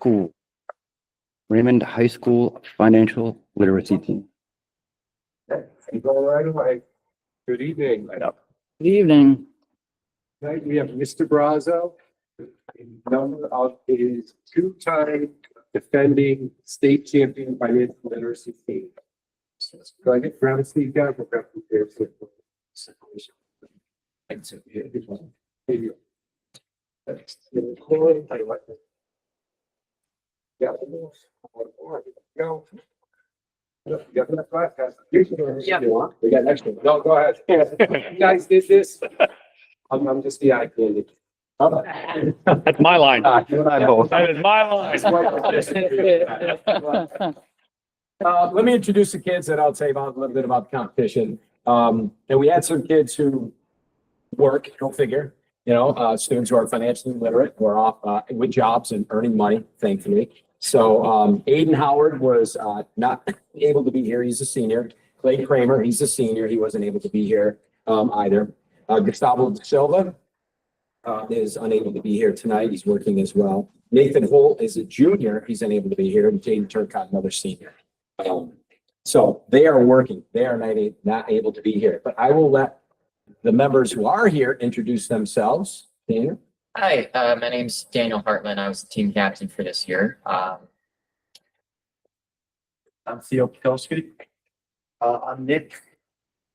School, Raymond High School Financial Literacy Team. You go right away. Good evening. Good evening. Tonight we have Mr. Brazo, a number of his two-time defending state champion financial literacy team. So go ahead, grab a seat down. We'll grab some chairs here. Thanks. Here you go. Yeah. Go. You got enough class, guys? Yeah. We got extra. No, go ahead. You guys did this. I'm just the eye candy. That's my line. You and I both. That is my line. Let me introduce the kids and I'll tell you about a little bit about the competition. And we had some kids who work, go figure, students who are financially literate, who are off with jobs and earning money, thankfully. So Aiden Howard was not able to be here. He's a senior. Clay Kramer, he's a senior. He wasn't able to be here either. Gustavo Da Silva is unable to be here tonight. He's working as well. Nathan Holt is a junior. He's unable to be here. And Jaden Turcott, another senior. So they are working. They are not able to be here. But I will let the members who are here introduce themselves. Daniel? Hi, my name's Daniel Hartman. I was the team captain for this year. I'm Theo Petelski. I'm Nick.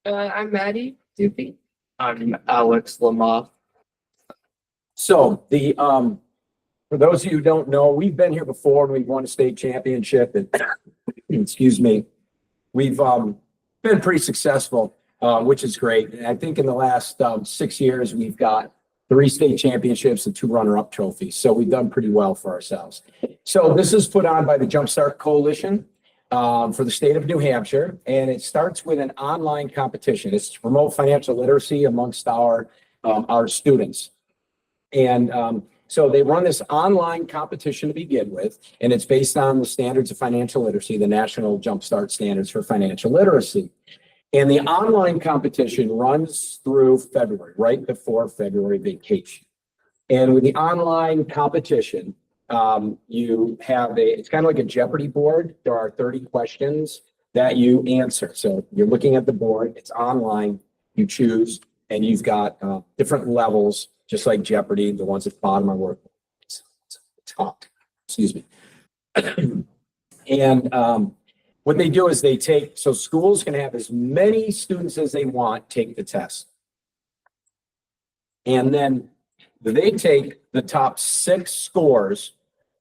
I'm Maddie Doopy. I'm Alex Lamothe. So the for those of you who don't know, we've been here before and we've won a state championship and excuse me, we've been pretty successful, which is great. And I think in the last 6 years we've got 3 state championships and 2 runner-up trophies. So we've done pretty well for ourselves. So this is put on by the Jumpstart Coalition for the state of New Hampshire, and it starts with an online competition. It's to promote financial literacy amongst our students. And so they run this online competition to begin with, and it's based on the standards of financial literacy, the National Jumpstart Standards for Financial Literacy. And the online competition runs through February, right before February vacation. And with the online competition, you have it's kind of like a Jeopardy board. There are 30 questions that you answer. So you're looking at the board, it's online, you choose, and you've got different levels, just like Jeopardy. The ones at the bottom are worth top, excuse me. And what they do is they take, so schools can have as many students as they want take the test. And then they take the top 6 scores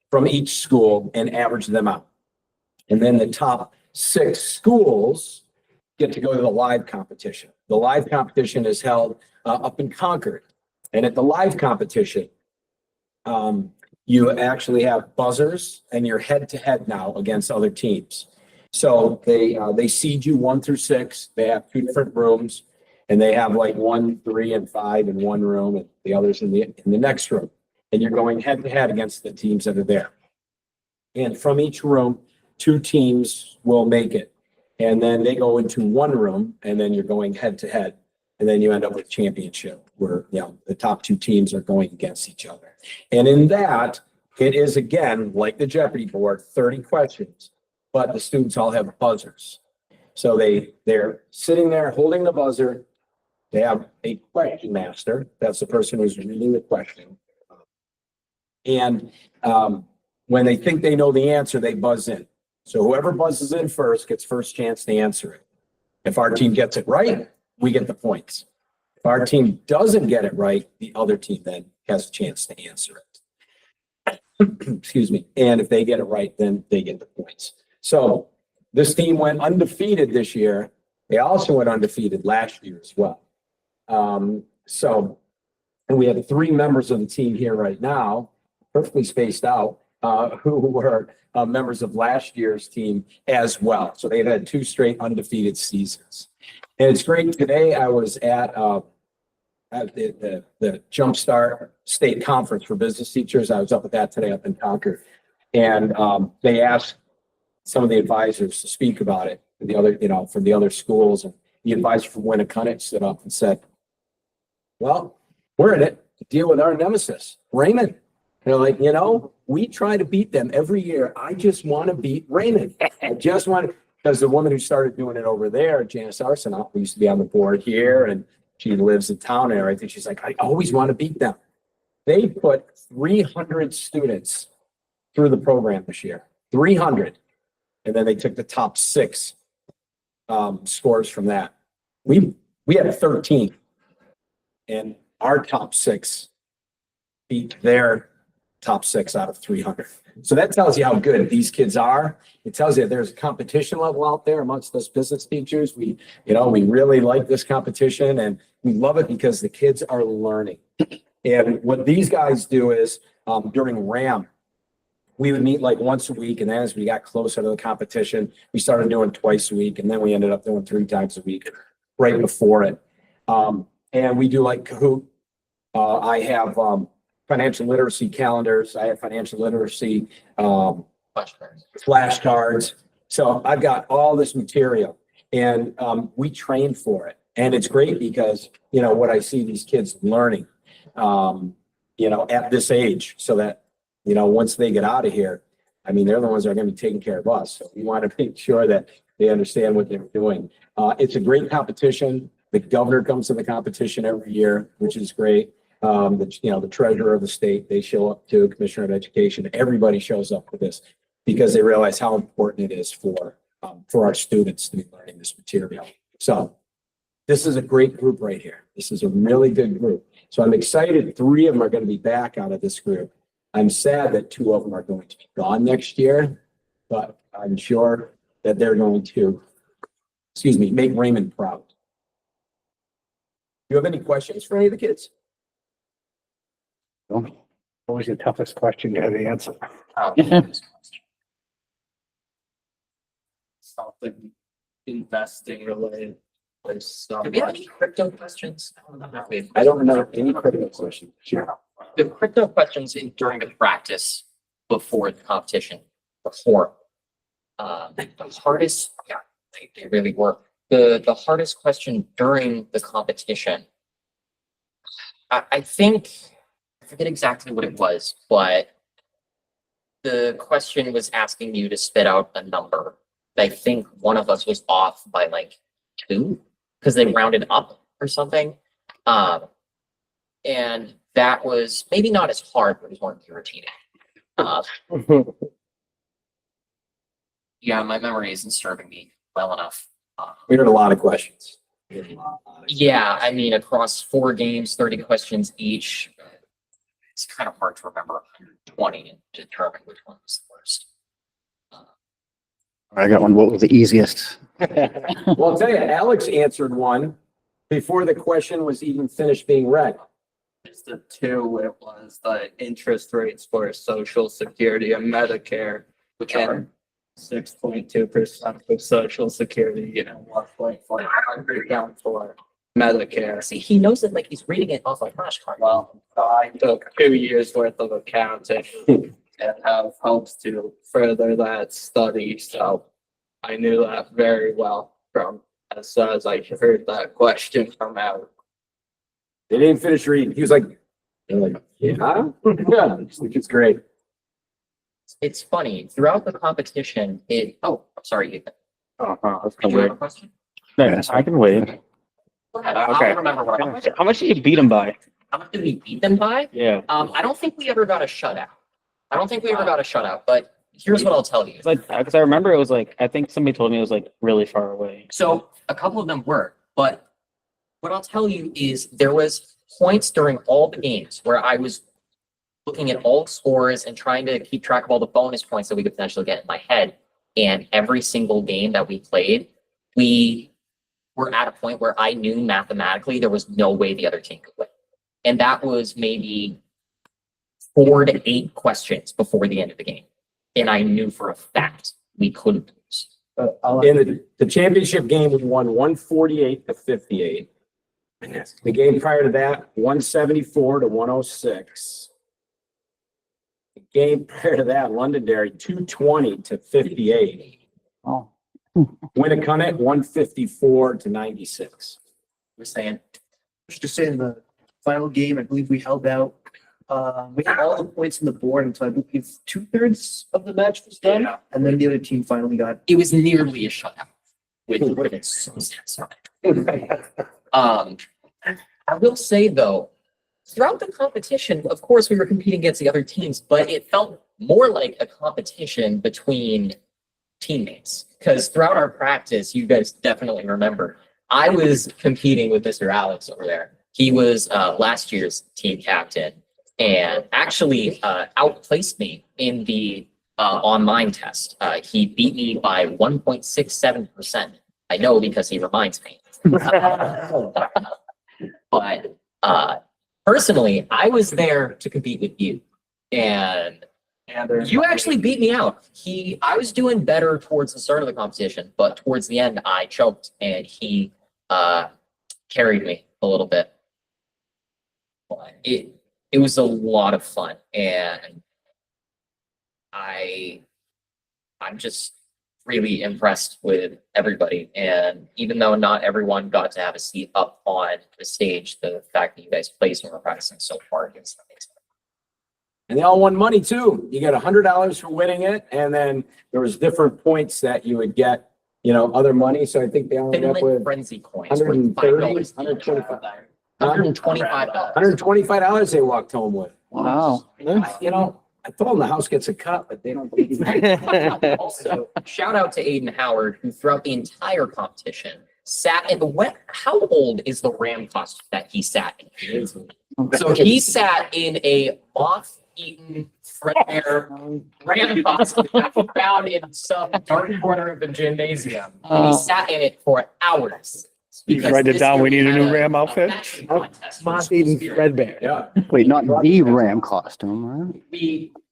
from each school and average them out. And then the top 6 schools get to go to the live competition. The live competition is held up in Concord. And at the live competition, you actually have buzzers and you're head-to-head now against other teams. So they seed you 1 through 6. They have 2 different rooms, and they have like 1, 3, and 5 in one room, and the others in the next room. And you're going head to head against the teams that are there. And from each room, 2 teams will make it, and then they go into one room, and then you're going head to head, and then you end up with championship where the top 2 teams are going against each other. And in that, it is again like the Jeopardy board, 30 questions. But the students all have buzzers. So they're sitting there holding the buzzer. They have a question master. That's the person who's reading the question. And when they think they know the answer, they buzz in. So whoever buzzes in first gets first chance to answer it. If our team gets it right, we get the points. If our team doesn't get it right, the other team then has a chance to answer it. Excuse me. And if they get it right, then they get the points. So this team went undefeated this year. They also went undefeated last year as well. And we have 3 members of the team here right now, perfectly spaced out, who were members of last year's team as well. So they've had 2 straight undefeated seasons. And it's great. Today I was at the Jumpstart State Conference for Business Teachers. I was up at that today up in Concord. And they asked some of the advisors to speak about it, the other, from the other schools. And the advisor from Winnacunnet stood up and said, well, we're in it to deal with our nemesis, Raymond. They're like, you know, we try to beat them every year. I just want to beat Raymond. I just want to, because the woman who started doing it over there, Janice Arsenault, who used to be on the board here, and she lives in town and everything. She's like, I always want to beat them. They put 300 students through the program this year, 300. And then they took the top 6 scores from that. We had 13, and our top 6 beat their top 6 out of 300. So that tells you how good these kids are. It tells you there's a competition level out there amongst those business teachers. We really like this competition, and we love it because the kids are learning. And what these guys do is during RAM, we would meet like once a week. And then as we got closer to the competition, we started doing twice a week. And then we ended up doing 3 times a week right before it. And we do like Kahoot. I have financial literacy calendars. I have financial literacy flashcards. So I've got all this material, and we train for it. And it's great because, you know, what I see these kids learning, you know, at this age, so that, you know, once they get out of here, I mean, they're the ones that are going to be taking care of us. So we want to make sure that they understand what they're doing. It's a great competition. The governor comes to the competition every year, which is great. The treasurer of the state, they show up too, commissioner of education. Everybody shows up for this because they realize how important it is for our students to be learning this material. So this is a great group right here. This is a really good group. So I'm excited 3 of them are going to be back out of this group. I'm sad that 2 of them are going to be gone next year, but I'm sure that they're going to, make Raymond proud. Do you have any questions for any of the kids? Always the toughest question to have to answer. Something investing related. Do we have any crypto questions? I don't know any critical questions. Sure. The crypto questions during the practice before the competition, the hardest, they really were. The hardest question during the competition, I think, I forget exactly what it was, but the question was asking you to spit out a number. I think one of us was off by like 2 because they rounded up or something. And that was maybe not as hard, but it was more irritating. Yeah, my memory isn't serving me well enough. We heard a lot of questions. Yeah, I mean, across 4 games, 30 questions each, it's kind of hard to remember 120 and determine which one was the worst. I got one. What was the easiest? Well, I'll tell you, Alex answered one before the question was even finished being read. It's the 2, it was the interest rates for Social Security and Medicare, Which are and 6.2% for Social Security and 1.5% down for Medicare. see, he knows it like he's reading it off a flashcard. Well, I took 2 years worth of accounting and have hopes to further that study, so I knew that very well from as soon as I heard that question from Alex. They didn't finish reading. He was like, yeah, yeah, it's great. It's funny, throughout the competition, I'm sorry, Ethan. Did you have a question? No, I can wait. Go ahead. Okay. I'll remember what I How much did you beat him by? How much did we beat them by? Yeah. I don't think we ever got a shutout. But here's what I'll tell you. Like, because I remember it was like, I think somebody told me it was like really far away. So a couple of them were, but what I'll tell you is there was points during all the games where I was looking at all scores and trying to keep track of all the bonus points that we could potentially get in my head. And every single game that we played, we were at a point where I knew mathematically there was no way the other team could win. And that was maybe 4 to 8 questions before the end of the game. And I knew for a fact we couldn't lose. In the championship game, we won 148 to 58. The game prior to that, 174 to 106. The game prior to that, Londonderry, 220 to 58. Oh. Winnicott, 154 to 96. We're saying, Just in the final game, I believe we held out We had all the points on the board until I believe 2/3 of the match was done, and then the other team finally got. It was nearly a shutout, which would have been so satisfying. I will say though, throughout the competition, of course, we were competing against the other teams, but it felt more like a competition between teammates. Because throughout our practice, you guys definitely remember, I was competing with Mr. Alex over there. He was last year's team captain and actually outplaced me in the online test. He beat me by 1.67%. I know because he reminds me. But personally, I was there to compete with you. And you actually beat me out. I was doing better towards the start of the competition, but towards the end, I choked and he carried me a little bit. But it was a lot of fun, and I'm just really impressed with everybody. And even though not everyone got to have a seat up on the stage, the fact that you guys placed and were practicing so hard is amazing. And they all won money too. You got $100 for winning it, and then there was different points that you would get, other money. So I think they all ended up Finland with Frenzy coins. worth 130, $5 $125. $125. $125 they walked home with. Wow. I told them the house gets a cut, but they don't. Also, shout out to Aiden Howard, who throughout the entire competition sat in the how old is the Ram costume that he sat in? So he sat in a moth-eaten threadbare Ram costume that he found in some dark corner of the gymnasium. And he sat in it for hours. because Write it this down. year We need a new had Ram a outfit. fashion contest, which was Moth-eaten weird. threadbare. Yeah. Wait, not the Ram costume, right?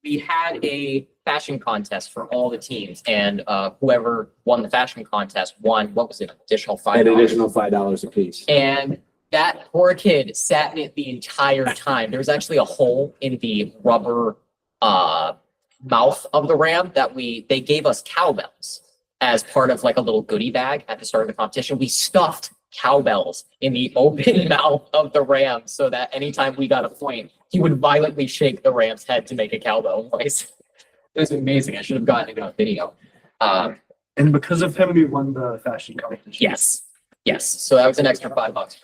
We had a fashion contest for all the teams, and whoever won the fashion contest won, what was it, additional An $5? additional $5 a piece. And that poor kid sat in it the entire time. There was actually a hole in the rubber mouth of the ram that they gave us cowbells as part of like a little goodie bag at the start of the competition. We stuffed cowbells in the open mouth of the ram so that anytime we got a point, he would violently shake the ram's head to make a cowbell noise. It was amazing. I should have gotten it on video. And because of him, we won the fashion competition. Yes. Yes. So that was an extra $5.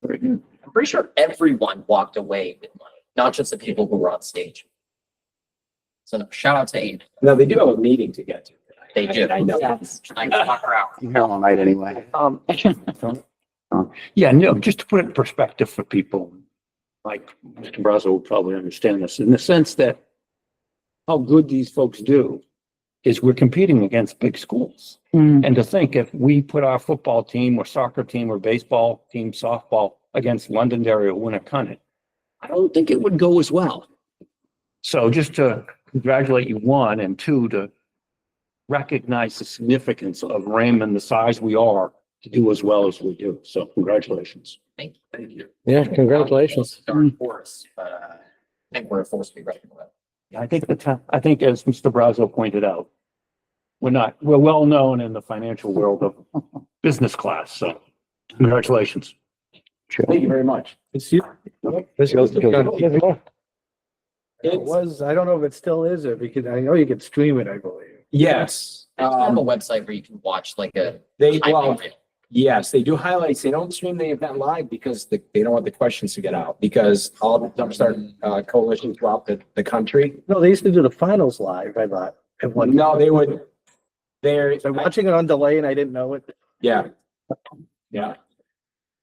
I'm pretty sure everyone walked away with money, not just the people who were on stage. So no, shout out to Aiden. Now, they do have a meeting to get to. They do. I know. I can talk her out. I'm here all night anyway. Yeah, no, just to put it in perspective for people, like Mr. Brazo will probably understand this, in the sense that how good these folks do is we're competing against big schools. And to think if we put our football team or soccer team or baseball team, softball against Londonderry or Winnacunnet, I don't think it would go as well. So just to congratulate you, one, and two, to recognize the significance of Raymond, the size we are, to do as well as we do. So congratulations. Thank you. Thank you. Yeah, congratulations. Dark horse, but I think we're a force to be reckoned with. I think as Mr. Brazo pointed out, we're well known in the financial world of business class. So congratulations. Thank you very much. It's you. It It's, was, I don't know if it still is, or because I know you can stream it, I believe. yes. They have a website where you can watch like a They, highlight well, reel. yes, they do highlights. They don't stream the event live because they don't want the questions to get out, because all the Jumpstart coalitions throughout the country. No, they used to do the finals live, I thought. at one No, time. they would, they're, So I'm watching it on delay and I didn't know it. yeah. Yeah.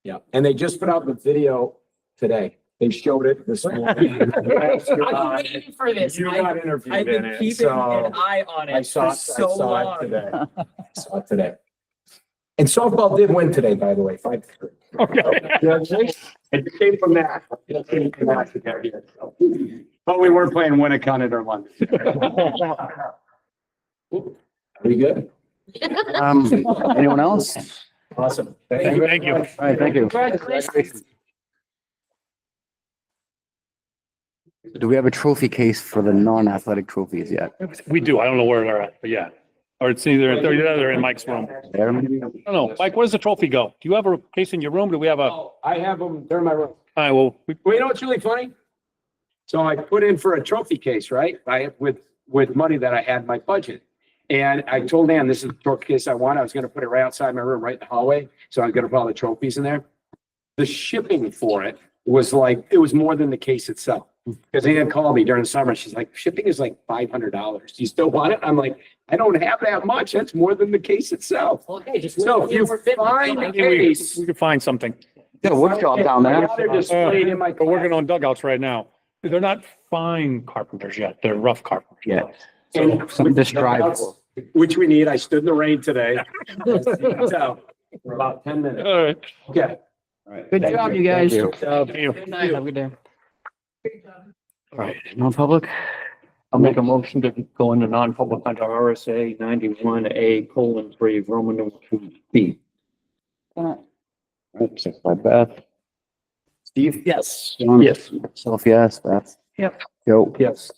Yeah. And they just put out the video today. They showed it this morning. I've been waiting for this. You got interviewed I've in been it, keeping an so eye on I it saw, for I so saw it long. today. I saw it today. And softball did win today, by the way, 5-3. Okay. It came from that. It came from that to get here, so. But we weren't playing Winnacunnet or London. Are we good? Anyone else? Awesome. Thank you. All right, thank you. Congratulations. Do we have a trophy case for the non-athletic trophies yet? We do. I don't know where they're at, but yeah. Or it's either they're in Mike's room. There, maybe? I don't know. Mike, where does the trophy go? Do you have a case in your room? Do we have a, all Oh, I have them, they're in my room. right, well, Well, you know what's really funny? So I put in for a trophy case, right? With money that I had in my budget. And I told Ann, this is the trophy case I want. I was gonna put it right outside my room, right in the hallway. So I'm gonna put all the trophies in there. The shipping for it was like, it was more than the case itself. Because Ann called me during the summer. She's like, shipping is like $500. Do you still want it? I'm like, I don't have that much. That's more than the case itself. Well, hey, just. So if you find a case. We could find something. Got a wood shop down there. They're displayed in my. We're working on dugouts right now. They're not fine carpenters yet. They're rough carpenters. Yeah. And Something to strive for. Which we need. I stood in the rain today. So, for about 10 minutes. All right. Okay. Good job, you guys. Thank you. Good night, have a good day. All right. Non-public? I'll make a motion to go into non-public under RSA 91A:3, Roman numeral 2B. Second by Beth. Steve? Yes. John? Yes. Self, yes. Beth? Yep. Joe? Yes.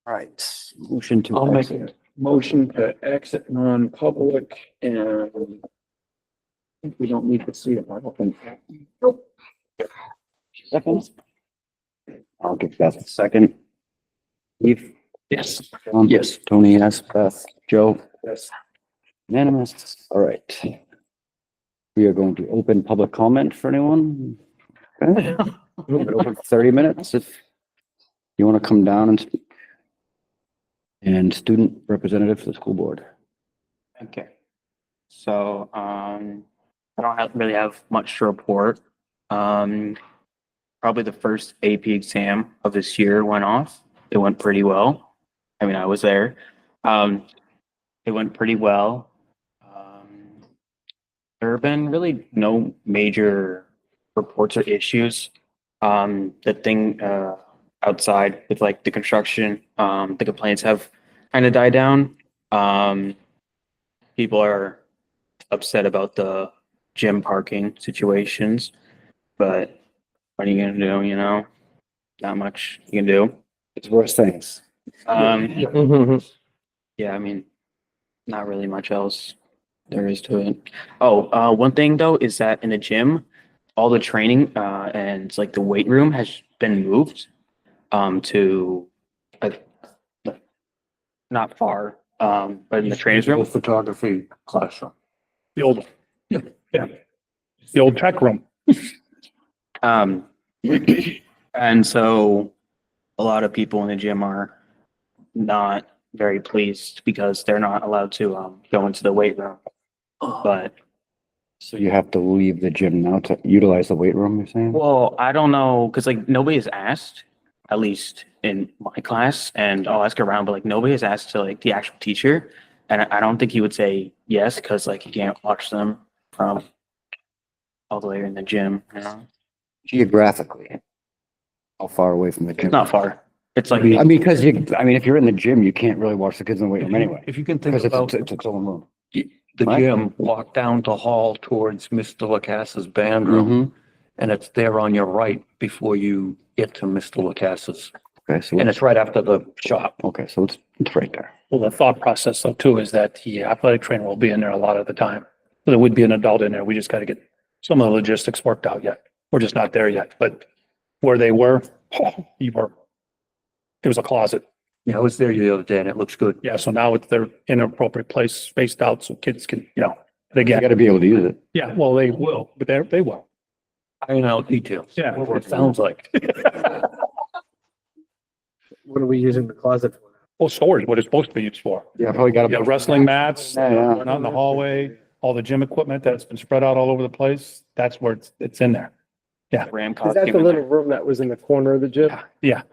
All right, motion to. I'll make exit. a motion to exit non-public and I think we don't need to see it. I don't think. Seconds. I'll give Beth a second. Eve? Yes. John? Yes. Tony, yes. Beth? Joe? Yes. Unanimous. All right. We are going to open public comment for anyone. Okay. We're gonna open for 30 minutes if you want to come down and speak. And student representative for the school board. Okay. So, I don't really have much to report. Probably the first AP exam of this year went off. It went pretty well. I mean, I was there. It went pretty well. There have been really no major reports or issues. The thing, outside with like the construction, the complaints have kind of died down. People are upset about the gym parking situations, but what are you gonna do, you know? Not much you can do. It's worse things. Yeah, I mean, not really much else there is to it. Oh, one thing though is that in the gym, all the training and like the weight room has been moved to not far, but in the trainer's room. Photography classroom. The old one. Yeah. The old tech room. And so a lot of people in the gym are not very pleased because they're not allowed to go into the weight room. But So you have to leave the gym now to utilize the weight room, you're saying? well, I don't know, because like nobody has asked, at least in my class, and I'll ask around, but like nobody has asked to like the actual teacher. And I don't think he would say yes, because like you can't watch them from all the way in the gym, you know? Geographically, how far away from the gym? It's not far. It's like, I mean, because if you're in the gym, you can't really watch the kids in the weight room anyway. If you can think Because about it's its own room. the Right. gym, walk down the hall towards Mr. Lacasse's band room, Mhm. and it's there on your right before you get to Mr. Lacasse's. Okay, so, And it's right after the shop. okay, so it's right there. Well, the thought process though too is that the athletic trainer will be in there a lot of the time. So there would be an adult in there. We just got to get some of the logistics worked out yet. We're just not there yet, but where they were, it was a closet. Yeah, I was there the other day and it looks good. Yeah, so now they're in an appropriate place, spaced out so kids can, but You again, gotta be able to use it. yeah, well, they will, but they will. Iron out details. Yeah. What it sounds like. What are we using the closet for? Well, storage, what it's supposed to be used for. Yeah, probably gotta. Yeah, wrestling mats, Yeah, yeah. not in the hallway, all the gym equipment that's been spread out all over the place. That's where it's in there. Ram Is costume. that the in little there. room that was in the corner of the gym? Yeah.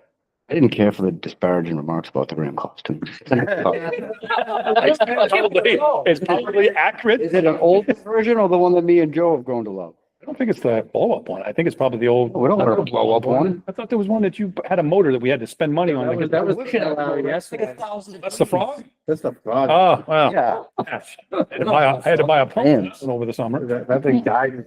I didn't care for the disparaging remarks about the Ram costume. It's probably accurate. Is it an old version or the one that me and Joe have grown to love? I don't think it's the blow up one. I think it's probably the old. We don't want a blow up one. I thought there was one that you had a motor that we had to spend money on. That was yesterday. That's the frog? That's the frog. Oh, well. Yeah. I had to buy a pump Fans. over the summer. That thing died.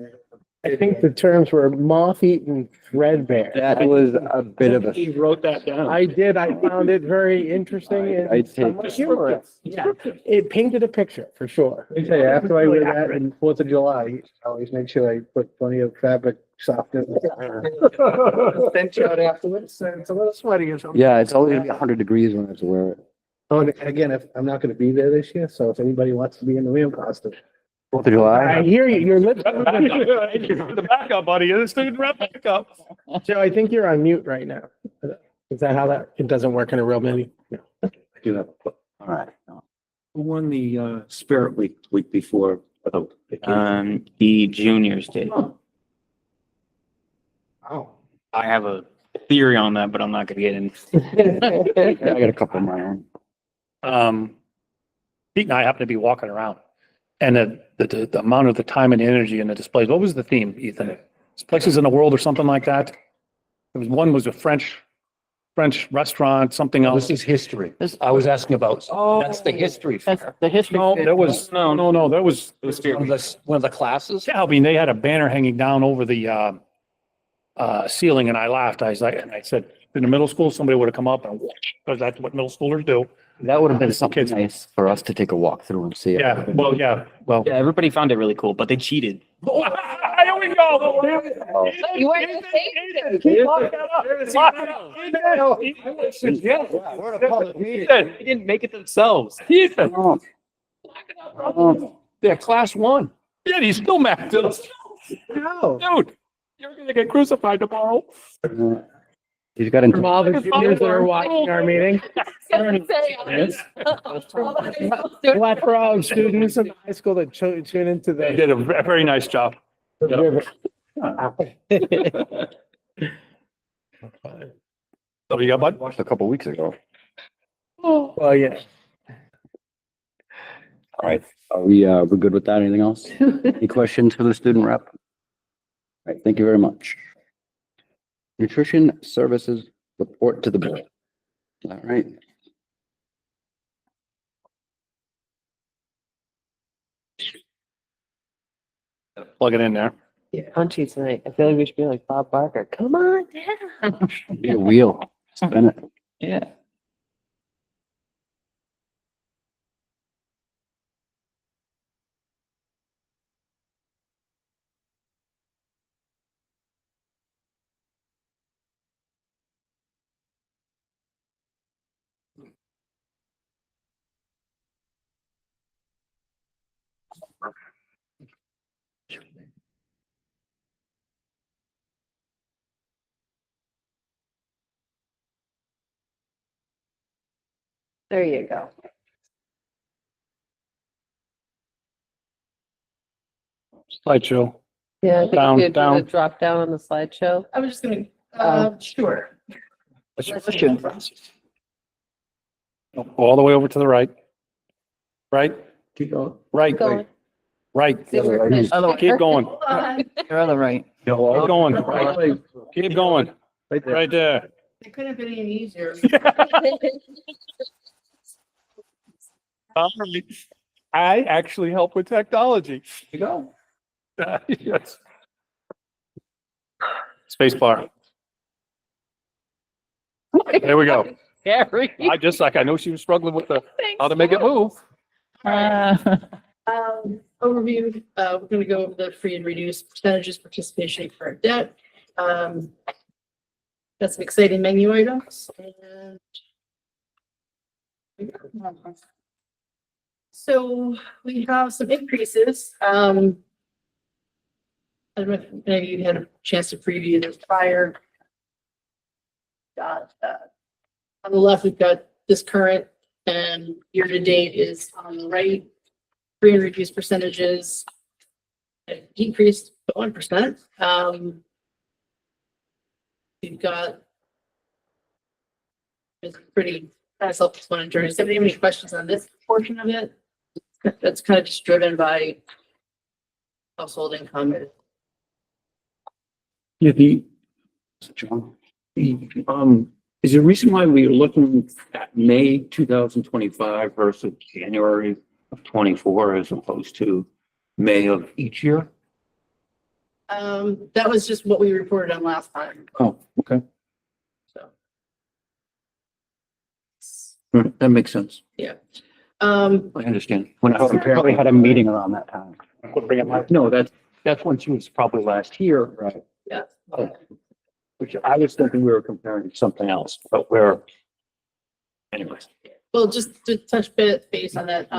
I think the terms were moth-eaten threadbare. That was a bit of a. He wrote that down. I did. I found it very interesting and I'd take- somewhat humorous. Yeah, it painted a picture for sure. I tell you, after I wear that on 4th of July, I always make sure I put plenty of fabric softener. Then out afterwards, so it's a little sweaty or something. Yeah, it's always gonna be 100 degrees when I have to wear it. Oh, and again, if I'm not gonna be there this year, so if anybody wants to be in the Ram costume. 4th of I July. hear you, your lips. Thank you for the backup, buddy. You're the student rep backup. Joe, I think you're on mute right now. Is that how it doesn't work in a real menu? I do have. All right. Who won the Spirit Week before? The juniors did. Oh. I have a theory on that, but I'm not gonna get in. I got a couple of my own. Pete and I happened to be walking around and the amount of the time and energy in the displays. What was the theme, Ethan? Places in the world or something like that? One was a French restaurant, something else. This is history. I was asking about, that's the history. fair. The history. No, there was, there was, One of the classes? yeah, I mean, they had a banner hanging down over the ceiling and I laughed. I was like, and I said, in the middle school, somebody would have come up and, because that's what middle schoolers do. That would have been something Kids. nice for us to take a walk through and see. Yeah, well, yeah, well. Yeah, everybody found it really cool, but they cheated. Here we go. You weren't gonna say Ethan, lock that up. Lock it up. Ethan, They didn't make it themselves. Ethan, Oh, they're class one. Yeah, he's still mad. Dude, No. you're gonna get crucified tomorrow. He's got into. From all the juniors that are watching our meeting, what for all the students in high school that tune into They the. did a very nice job. So you got bud? Watched a couple weeks ago. Well, yeah. All right, are we, we're good with that? Anything else? Any questions for the student rep? All right, thank you very much. Nutrition Services Report to the Board. Is that right? Plug it in there. You're punchy tonight. I feel like we should be like Bob Barker. Come on down. Be a wheel, spin it. Yeah. There you go. Slideshow. Yeah, I think Down, you could do down. a drop down on the slideshow. I was just gonna, sure. What's your question? All the way over to the right. Right? Keep going. Right. Going. Right. See if we're finished. Keep going. Hold on. You're on the right. Keep going. Keep going. Right there. Right there. It couldn't have been any easier. I actually help with technology. You go. Yes. Space bar. There we go. Gary. I know she was struggling with how to make it move. Overview, we're gonna go over the free and reduced percentages participation for our debt. Got some exciting menu items. And so we have some increases. I don't know if any of you had a chance to preview this prior. Got, on the left, we've got this current and year to date is on the right. Free and reduced percentages have decreased to 1%. We've got it's pretty kind of self-explanatory. Does anybody have any questions on this portion of it? That's kind of just driven by household income. Yeah, John? is there a reason why we are looking at May 2025 versus January of 24 as opposed to May of each year? That was just what we reported on last time. Oh, okay. So. That makes sense. Um, I understand. When I probably had a meeting around that time. No, that's when she was probably last year. Right. yeah. Which I was thinking we were comparing to something else, but anyways. Well, just to touch base on that,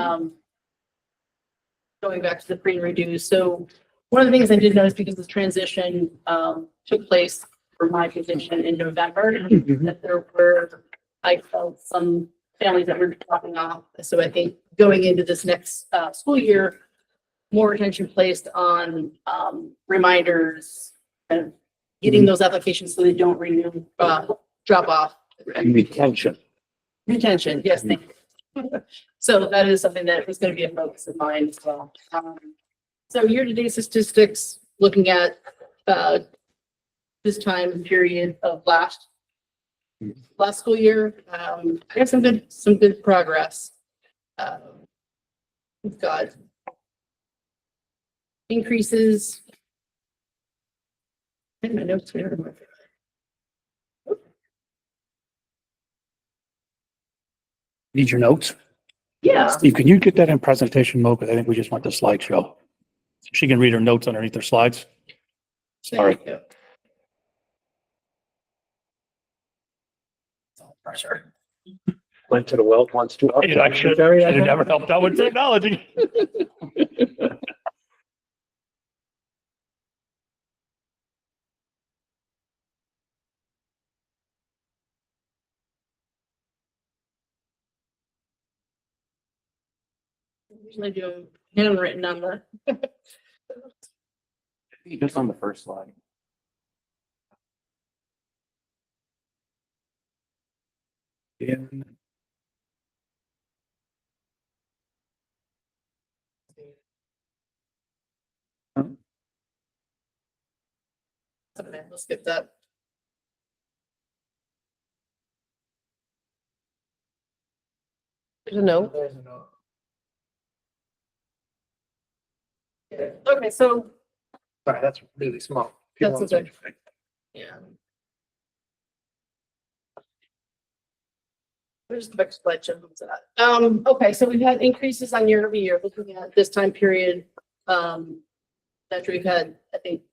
going back to the free and reduced. So one of the things I did notice because the transition took place for my position in November, that there were, I felt some families that were dropping off. So I think going into this next school year, more attention placed on reminders and getting those applications so they don't renew, drop off. Retention. Retention, yes, thank you. So that is something that is going to be a focus of mine as well. So year-to-date statistics, looking at this time period of last school year, I have some good progress. We've got increases In my notes here. Need your notes? Yeah. Steve, can you get that in presentation mode? Because I think we just want the slideshow. She can read her notes underneath her slides. Sorry. Thank you. It's all pressure. Went to the well once too. I should have never helped out with technology. Usually do handwritten on the. Just on the first slide. Okay, we'll skip that. There's a note. Okay, so, Sorry, that's really small. People That's don't okay. see. yeah. Where's the next question? Okay, so we've had increases on year over year, looking at this time period. That we've had, I think,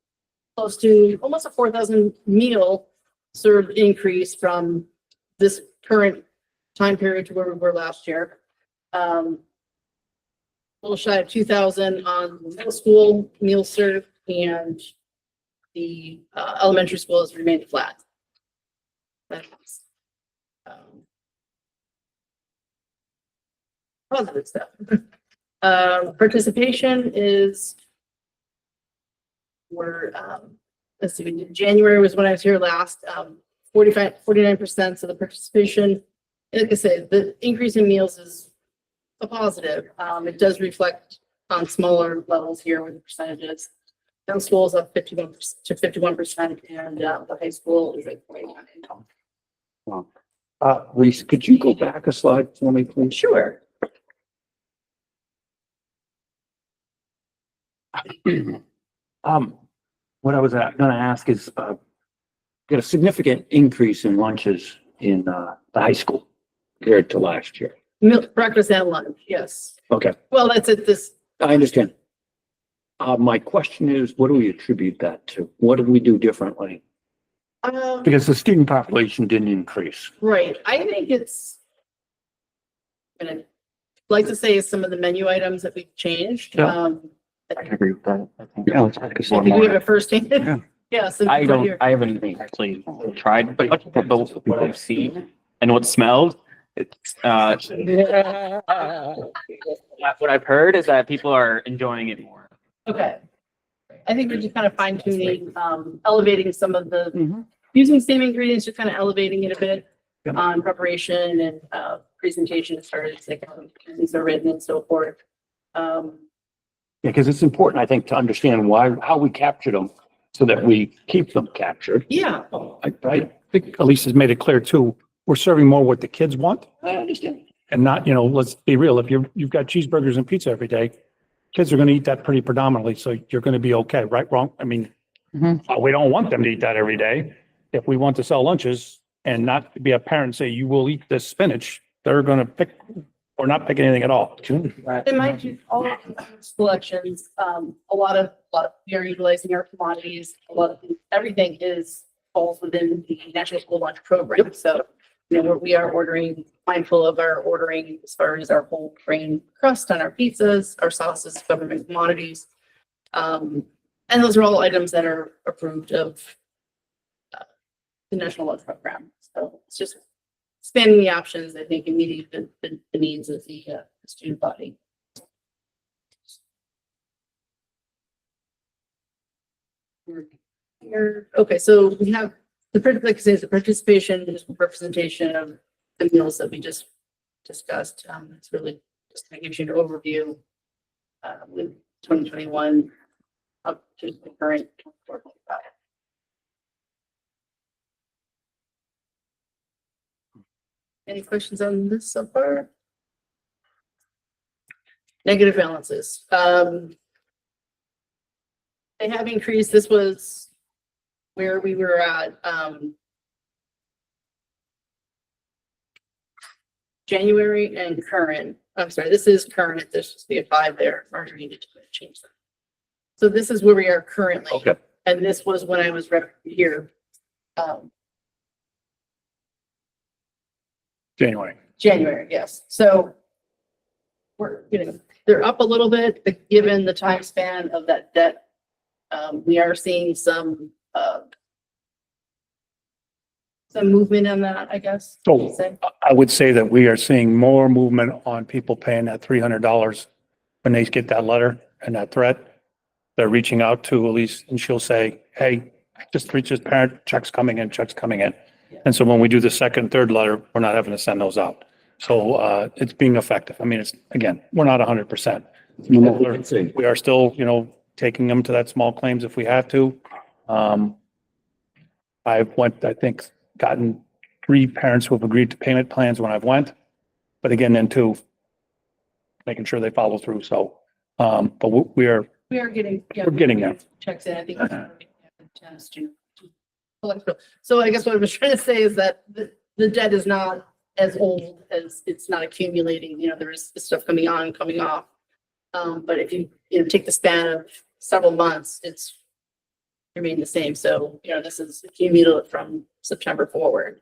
close to almost a 4,000 meal served increase from this current time period to where we were last year. A little shy of 2,000 on the middle school meal served, and the elementary school has remained flat. That's positive stuff. Participation is, let's see, January was when I was here last, 49% of the participation. Like I said, the increase in meals is a positive. It does reflect on smaller levels here with the percentages. Middle school is up 51% to 51%, and the high school is at 49%. Reese, could you go back a slide for me, please? Sure. What I was gonna ask is, got a significant increase in lunches in, the high school compared to last year. Milk, breakfast and lunch, yes. Okay, Well, that's at this, I understand. My question is, what do we attribute that to? What did we do differently? Because the student population didn't increase. right, I think it's. I'm gonna like to say some of the menu items that we've changed. Yeah. I can agree with that. I think. Yeah, let's take a I slide. think we have a first hand. Yeah. Yeah, so. I right here. don't, I haven't actually tried, but what I've seen and what smelled, it's, what I've heard is that people are enjoying it more. Okay. I think we're just kind of fine tuning, elevating some of the, using the same ingredients, just kind of elevating it a bit on preparation and, presentation as far as like, how things are written and so forth. Yeah, because it's important, I think, to understand how we captured them so that we keep them captured. Yeah, I think Elise has made it clear too, we're serving more what the kids want I understand. and not, let's be real, if you've got cheeseburgers and pizza every day, kids are going to eat that pretty predominantly, so you're going to be okay, right, wrong? I mean, we don't want them to eat that every day. If we want to sell lunches and not be a parent and say, you will eat this spinach, they're going to pick or not pick anything at all. and mind you, all of the selections, a lot of, we are utilizing our commodities, everything falls within the National School Lunch Program, so. We are mindful of our ordering as far as our whole grain crust on our pizzas, our sauces, government commodities. And those are all items that are approved of the National Lunch Program. So it's just expanding the options, I think, and meeting the needs of the student body. Okay, so we have like I say, the participation is representation of the meals that we just discussed. It's really just to give you an overview with 2021 up to the current 24-25. Any questions on this so far? Negative balances. They have increased. This was where we were at, January and current, I'm sorry, this is current, there should be a 5 there, Marjorie needed to change that. So this is where we are currently. Okay. And this was when I was here, January. January, yes. So we're, they're up a little bit, but given the time span of that debt. We are seeing some movement in that, I guess. So I would say that we are seeing more movement on people paying that $300 when they get that letter and that threat. They're reaching out to Elise and she'll say, hey, just reach this parent, checks coming in, checks coming in. And so when we do the second, third letter, we're not having to send those out. So it's being effective. I mean, it's, again, we're not 100%. We are still, taking them to that small claims if we have to. I've I think, gotten 3 parents who have agreed to payment plans when I've went. But again, then 2, making sure they follow through. So, but we are getting. Yeah, We're getting there. Checks in, I think. Tends to collect. So I guess what I was trying to say is that the debt is not as old as it's not accumulating, there is stuff coming on and coming off. But if you take the span of several months, it's remained the same. So, this is accumulated from September forward.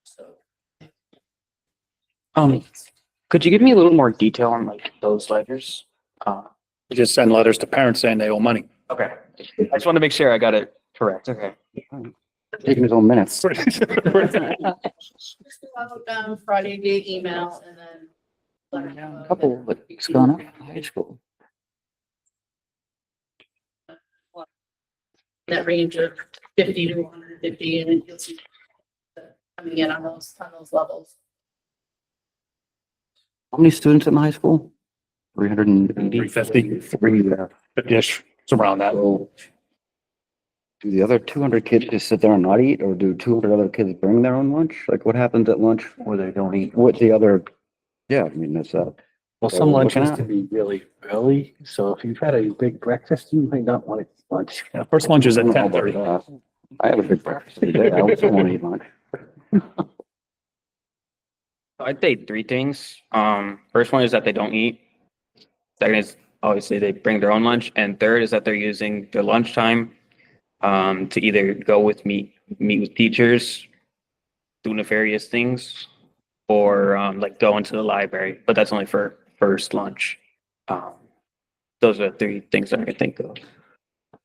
So. Could you give me a little more detail on like those letters? We just send letters to parents saying they owe money. Okay. I just want to make sure I got it correct. Okay. Taking his own minutes. Just Friday via email and then. A couple of weeks gone up in high school. That range of 50 to 150 and you'll see coming in on those levels. How many students in high school? 380? 350. Ish. It's around that. So do the other 200 kids just sit there and not eat, or do 200 other kids bring their own lunch? Like what happens at lunch where they don't eat? What's the other? Yeah, I mean, that's Well, what some we're lunches looking at. to be really early, so if you've had a big breakfast, you might not want to eat lunch. Yeah, first lunch is at I don't know 10:30. about that. I have a big breakfast every day. I also want to eat lunch. I'd say 3 things. First one is that they don't eat. Second is obviously they bring their own lunch. And third is that they're using their lunchtime to either go with meet with teachers, do nefarious things, or like go into the library. But that's only for first lunch. Those are 3 things that I can think of.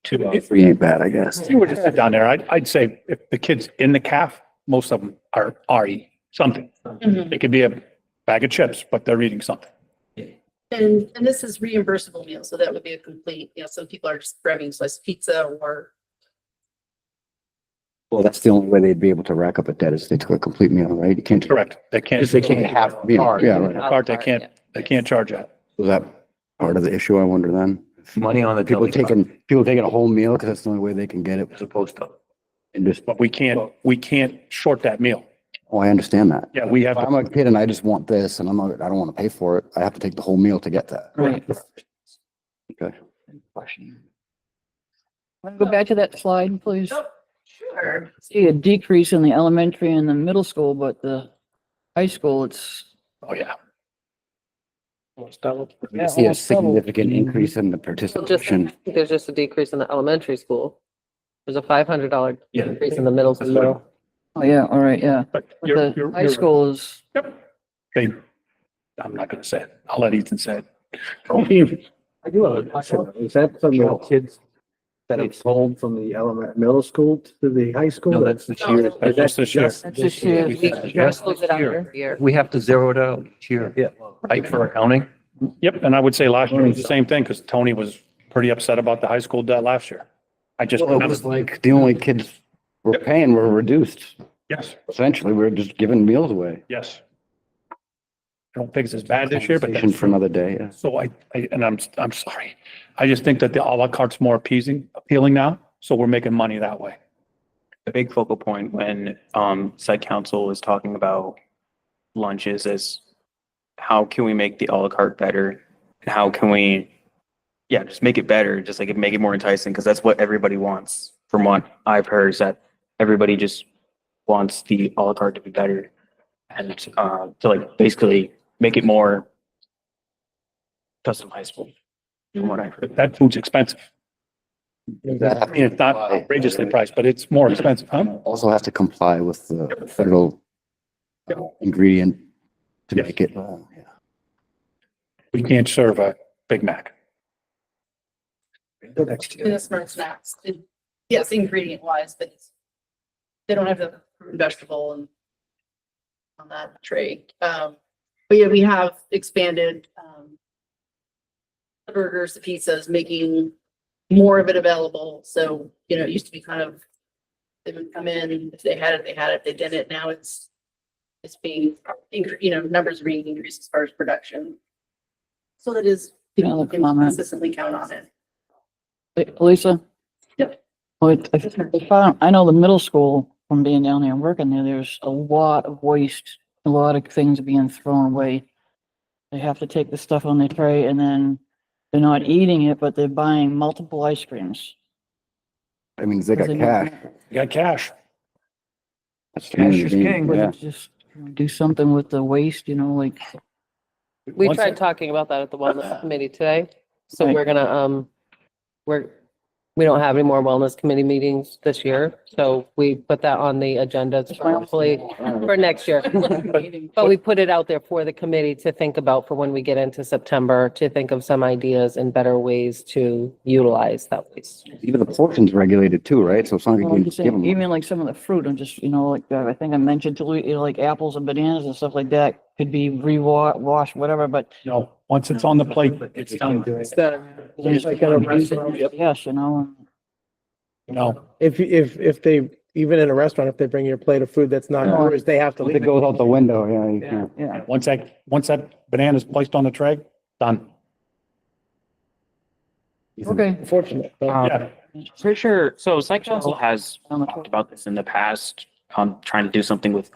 2 out of 3 ain't bad, I guess. If you were to sit down there, I'd say if the kid's in the calf, most of them are eating something. Mhm. It could be a bag of chips, but they're eating something. And this is reimbursable meal, so that would be a complete, some people are just grabbing a slice of pizza or. Well, that's the only way they'd be able to rack up a debt is they took a complete meal, right? You can't. Correct. They can't. Because they can't have, yeah, right. Part, they can't charge that. Was that part of the issue, I wonder then? Money on the People taking a whole meal because that's the only way they can get it. As opposed to. And just, But we can't short that meal. oh, I understand that. Yeah, we have, If I'm a kid and I just want this and I don't want to pay for it, I have to take the whole meal to get that. Right. Okay. Want to go back to that slide, please? Sure. See a decrease in the elementary and the middle school, but the high school, it's. oh yeah. We see a significant increase in the participation. There's just a decrease in the elementary school. There's a $500 Yeah. increase in the middle That's right. school. Oh, yeah, all right, yeah. But But you're, the you're, high you're- school is, they, I'm not gonna say it. I'll let Ethan say it. I do have a question. Is that from the kids that have sold from the middle school to the high school? No, that's this year. That's just this year. that's just, yeah, we Just close this it out year. every year. We have to zero it out each year. Yeah. Right, for accounting? Yep, and I would say last year was the same thing, because Tony was pretty upset about the high school debt last year. I just Well, it remember, was like the only kids we're paying were reduced. yes, Essentially, we're just giving meals away. yes. I don't think it's as bad this year, but Conversation that's for another day, yeah. so I'm sorry. I just think that the à la carte's more appealing now, so we're making money that way. A big focal point when site council is talking about lunches is how can we make the a la carte better? And how can we, just make it better, just like make it more enticing, because that's what everybody wants. from what I've heard, is that everybody just wants the a la carte to be better and to like basically make it more customizable. From what I've heard. That food's expensive. I mean, it's not outrageously priced, but it's more expensive, huh? Also has to comply with the federal ingredient to Yes. make it. We can't serve a Big Mac. In the Smart Snacks. Yes, ingredient wise, but they don't have the fruit and vegetable and on that tray. But yeah, we have expanded, the burgers, the pizzas, making more of it available. So, you know, it used to be kind of, they would come in, if they had it, they had it, if they didn't. Now it's being, you know, numbers are being increased as far as production. So that is, people Another can comment. consistently count on it. Wait, Lisa? Yep. Well, I know the middle school, from being down there and working there, there's a lot of waste, a lot of things being thrown away. They have to take the stuff on their tray and then they're not eating it, but they're buying multiple ice creams. I mean, they got cash. You got cash. That's the name of Cash the is game, king. yeah. Just do something with the waste, you know, like, We Once tried Talking about that at the wellness committee today. So Right. we're gonna, we don't have any more wellness committee meetings this year. So we put that on the agenda hopefully for next year. But we put it out there for the committee to think about for when we get into September, to think of some ideas and better ways to utilize that waste. Even the portion's regulated too, right? So it's not like well, you I'm can just give saying, them. even like some of the fruit, I'm just, you know, like, I think I mentioned to you know, like apples and bananas and stuff like that could be washed, whatever, but No, once it's on the plate, it's done. It's like at a restaurant. yes, you know, No, If they, even in a restaurant, if they bring you a plate of food that's not Yeah. yours, they have to If leave it it. goes out the window, yeah, you can't. yeah. once that banana's placed on the tray, done. Okay. Unfortunate. but- Yeah. Pretty sure, so Site Council has talked about this in the past, trying to do something with,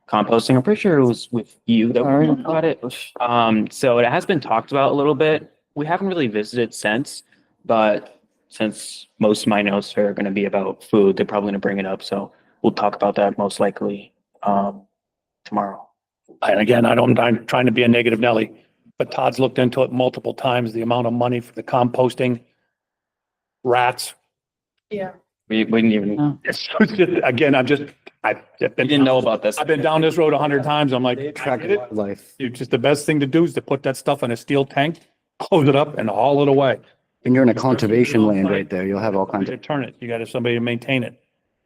composting. I'm pretty sure it was with you that All we right. talked about it. So it has been talked about a little bit. We haven't really visited since, but since most of my notes are gonna be about food, they're probably gonna bring it up, so we'll talk about that most likely, tomorrow. And again, I'm trying to be a negative Nelly, but Todd's looked into it multiple times, the amount of money for the composting. Rats. Yeah. We didn't even, No. It's just, again, I've we didn't know about this. I've been down this road 100 times. I'm like, I Track get it. wildlife. You just, the best thing to do is to put that stuff in a steel tank, close it up and haul it away. And you're in a conservation land right there. You'll have all kinds You of. turn it. You got to have somebody to maintain it.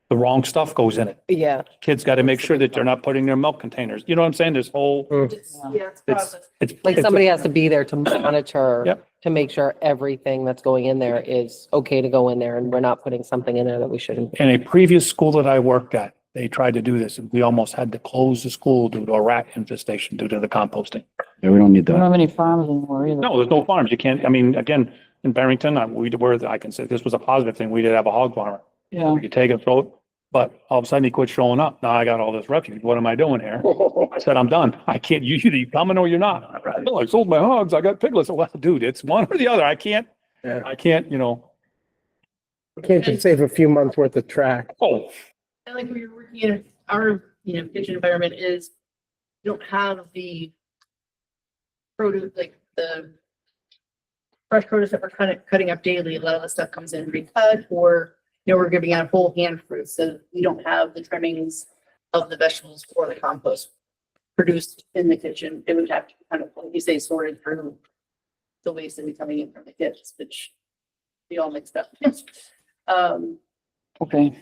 The wrong stuff goes in it. Yeah. Kids got to make sure that they're not putting their milk containers. You know what I'm saying? This whole, Yeah, it's process. it's. Like it's- somebody has to be there to monitor. Yep. To make sure everything that's going in there is okay to go in there and we're not putting something in there that we shouldn't. In a previous school that I worked at, they tried to do this and we almost had to close the school due to a rat infestation due to the composting. Yeah, we don't need We don't that. have any farms anymore either. No, there's no farms. You can't, I mean, again, in Barrington, I can say this was a positive thing. We did have a hog farmer. Yeah. You take it, throw it, but all of a sudden he quit showing up. Now I got all this refuge. What am I doing here? I said, I'm done. I can't, you either you coming or you're not. Well, I sold my hogs. I got piglets. Well, dude, it's one or the other. I can't, you know, Can't just save a few months worth of track. oh, And like we were working in our, you know, kitchen environment is, you don't have the produce, like the fresh produce that we're kind of cutting up daily. A lot of the stuff comes in pre-cut or, you know, we're giving out whole hand fruit. So we don't have the trimmings of the vegetables or the compost produced in the kitchen. It would have to be kind of, like you say, sorted through the waste that be coming in from the kids, which we all mixed up. Okay.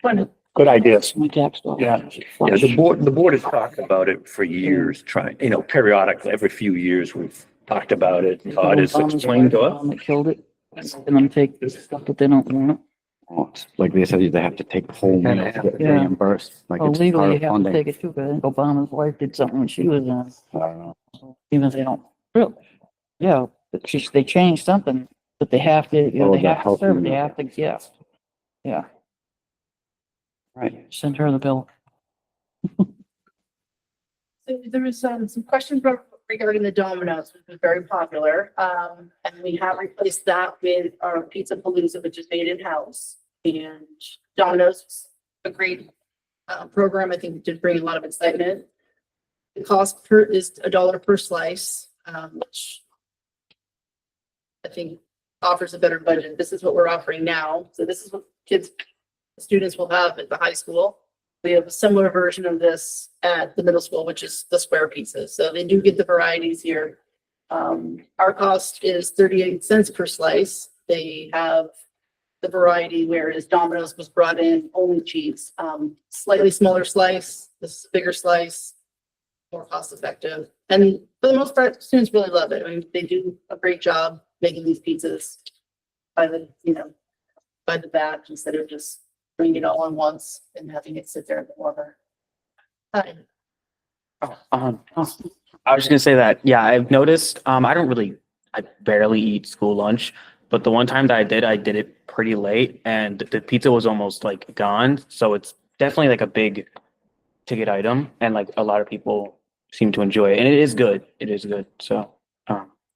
Fun. good ideas. My tax law. Yeah. Yeah, the board has talked about it for years, trying, periodically, every few years, we've talked about it. Todd has explained to us. That killed it. And then take the stuff that they don't want. Oh, it's Like they said, they have to take the whole meal to get Yeah. reimbursed. Like Well, it's part legally, you of have to funding. take it too, because I think Obama's wife did something when she was in, I don't know. even if they don't, really. Yeah, but they changed something, but they have to, you know, Oh, they the have to health serve, and- they have to, yeah. Yeah, Right. send her the bill. So there was some questions regarding the Domino's, which was very popular. And we have replaced that with our Pizza Palooza, which is made in-house. And Domino's was a great program. I think it did bring a lot of excitement. The cost per is $1 per slice, which I think offers a better budget. This is what we're offering now. So this is what students will have at the high school. We have a similar version of this at the middle school, which is the square pizzas. So they do get the varieties here. Our cost is 38 cents per slice. They have the variety, whereas Domino's was brought in only cheese. Slightly smaller slice, this is a bigger slice, more cost effective. And for the most part, students really love it. I mean, they do a great job making these pizzas by the, by the batch instead of just bringing it all on once and having it sit there in the warmer. I was just gonna say that, yeah, I've noticed, I barely eat school lunch, but the one time that I did it pretty late and the pizza was almost like gone. So it's definitely like a big ticket item and like a lot of people seem to enjoy it and it is good. It is good. So,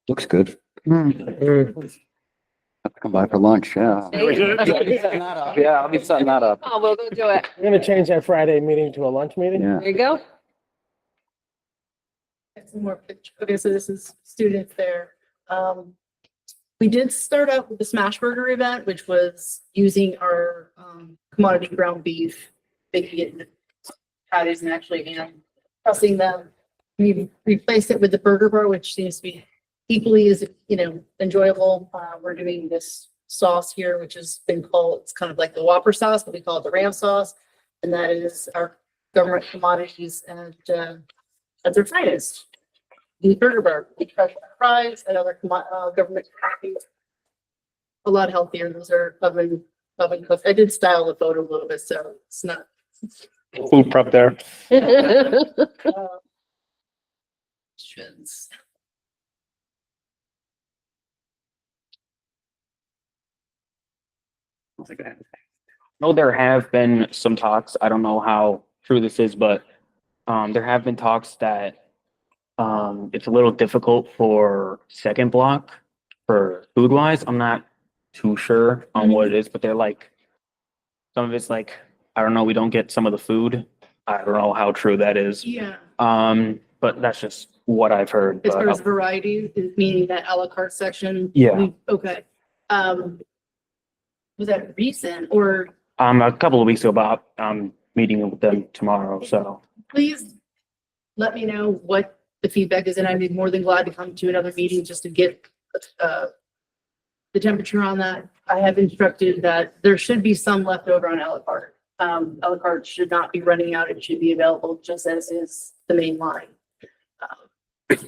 Looks good. Have to come by for lunch, yeah. Yeah, I'll be setting that up. Oh, we'll go do it. I'm gonna change that Friday meeting to a lunch meeting. Yeah. There you go. Some more pictures. Okay, so this is students there. We did start out with the Smash Burger event, which was using our commodity ground beef, making it into patties and actually pressing them. We replaced it with the burger bar, which seems to be equally as enjoyable. We're doing this sauce here, which has been called, it's kind of like the Whopper sauce, but we call it the Ram sauce, and that is our government commodities and at their finest. The burger bar, we fresh fries and other government commodities. A lot healthier. Those are oven cooked. I did style the photo a little bit, so it's not. Food prep there. Questions. No, there have been some talks. I don't know how true this is, but there have been talks that it's a little difficult for second block for food wise. I'm not too sure on what it is, but they're like, some of it's like, I don't know, we don't get some of the food. I don't know how true that is. Yeah. But that's just what I've heard. As but, far as variety, meaning that a la carte section? Yeah. Okay. Was that recent or a couple of weeks ago, but I'm meeting with them tomorrow, so. please let me know what the feedback is and I'd be more than glad to come to another meeting just to get the temperature on that. I have instructed that there should be some left over on a la carte. A la carte should not be running out. It should be available just as is the main line.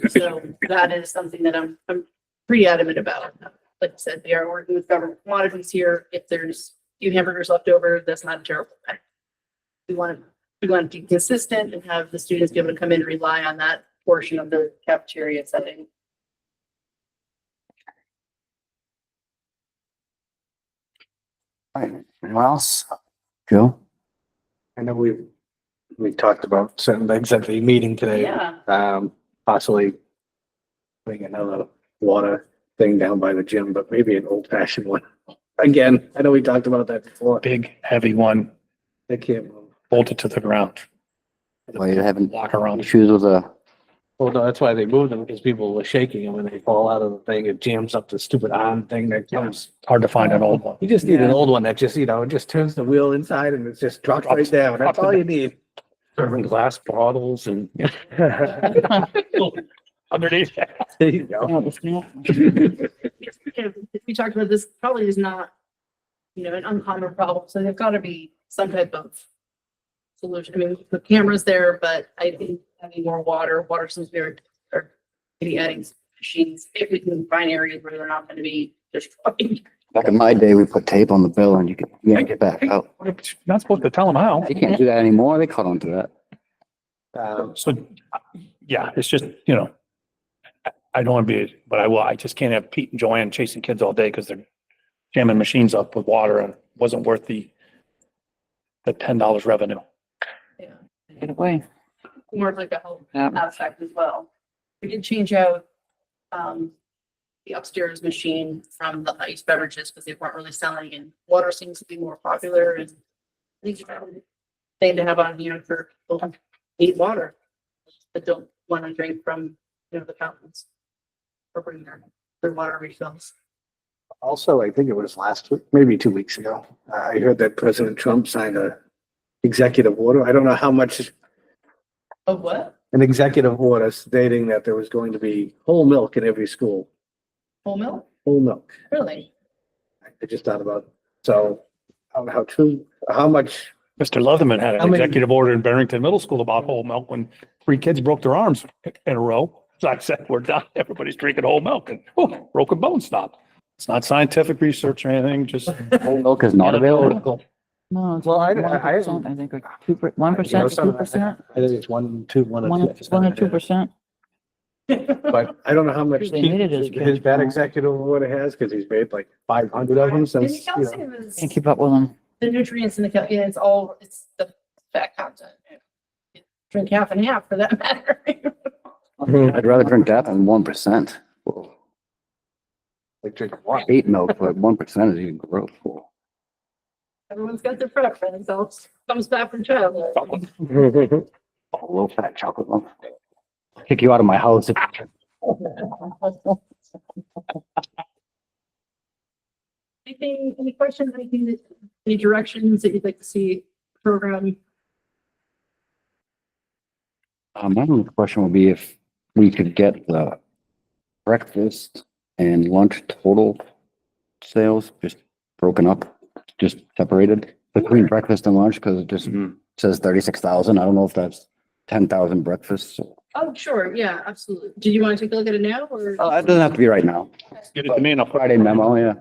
So that is something that I'm pretty adamant about. Like I said, we are working with government commodities here. If there's a few hamburgers left over, that's not a terrible thing. We want to be consistent and have the students be able to come in and rely on that portion of the cafeteria setting. All right, anyone else? Joe? I know we talked about certain things at the meeting today. Yeah. Possibly putting another water thing down by the gym, but maybe an old fashioned one. Again, I know we talked about that before. Big, heavy one, They can't move. bolted to the ground. Well, you're having Walk around. issues with Well, no, that's why they moved them, because people were shaking them when they fall out of the thing. It jams up the stupid arm thing that comes. It's hard to find an old one. You just need an old one that just, just turns the wheel inside and it just drops right down. That's all you need. Serving glass bottles and. Underneath. There you go. Oh, the snack. We talked about this, probably is not, an uncommon problem. So there's got to be some type of solution. I mean, the camera's there, but I think having more water seems very, or maybe adding some machines, if we can find areas where they're not going to be destroyed. back in my day, we put tape on the bill and you can't get back out. Not supposed to tell them how. You can't do that anymore. They caught on to that. So, yeah, it's just, I don't want to be, but I just can't have Pete and Joanne chasing kids all day because they're jamming machines up with water and it wasn't worth the $10 revenue. Get away. More of like a health Yeah. aspect as well. We did change out, the upstairs machine from the ice beverages because they weren't really selling and water seems to be more popular and I think it's a thing to have on here for people who need water that don't want to drink from, the fountains or bring their water refills. Also, I think it was last week, maybe 2 weeks ago, I heard that President Trump signed a executive order. I don't know how much, Oh, what? an executive order stating that there was going to be whole milk in every school, Whole milk? whole milk. Really? I just thought about, so I don't know how true, how much, Mr. Leatherman had How an many- executive order in Barrington Middle School about whole milk when 3 kids broke their arms in a row. So I said, we're done. Everybody's drinking whole milk and broken bone stopped. It's not scientific research or anything, just. Whole milk is not available. No, it's Well, I- 1%, I think, or 2%, 1%, 2%, I think it's 1, 2, 1 or 2. 1 or 2%. But I don't know how much They made it as his bad executive order has, because he's made like 500 of them And the since, you know. calcium is, Can't keep up with them. the nutrients in the calcium, it's the fat content. Drink half and half for that matter. I'd rather drink that than 1%. Like drinking water. Hate milk, but 1% is even gross. Everyone's got their preference, so it comes back from childhood. Low fat chocolate milk. I'll kick you out of my house if Anything, any questions, any directions that you'd like to see program? My only question would be if we could get the breakfast and lunch total sales just broken up, just separated between breakfast and lunch, because it just says 36,000. I don't know if that's 10,000 breakfasts. Oh, sure, yeah, absolutely. Did you want to take a look at it now or? It doesn't have to be right now. Get it to me and I'll put Friday memo, yeah.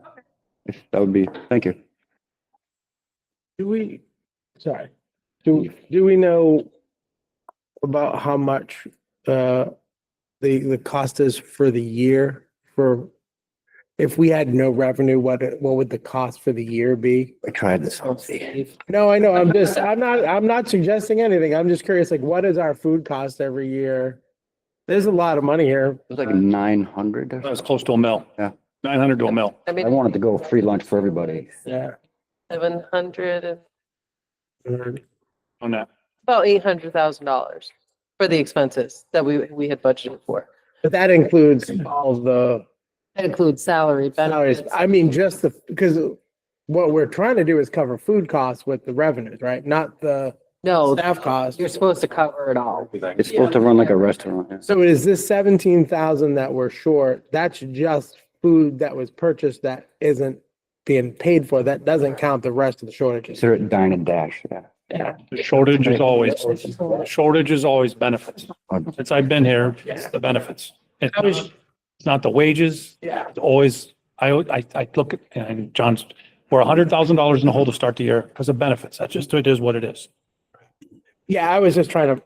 If that would be, thank you. Do we, sorry, do we know about how much, the cost is for the year for, if we had no revenue, what would the cost for the year be? I tried this. No, I know, I'm not suggesting anything. I'm just curious, like, what is our food cost every year? There's a lot of money here. It was like 900. That was close to a mil. Yeah. 900 to a mil. I I mean, wanted to go free lunch for everybody. Yeah. 700 and On that. about $800,000 for the expenses that we had budgeted for. But that includes all the That includes salary, salaries. benefits. I mean, just because what we're trying to do is cover food costs with the revenues, right? Not the No, staff costs. you're supposed to cover it all. It's supposed to run like a restaurant. yeah. So is this 17,000 that we're short? That's just food that was purchased that isn't being paid for. That doesn't count the rest of the shortages. Consider it dine and dash, yeah. Yeah. The shortage is always benefits. Since I've been here, it's the benefits. It's not the wages. Yeah. It's always, I look at, and John's, we're $100,000 in the hole to start the year because of benefits. That's just, it is what it is. Yeah, I was just trying to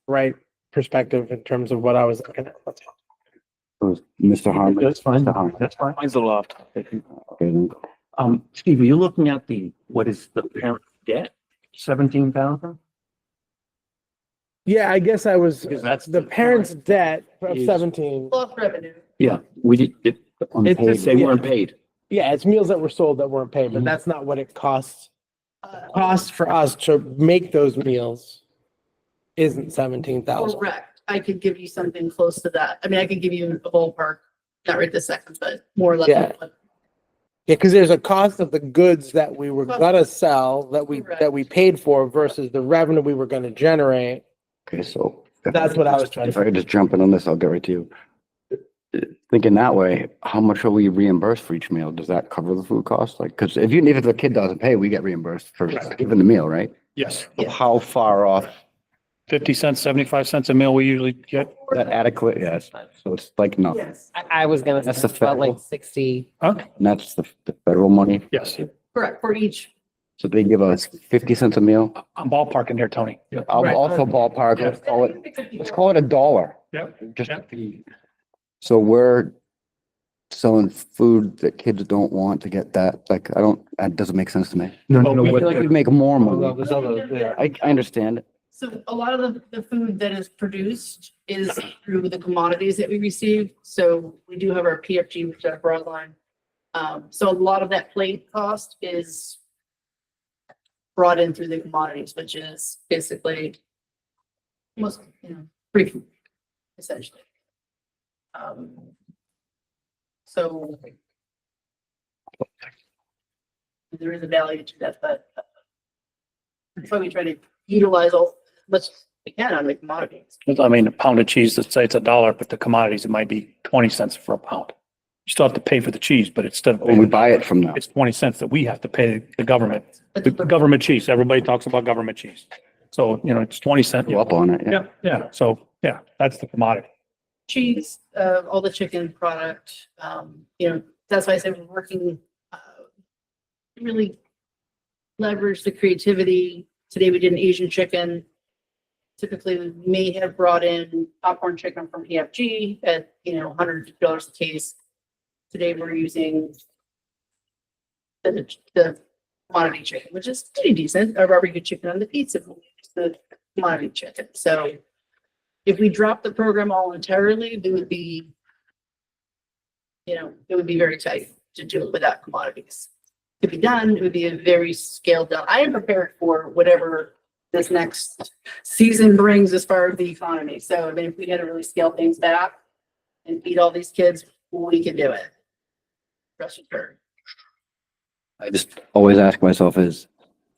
right perspective in terms of what I was looking at. That's all. It was Mr. Harmon. That's fine. Mr. Harmon. That's fine. Mine's a little off. Okay, then. Steve, are you looking at what is the parent debt? 17,000? Yeah, I guess I was, Because that's the parents' debt of is- 17. Off revenue. Yeah, we did, Unpaid. just- they weren't paid. Yeah, it's meals that were sold that weren't paid, but that's not what it costs. Cost for us to make those meals isn't 17,000. Correct. I could give you something close to that. I mean, I could give you a ballpark, not right this second, but more or less. Yeah. Yeah, because there's a cost of the goods that we were gonna sell, that we paid for versus the revenue we were gonna generate. Okay, so. That's what I was trying If to. I could just jump in on this, I'll get right to you. Thinking that way, how much are we reimbursed for each meal? Does that cover the food cost? Like, because if the kid doesn't pay, we get reimbursed for giving the meal, right? Yes. So how far off, 50 cents, 75 cents a meal we usually get. is that adequate? Yes. So it's like nothing. Yes, I was gonna That's say the about like federal. 60. Huh? And that's the federal money. Yes. correct, for each. So they give us 50 cents a meal. I'm ballparking here, Tony. I'll Right. also ballpark, let's call it $1. Yep. Just, Yep. so we're selling food that kids don't want to get that, like, that doesn't make sense to me. No, no, I feel like we'd make more money. There's other, yeah. I understand it. So a lot of the food that is produced is through the commodities that we receive. So we do have our PFG, which is our broadline. So a lot of that plate cost is brought in through the commodities, which is basically most, free food, essentially. So there is a value to that, but that's why we try to utilize all much we can on the commodities. I mean, a pound of cheese, let's say it's $1, but the commodities, it might be 20 cents for a pound. You still have to pay for the cheese, but instead of, When we buy it from them. it's 20 cents that we have to pay the government. But The government cheese, everybody talks about government cheese. So, it's 20 cents. Go up on it, yeah. Yeah. So, yeah, that's the commodity. cheese, all the chicken product, that's why I said we're working, really leverage the creativity. Today we did an Asian chicken. Typically, we may have brought in popcorn chicken from PFG at, $100 a case. Today we're using the commodity chicken, which is pretty decent, our barbecue chicken on the pizza, the commodity chicken. So if we drop the program all entirely, it would be very tight to do it without commodities. To be done, it would be a very scaled down. I am prepared for whatever this next season brings as far as the economy. So, I mean, if we had to really scale things back and feed all these kids, we can do it. Rest assured. I just always ask myself, is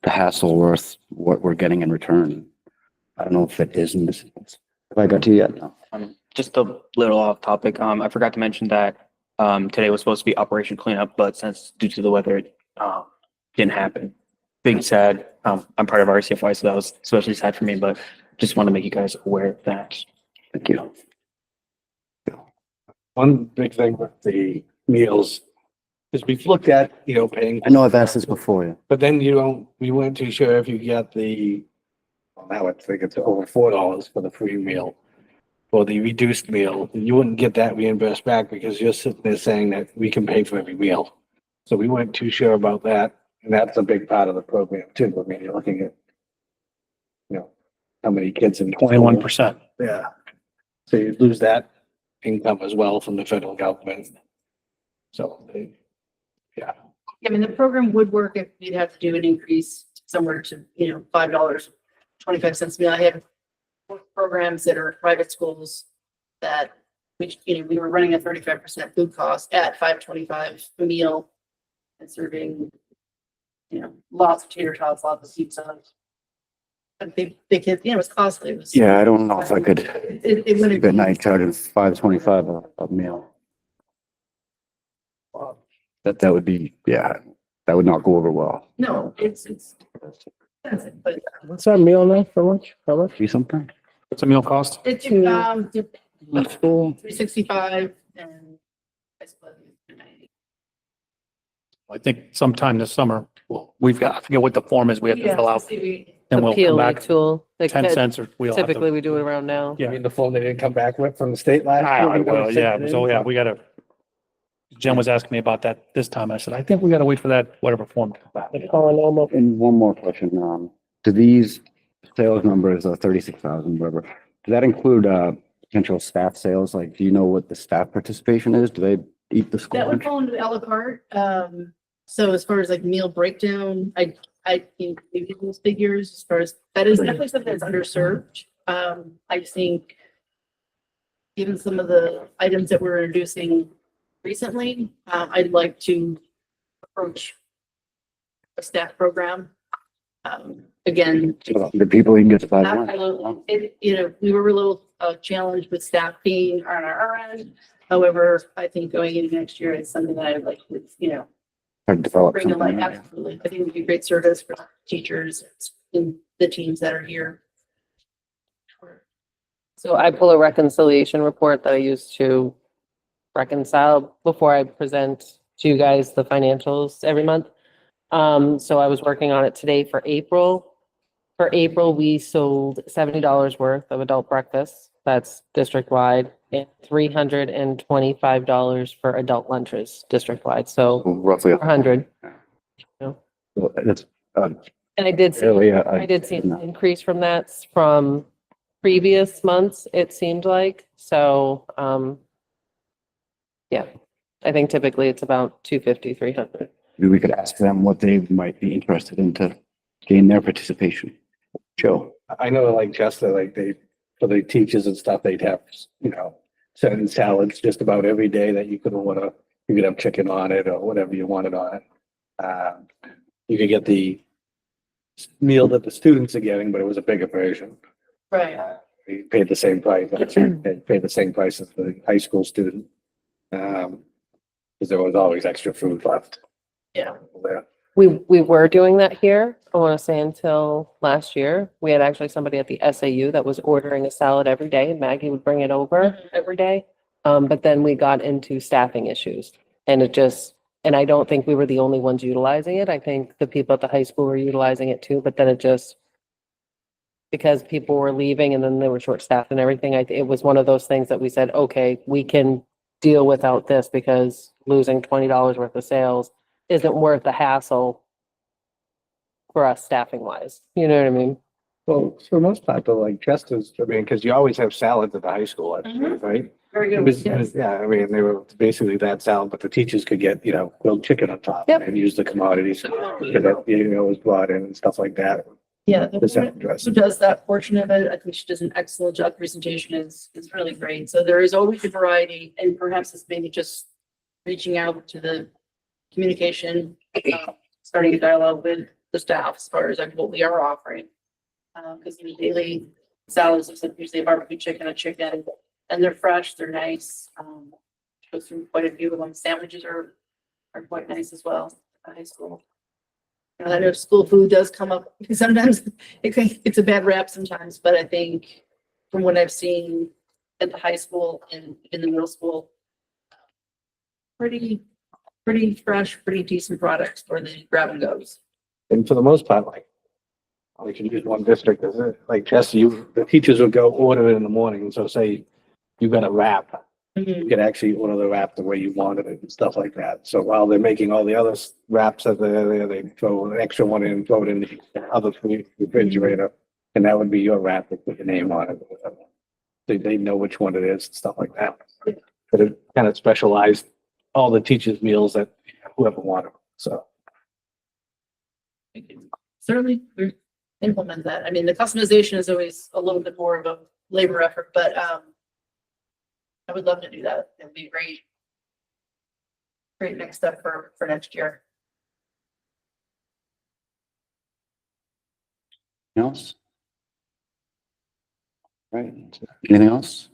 the hassle worth what we're getting in return? I don't know if it is in this. Have I got to you yet? No. Just a little off topic. I forgot to mention that today was supposed to be Operation Cleanup, but since due to the weather, it didn't happen. Big sad. I'm part of RCFY, so that was especially sad for me, but just want to make you guys aware of that. Thank you. One big thing with the meals is we've looked at, paying, I know I've asked this before, yeah. but then we weren't too sure if you get now I think it's over $4 for the free meal. For the reduced meal, you wouldn't get that reimbursed back because you're sitting there saying that we can pay for every meal. So we weren't too sure about that, and that's a big part of the program too. I mean, you're looking at, how many kids in 21%. Yeah. So you lose that income as well from the federal government. So, I mean, the program would work if you'd have to do an increase somewhere to, $5.25 a meal. I have programs that are private schools that, we were running a 35% food cost at $5.25 a meal and serving, lots of tater tots, lots of pizza. But they kids, it was costly. It was. Yeah, I don't know if I could It sleep wouldn't. at night charging $5.25 a meal. That would be, that would not go over well. No, it's expensive, but What's our meal now for lunch? How much? See something? What's a meal cost? it's, School. 365 and I suppose 290. I think sometime this summer, we've got, I forget what the form is we have to fill out. And we'll come Appeal back, tool. Like 10 cents or we'll have typically to. we do it around now. Yeah. The phone they didn't come back with from the state last year? Well, yeah, so yeah, we gotta, Jen was asking me about that this time. I said, I think we gotta wait for that, whatever form. to come back. And one more question, do these sales numbers, 36,000, whatever, does that include, potential staff sales? Like, do you know what the staff participation is? Do they eat the school That would lunch? fall into a la carte. So as far as like meal breakdown, I think maybe those figures as far as, that is definitely something that's underserved. I think given some of the items that we're introducing recently, I'd like to approach a staff program. Again, The people you can get to buy lunch. we were a little challenged with staff being on our end. However, I think going into next year is something that I'd like to, Or develop bring to light. something. Absolutely. I think it would be great service for teachers and the teams that are here. So I pull a reconciliation report that I use to reconcile before I present to you guys the financials every month. So I was working on it today for April. For April, we sold $70 worth of adult breakfast. That's district-wide, and $325 for adult lunches district-wide. So Roughly. 400. Well, That's, And And I did see, Really, I did see an no. increase from that from previous months, it seemed like. So, yeah, I think typically it's about 250, 300. Maybe we could ask them what they might be interested in to gain their participation. Joe? I know like Chester, like they, for the teachers and stuff, they'd have, you know, certain salads just about every day that you could order. You could have chicken on it or whatever you wanted on it. You could get the meal that the students are getting, but it was a bigger version. Right. We paid the same price, they paid the same price as the high school student. Because there was always extra food left. Yeah. There. We were doing that here, I want to say until last year. We had actually somebody at the SAU that was ordering a salad every day. Maggie would bring it over every day. But then we got into staffing issues and it just, and I don't think we were the only ones utilizing it. I think the people at the high school were utilizing it too, but then it just, because people were leaving and then they were short-staffed and everything, it was one of those things that we said, okay, we can deal without this because losing $20 worth of sales isn't worth the hassle for us staffing wise. You know what I mean? Well, for the most part, though, like Chester's, I mean, because you always have salads at the high school, right? Very It good. was- Yes. Yeah, I mean, they were basically that salad, but the teachers could get, you know, grilled chicken on top. Yep. And use the commodities that, you know, was brought in and stuff like that. Yeah. The The salad woman dressing. who does that portion of it, I think she does an excellent job. Presentation is really great. So there is always a variety and perhaps it's maybe just reaching out to the communication, starting a dialogue with the staff as far as like what we are offering. Because the daily salads is usually a barbecue chicken, a chicken, and they're fresh, they're nice. Goes through quite a few of them. Sandwiches are quite nice as well at high school. I know school food does come up, sometimes it's a bad rap sometimes, but I think from what I've seen at the high school and in the middle school, pretty fresh, pretty decent products for the grab and goes. And for the most part, like, we can use one district, is it? Like Chester, the teachers would go order it in the morning. So say you got a wrap, you could actually order the wrap the way you wanted it and stuff like that. So while they're making all the other wraps that they're there, they throw an extra one in, throw it in the other refrigerator. And that would be your wrap with your name on it. Or whatever. They know which one it is and stuff like that. But it kind of specialized all the teachers' meals that whoever wanted. So. Certainly we implement that. I mean, the customization is always a little bit more of a labor effort, but I would love to do that. It'd be great next step for next year. Anything else? Right, anything else?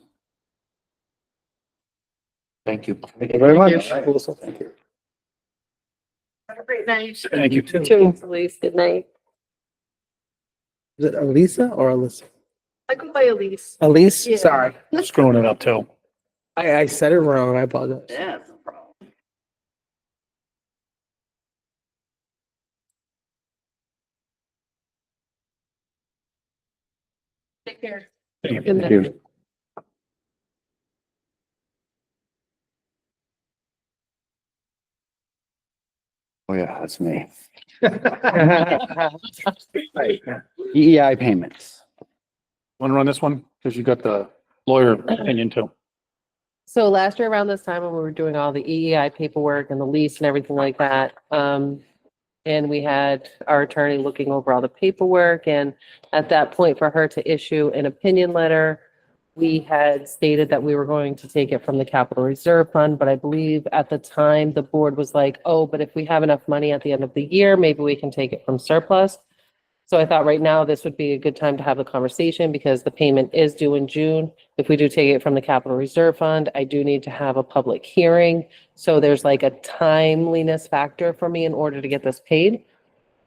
Thank you. Thank you very much. Thank you. Have a great night. Thank you too. Thanks, Elise. Good night. Is it Elisa or Alyssa? I go by Elise. Elise? Yeah. Sorry. Screwing it up too. I said it wrong. I apologize. Yeah, no problem. Take care. Good Thank night. you. Oh, yeah, that's me. EEI payments. Want to run this one? Because you got the lawyer opinion too. So last year around this time when we were doing all the EEI paperwork and the lease and everything like that, and we had our attorney looking over all the paperwork, and at that point for her to issue an opinion letter, we had stated that we were going to take it from the capital reserve fund, but I believe at the time the board was like, oh, but if we have enough money at the end of the year, maybe we can take it from surplus. So I thought right now this would be a good time to have the conversation because the payment is due in June. If we do take it from the capital reserve fund, I do need to have a public hearing. So there's like a timeliness factor for me in order to get this paid.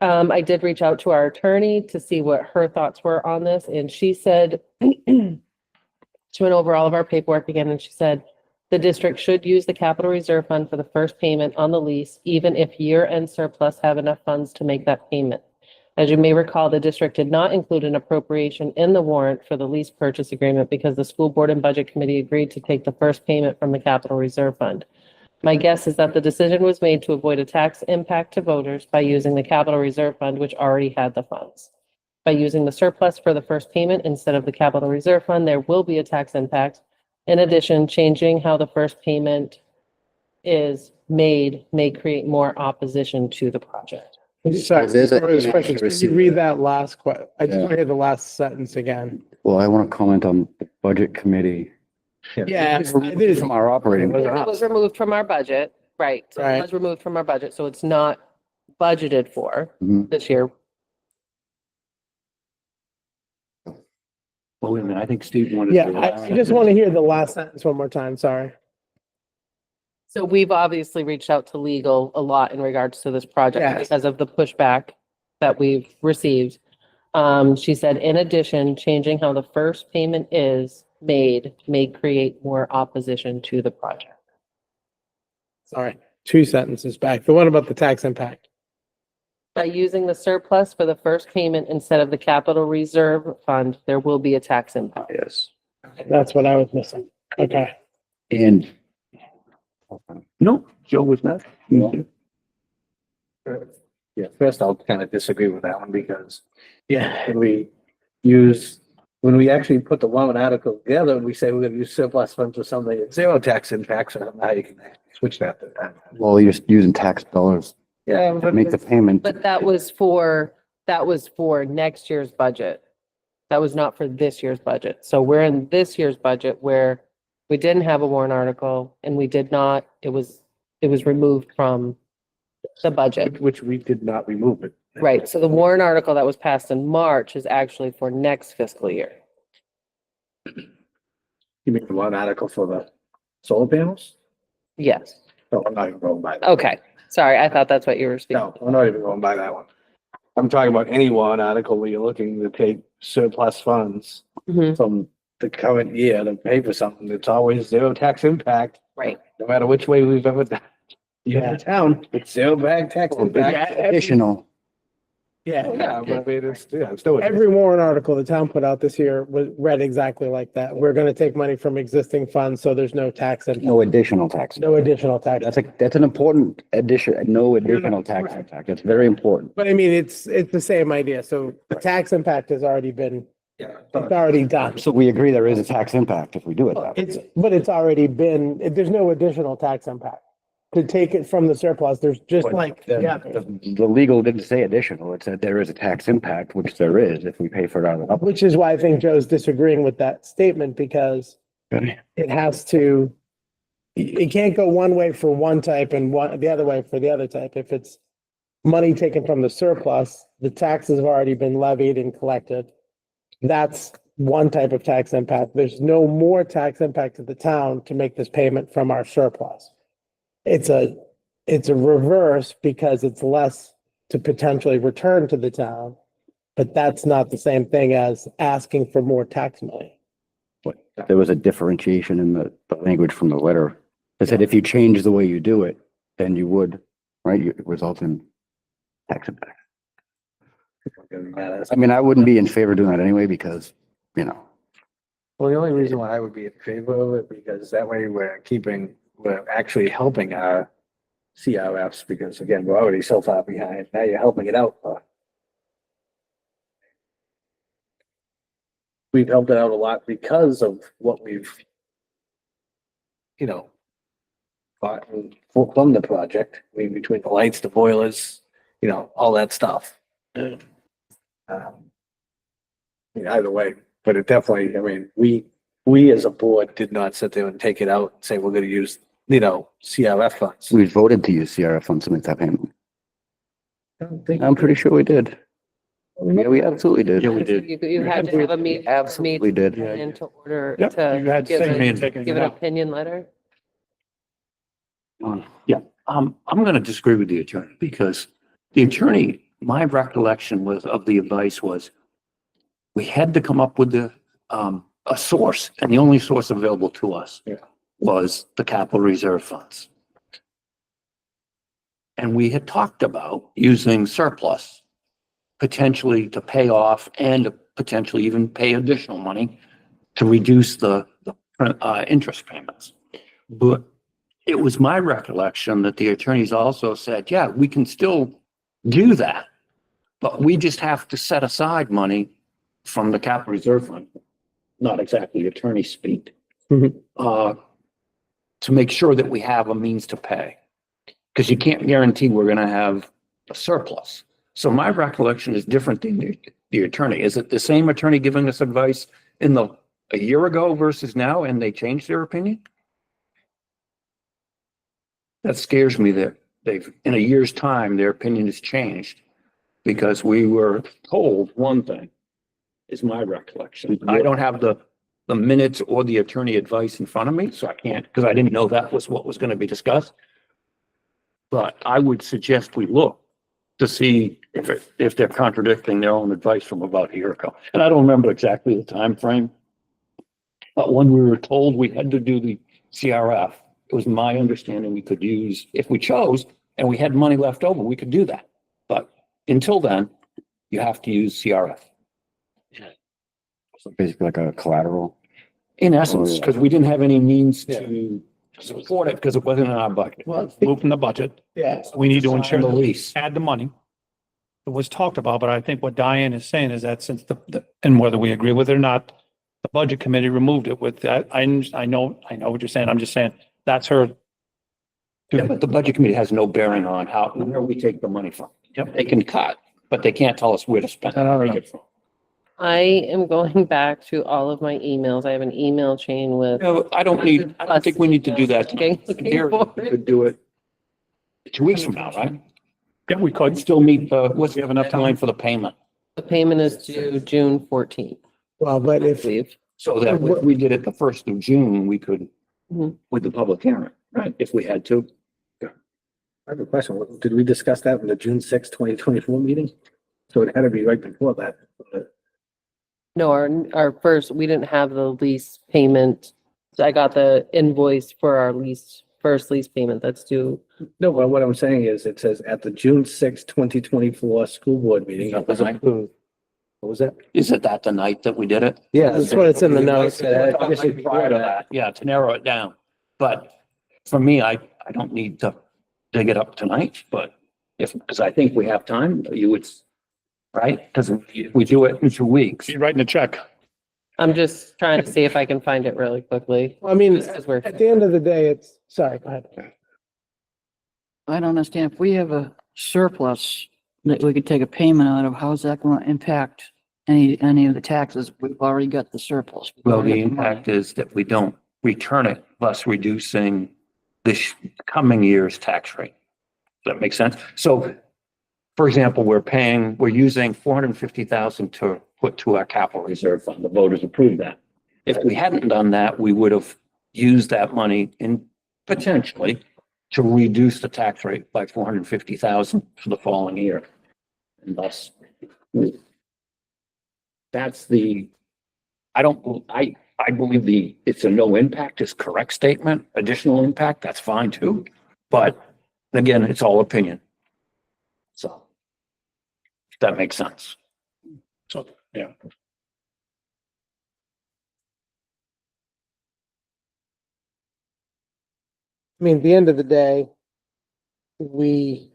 I did reach out to our attorney to see what her thoughts were on this, and she said, she went over all of our paperwork again, and she said, the district should use the capital reserve fund for the first payment on the lease, even if year-end surplus have enough funds to make that payment. As you may recall, the district did not include an appropriation in the warrant for the lease purchase agreement because the school board and budget committee agreed to take the first payment from the capital reserve fund. My guess is that the decision was made to avoid a tax impact to voters by using the capital reserve fund, which already had the funds. By using the surplus for the first payment instead of the capital reserve fund, there will be a tax impact. In addition, changing how the first payment is made may create more opposition to the project. Sorry, There's a- before this question, could you read that last I just Yeah. want to hear the last sentence again. Well, I want to comment on the budget committee. Yeah, From our operating. It was removed from our budget, right? So it Right. was removed from our budget, so it's not budgeted for Mhm. this year. Well, wait a minute, I think Steve wanted. Yeah, to- I just want to hear the last sentence one more time, sorry. So we've obviously reached out to legal a lot in regards to this project Yes. because of the pushback that we've received. She said, in addition, changing how the first payment is made may create more opposition to the project. Sorry, two sentences back. The one about the tax impact. By using the surplus for the first payment instead of the capital reserve fund, there will be a tax impact. Yes. That's what I was missing. Okay. And No, Joe was not. Yeah, first I'll kind of disagree with that one because, yeah, when we actually put the warrant article together and we say we're gonna use surplus funds for something at zero tax impacts, so now you can actually switch that to that. well, you're just using tax dollars Yeah, to but make the payment. But that was for next year's budget. That was not for this year's budget. So we're in this year's budget where we didn't have a warrant article and we did not, it was removed from the budget. which we did not remove it. Right, so the warrant article that was passed in March is actually for next fiscal year. You mean the warrant article for the solar panels? Yes, No, I'm not even going by that. okay, sorry, I thought that's what you were speaking. No, I'm not even going by that one. I'm talking about any warrant article where you're looking to take surplus funds Mhm. from the current year to pay for something. It's always zero tax impact, Right, no matter which way we've ever done. Yeah. Yeah, town, it's zero back tax impact. Additional. Yeah. Yeah, but I mean, it's still. Every warrant article the town put out this year was read exactly like that. We're gonna take money from existing funds, so there's no tax impact, No additional tax. no additional tax. That's an important addition, no additional tax impact. That's very important. But I mean, it's the same idea. So the tax impact has already been, Yeah. it's already done. So we agree there is a tax impact if we do it that way. But it's already been, there's no additional tax impact. To take it from the surplus, there's just But like, yeah, The legal didn't say additional. It said there is a tax impact, which there is if we pay for it out of the. which is why I think Joe's disagreeing with that statement because Okay. it has to, it can't go one way for one type and the other way for the other type. If it's money taken from the surplus, the taxes have already been levied and collected. That's one type of tax impact. There's no more tax impact to the town to make this payment from our surplus. It's a reverse because it's less to potentially return to the town, but that's not the same thing as asking for more tax money. There was a differentiation in the language from the letter. It said if you change the way you do it, then you would, right, you result in tax impact. I mean, I wouldn't be in favor of doing that anyway because, you know, Well, the only reason why I would be in favor of it, because that way we're actually helping our CRFs, because again, we're already so far behind. Now you're helping it out. We've helped it out a lot because of what we've, gotten from the project, I mean, between the lights, the boilers, all that stuff. Either way, but it definitely, I mean, we as a board did not sit there and take it out and say, we're gonna use, CRF funds. we voted to use CRF funds to make that payment. I don't think- I'm pretty sure we did. Yeah, we absolutely did. Yeah, we did. You had to have a meet. Absolutely did. And to order Yep, to you had to give say an taking give it an out. opinion letter. Yeah, I'm gonna disagree with the attorney because the attorney, my recollection of the advice was we had to come up with a source, and the only source available to us was the capital reserve funds. And we had talked about using surplus potentially to pay off and potentially even pay additional money to reduce the interest payments. But it was my recollection that the attorneys also said, yeah, we can still do that. But we just have to set aside money from the capital reserve fund, not exactly attorney speak, Mhm. to make sure that we have a means to pay. Because you can't guarantee we're gonna have a surplus. So my recollection is different than the attorney. Is it the same attorney giving us advice a year ago versus now, and they changed their opinion? That scares me that in a year's time, their opinion has changed because we were told one thing, is my recollection. I don't have the minutes or the attorney advice in front of me, so I can't, because I didn't know that was what was going to be discussed. But I would suggest we look to see if they're contradicting their own advice from about a year ago. And I don't remember exactly the time frame. But when we were told we had to do the CRF, it was my understanding we could use, if we chose, and we had money left over, we could do that. But until then, you have to use CRF. So basically like a collateral. In essence, because we didn't have any means to support it because it wasn't in our budget. Well, moved from the budget. Yeah. We need to ensure The that lease. add the money. It was talked about, but I think what Diane is saying is that since and whether we agree with it or not, the budget committee removed it with that. I know what you're saying. I'm just saying that's her. Yeah, but the budget committee has no bearing on where we take the money from. Yep. They can cut, but they can't tell us where to spend I don't know. it. I am going back to all of my emails. I have an email chain with. No, I don't think we need to do that. Okay, looking Here, for we it. could do it 2 weeks from now, right? Yeah, we could. Still meet, what's We have enough time time. for the payment? The payment is due June 14th, Well, but I if, believe. So that if we did it the 1st of June, we could, Mhm. with the public hearing, right? If we had to. I have a question. Did we discuss that in the June 2024 meeting? So it had to be right before that. No, our first, we didn't have the lease payment. So I got the invoice for our first lease payment that's due. No, but what I'm saying is it says at the June 2024 school board meeting, it was approved. What was that? Is it that the night that we did it? yeah, that's what it's in the notes. Obviously prior to that, yeah, to narrow it down. But for me, I don't need to dig it up tonight, but because I think we have time, you would, right? Because if we do it in 2 weeks. She's writing a check. I'm just trying to see if I can find it really quickly. I mean, Just 'cause we're, at the end of the day, sorry, go ahead. I don't understand. If we have a surplus that we could take a payment out of, how's that going to impact any of the taxes? We've already got the surplus. We've Well, already the got money. impact is that we don't return it, thus reducing this coming year's tax rate. Does that make sense? So, for example, we're using 450,000 to put to our capital reserve fund. The voters approved that. If we hadn't done that, we would have used that money potentially to reduce the tax rate by 450,000 for the following year. And thus, that's I believe it's a no impact is correct statement. Additional impact, that's fine too. But again, it's all opinion. So if that makes sense. So, yeah. I mean, at the end of the day, we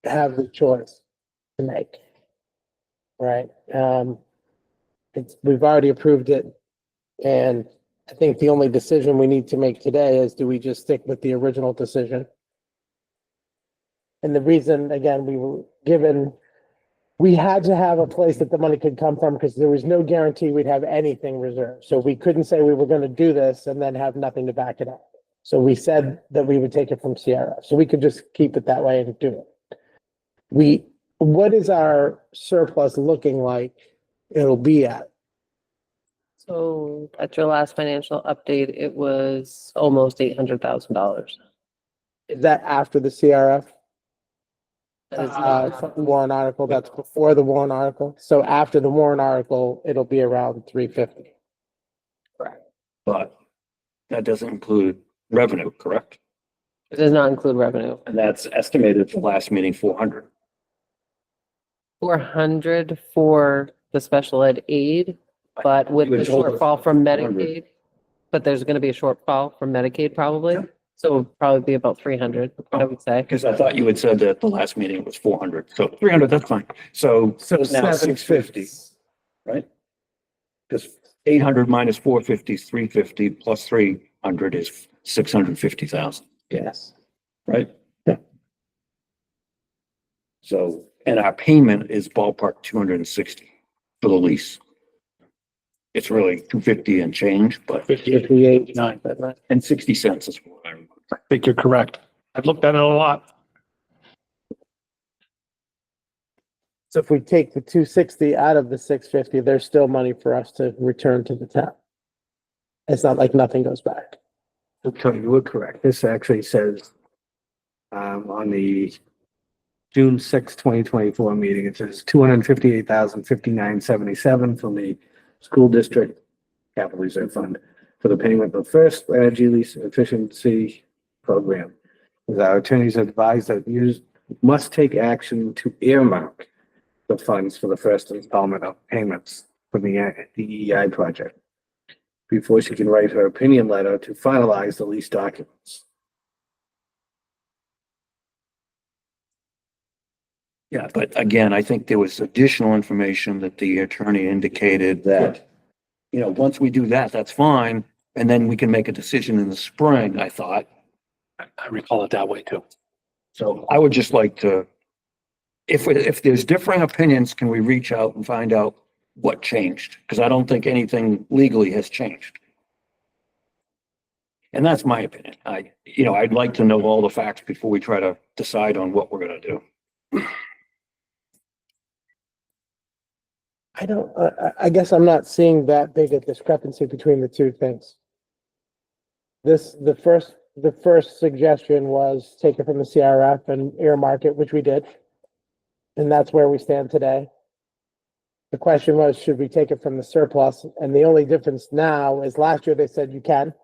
have the choice to make. Right? We've already approved it. And I think the only decision we need to make today is, do we just stick with the original decision? And the reason, again, we had to have a place that the money could come from because there was no guarantee we'd have anything reserved. So we couldn't say we were going to do this and then have nothing to back it up. So we said that we would take it from CRF. So we could just keep it that way and do it. What is our surplus looking like it'll be at? so at your last financial update, it was almost $800,000. Is that after the CRF? Warrant article, that's before the warrant article. So after the warrant article, it'll be around 350. But that doesn't include revenue, correct? It does not include revenue. And that's estimated at the last meeting, 400. 400 for the special ed aid, but with You the had told us shortfall from 400. Medicaid. But there's going to be a shortfall from Medicaid probably. So it'd probably be about 300, I would say. Because I thought you had said that the last meeting it was 400, so 300, that's fine. So So now 650, 750. right? Because 800 minus 450 is 350 plus 300 is 650,000, Yes. right? Yeah. So, and our payment is ballpark 260 for the lease. It's really 250 and change, but, 58. Nine. and 60 cents is what I remember. I think you're correct. I've looked at it a lot. So if we take the 260 out of the 650, there's still money for us to return to the town. It's not like nothing goes back. Tony, you were correct. This actually says, on the June 6, 2024 meeting, it says 258,059.77 from the school district capital reserve fund for the payment of first energy lease efficiency program. As our attorneys advise that users must take action to earmark the funds for the first installment of payments for the DEI project before she can write her opinion letter to finalize the lease documents. Yeah, but again, I think there was additional information that the attorney indicated that, you know, once we do that, that's fine. And then we can make a decision in the spring, I thought. I recall it that way too. So I would just like to, if there's differing opinions, can we reach out and find out what changed? Because I don't think anything legally has changed. And that's my opinion. I'd like to know all the facts before we try to decide on what we're gonna do. I guess I'm not seeing that big a discrepancy between the two things. The first suggestion was take it from the CRF and earmark it, which we did. And that's where we stand today. The question was, should we take it from the surplus? And the only difference now is last year they said you can.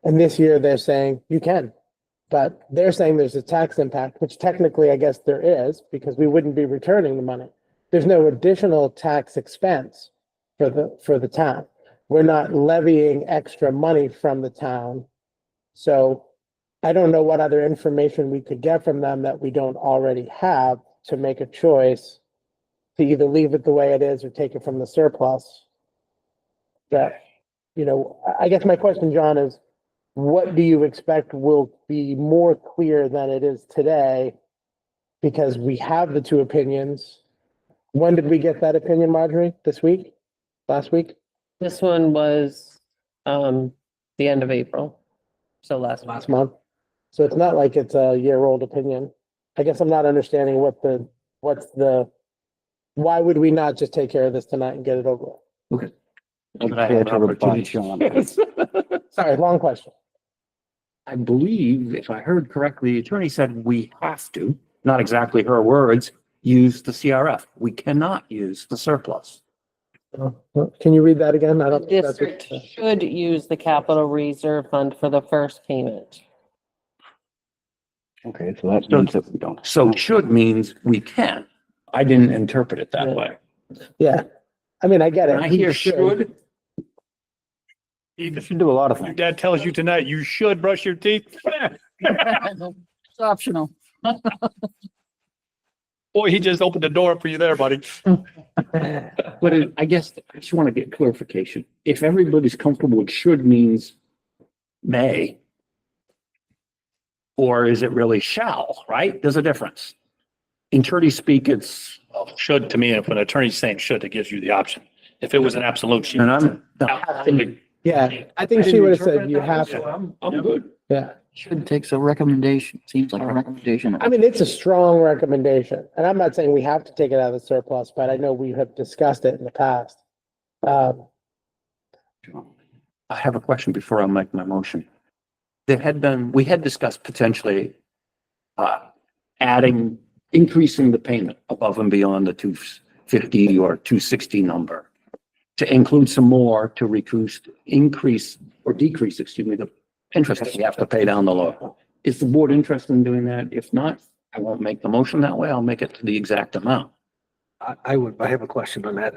And this year they're saying you can. But they're saying there's a tax impact, which technically I guess there is, because we wouldn't be returning the money. There's no additional tax expense for the town. We're not levying extra money from the town. So I don't know what other information we could get from them that we don't already have to make a choice to either leave it the way it is or take it from the surplus. That, I guess my question, John, is what do you expect will be more clear than it is today? Because we have the two opinions. When did we get that opinion, Marjorie? This week? Last week? This one was, the end of April. So last month. Last month? So it's not like it's a year-old opinion. I guess I'm not understanding why would we not just take care of this tonight and get it over with? But I have an opportunity. Sorry, long question. I believe, if I heard correctly, the attorney said we have to, not exactly her words, use the CRF. We cannot use the surplus. Can you read that again? I The don't. think that's district what- should use the capital reserve fund for the first payment. Okay, so that means that we don't. So should means we can. I didn't interpret it that way. Yeah, I mean, I get it. When I hear should, You should do a lot of Your things. dad tells you tonight, you should brush your teeth. It's optional. Boy, he just opened the door for you there, buddy. but I guess I just want to get clarification. If everybody's comfortable with should means may, or is it really shall, right? There's a difference. In attorney speak, it's, Should, to me, if an attorney's saying should, it gives you the option. If it was an absolute, she. and I'm, Yeah, I think she would have said you have to. I'm good. Yeah, Should takes a recommendation, seems like a recommendation. I mean, it's a strong recommendation, and I'm not saying we have to take it out of the surplus, but I know we have discussed it in the past. I have a question before I make my motion. We had discussed potentially increasing the payment above and beyond the 250 or 260 number to include some more to decrease the interest that we have to pay down the loan. Is the board interested in doing that? If not, I won't make the motion that way. I'll make it to the exact amount. I have a question on that.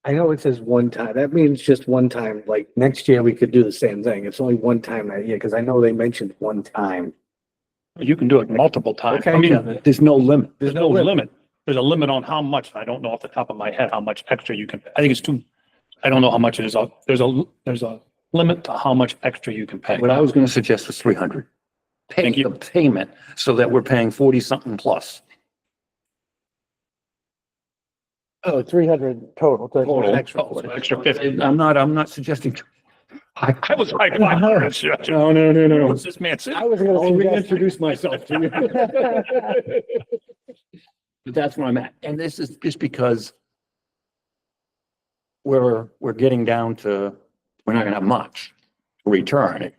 I know it says one time. That means just one time. Like next year, we could do the same thing. It's only one time that year, because I know they mentioned one time. You can do it multiple times. I Okay. mean, There's no limit. there's no limit. There's a limit on how much. I don't know off the top of my head how much extra you can, I think it's two. I don't know how much it is. There's a limit to how much extra you can pay. What I was gonna suggest was 300. Pay Thank you. the payment so that we're paying 40 something plus. Oh, 300 total. So it's an Total. extra Oh, so 40. extra 50. I'm not suggesting. I was like, wow. No, no. What's this man saying? I was gonna I'll suggest, reintroduce myself to you. But that's where I'm at. And this is just because we're getting down to, we're not gonna have much return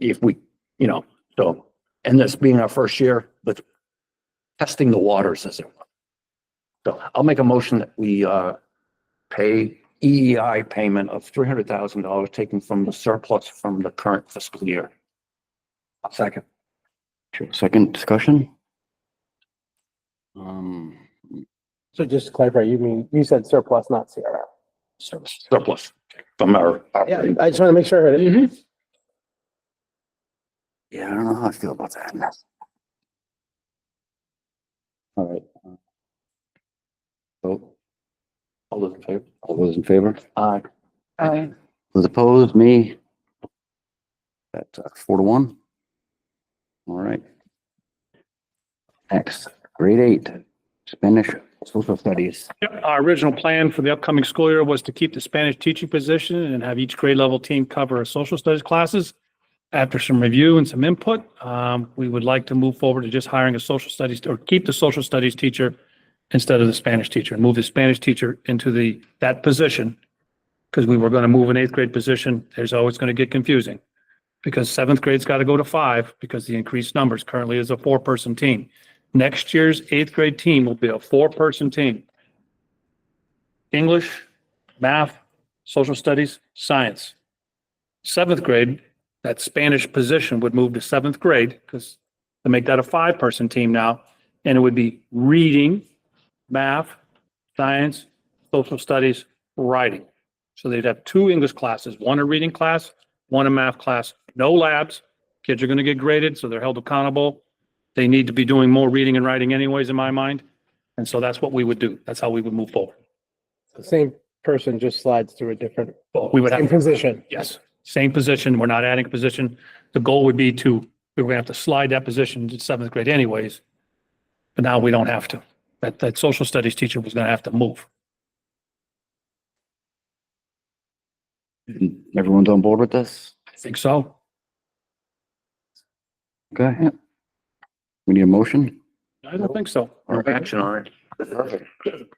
if we, you know, so, and this being our first year, let's testing the waters as it were. So I'll make a motion that we, pay EEI payment of $300,000 taken from the surplus from the current fiscal year. Second. Sure. Second discussion? Um, so just to clarify, you said surplus, not CRF. Surplus from our. Yeah, I just want to make sure I heard it. yeah, I don't know how I feel about that. All right. Vote. All those in favor? All those in favor? Aye. Those opposed, me? That's 4-1. All right. Next, grade 8, Spanish social studies. Our original plan for the upcoming school year was to keep the Spanish teaching position and have each grade level team cover our social studies classes. After some review and some input, we would like to move forward to just hiring a social studies or keep the social studies teacher instead of the Spanish teacher, and move the Spanish teacher into that position. Because we were going to move an 8th grade position. There's always going to get confusing. Because 7th grade's got to go to 5 because the increased numbers currently is a 4-person team. Next year's 8th grade team will be a 4-person team. English, math, social studies, science. 7th grade, that Spanish position would move to 7th grade because to make that a 5-person team now, and it would be reading, math, science, social studies, writing. So they'd have 2 English classes, one a reading class, one a math class, no labs. Kids are going to get graded, so they're held accountable. They need to be doing more reading and writing anyways, in my mind. And so that's what we would do. That's how we would move forward. The same person just slides to a different, We would same have, position. yes, same position. We're not adding a position. The goal would be we were going to have to slide that position to 7th grade anyways. But now we don't have to. That social studies teacher was going to have to move. Everyone's on board with this? I think so. Okay. We need a motion? I don't think so. Or action on it.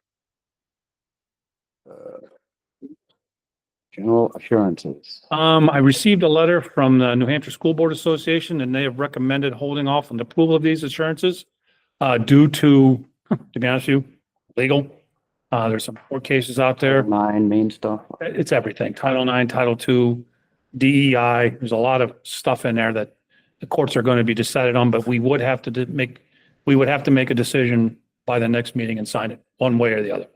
General assurances. I received a letter from the New Hampshire School Board Association, and they have recommended holding off on the approval of these assurances due to be honest with you, legal. There's some court cases out there. 9 main stuff. It's everything. Title IX, Title II, DEI. There's a lot of stuff in there that the courts are going to be decided on, but we would have to make a decision by the next meeting and sign it one way or the other.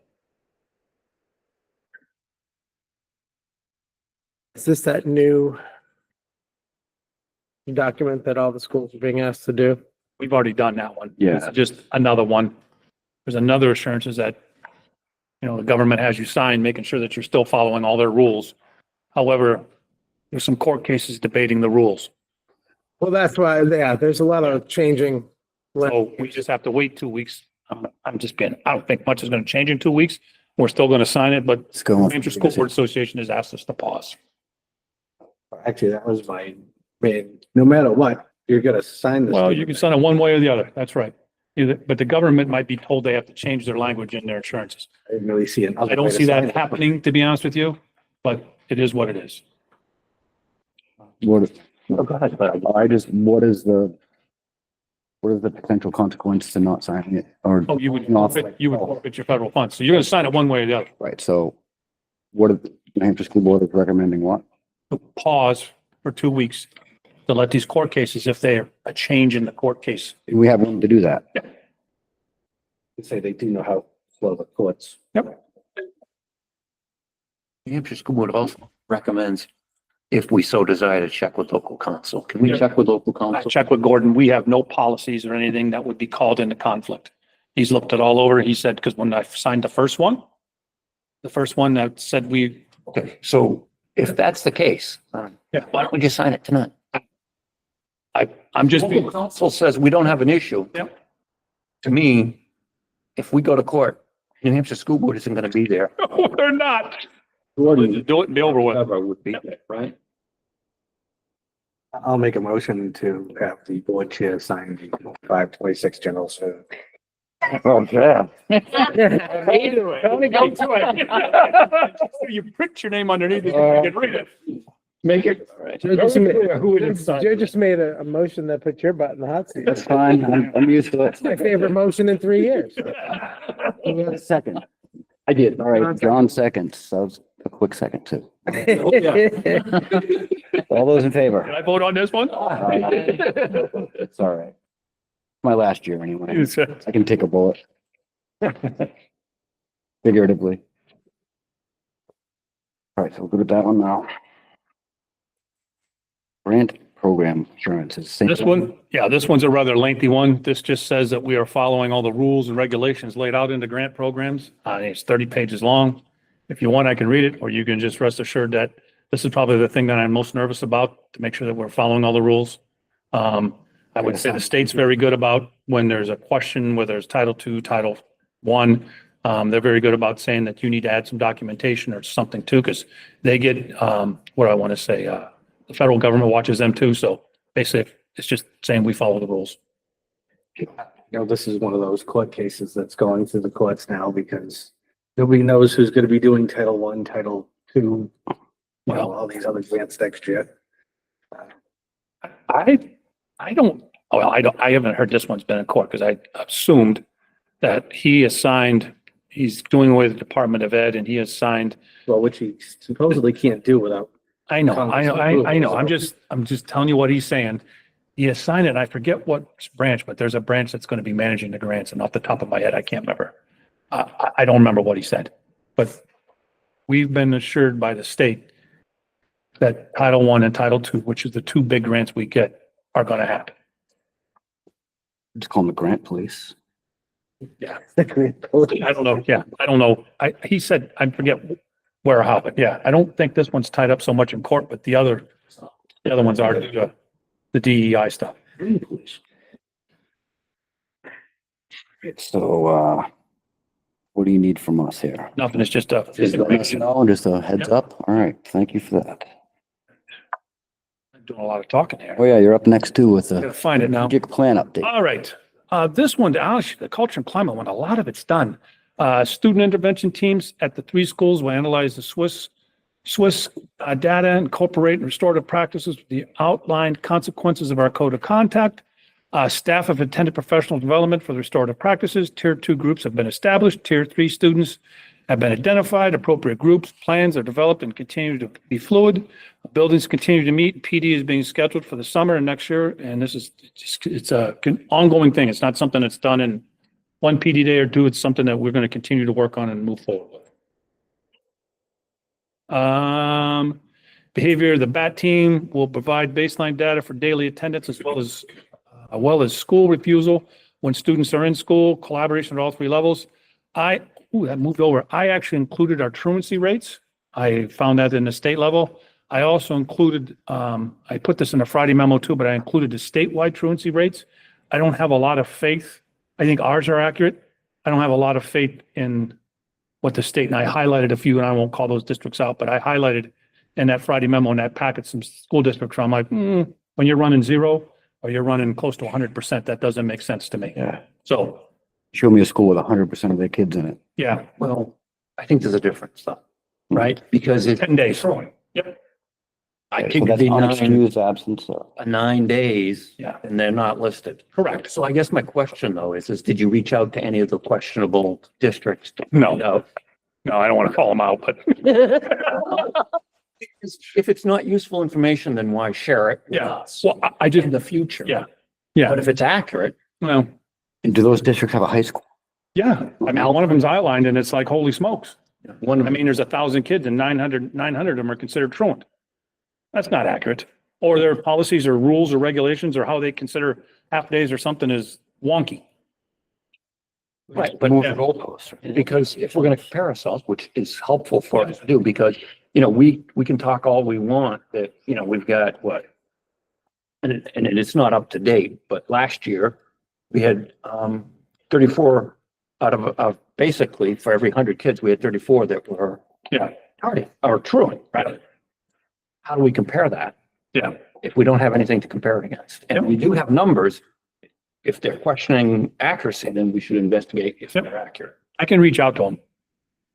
Is this that new document that all the schools are being asked to do? We've already done that one. Yeah. It's just another one. There's another assurances that, the government has you sign, making sure that you're still following all their rules. However, there's some court cases debating the rules. Well, that's why, yeah, there's a lot of changing. So we just have to wait 2 weeks. I don't think much is going to change in 2 weeks. We're still going to sign it, but Let's go. New Hampshire School Board Association has asked us to pause. Actually, that was no matter what, you're gonna sign this. Well, you can sign it one way or the other. That's right. But the government might be told they have to change their language in their assurances. I didn't really see it. I don't see that happening, to be honest with you, but it is what it is. What, Oh, go ahead. what is the potential consequence to not signing it or? Oh, you would Not- forfeit your federal funds. So you're going to sign it one way or the other. Right, so what are the New Hampshire School Board is recommending what? Pause for 2 weeks to let these court cases, if they're a change in the court case. We have room to do that. Say they do know how slow the courts. Yep. New Hampshire School Board also recommends, if we so desire, to check with local council. Can we Yeah. check with local I council? checked with Gordon. We have no policies or anything that would be called into conflict. He's looked it all over. He said, because when I signed the first one that said we, Okay, so if that's the case, Yeah. why don't we just sign it tonight? I'm just Local being, council says we don't have an issue. Yep. To me, if we go to court, New Hampshire School Board isn't gonna be there. they're not. Gordon, Do it and be over with. whoever would be there, right? I'll make a motion to have the board chair sign the 526 general survey. Oh, yeah. You print your name underneath it, you can read it. Make it. Joe just made- Who it is. Joe just made a motion that put your butt in the hot seat. That's fine. I'm used to it. It's my favorite motion in 3 years. Second. I did. All right, John seconds. That was a quick second too. All those in favor? Can I vote on this one? It's all right. My last year anyway. I can take a bullet. Figuratively. All right, so we'll go with that one now. Grant program assurances. This one, yeah, this one's a rather lengthy one. This just says that we are following all the rules and regulations laid out in the grant programs. It's 30 pages long. If you want, I can read it, or you can just rest assured that this is probably the thing that I'm most nervous about, to make sure that we're following all the rules. I would say the state's very good about when there's a question, whether it's Title II, Title I. They're very good about saying that you need to add some documentation or something too, because they get, what do I want to say, the federal government watches them too. So basically, it's just saying we follow the rules. You know, this is one of those court cases that's going through the courts now because nobody knows who's going to be doing Title I, Title II, you know, all these other grants next year. I don't, well, I haven't heard this one's been in court because I assumed that he assigned, he's doing away with the Department of Ed and he assigned. Well, which he supposedly can't do without. I know. I'm just telling you what he's saying. He assigned it, and I forget what branch, but there's a branch that's going to be managing the grants, and off the top of my head, I can't remember. I don't remember what he said, but we've been assured by the state that Title I and Title II, which is the two big grants we get, are going to happen. Just call them the grant police. Yeah. I don't know. Yeah, I don't know. He said, I forget where or how, but yeah, I don't think this one's tied up so much in court, but the other ones are the DEI stuff. So, what do you need from us here? Nothing, it's just a. Just let us know, just a heads up. All right, thank you for that. I'm doing a lot of talking here. Oh yeah, you're up next too with Gotta the find it now. strategic plan update. All right. This one, the culture and climate one, a lot of it's done. Student intervention teams at the 3 schools will analyze the Swiss data, incorporate restorative practices with the outlined consequences of our code of conduct. Staff have attended professional development for the restorative practices. Tier 2 groups have been established. Tier 3 students have been identified. Appropriate groups, plans are developed and continue to be fluid. Buildings continue to meet. PD is being scheduled for the summer and next year. And this is, it's a ongoing thing. It's not something that's done in one PD day or 2. It's something that we're going to continue to work on and move forward with. Behavior, the BAT team will provide baseline data for daily attendance as well as school refusal when students are in school, collaboration at all 3 levels. That moved over. I actually included our truancy rates. I found that in the state level. I also included, I put this in a Friday memo too, but I included the statewide truancy rates. I don't have a lot of faith. I think ours are accurate. I don't have a lot of faith in what the state, and I highlighted a few, and I won't call those districts out, but I highlighted in that Friday memo in that packet some school districts where I'm like, when you're running 0 or you're running close to 100%, that doesn't make sense to me. Yeah. So, Show me a school with 100% of their kids in it. yeah, Well, I think there's a difference though, right? Because it's 10 days. Yep. I So think that's the 9, unexcused absence. 9 days. Yeah. And they're not listed. Correct. So I guess my question though is did you reach out to any of the questionable districts? No. No. No, I don't want to call them out, but If it's not useful information, then why share it? with yeah. us Well, I just, in the future. yeah. Yeah. But if it's accurate, Well, And do those districts have a high school? yeah. I mean, one of them's eyelined and it's like, holy smokes. One, I mean, there's 1,000 kids and 900 of them are considered truant. That's not accurate. Or their policies or rules or regulations or how they consider half days or something is wonky. right, but move the goalposts, because if we're gonna compare ourselves, which is helpful for us to do, because, we can talk all we want that, we've got what? And it's not up to date, but last year we had, 34 out of basically for every 100 kids, we had 34 that were tardy or truant, right? How do we compare that? Yeah. If we don't have anything to compare it against, and we do have numbers, if they're questioning accuracy, then we should investigate if they're accurate. I can reach out to them.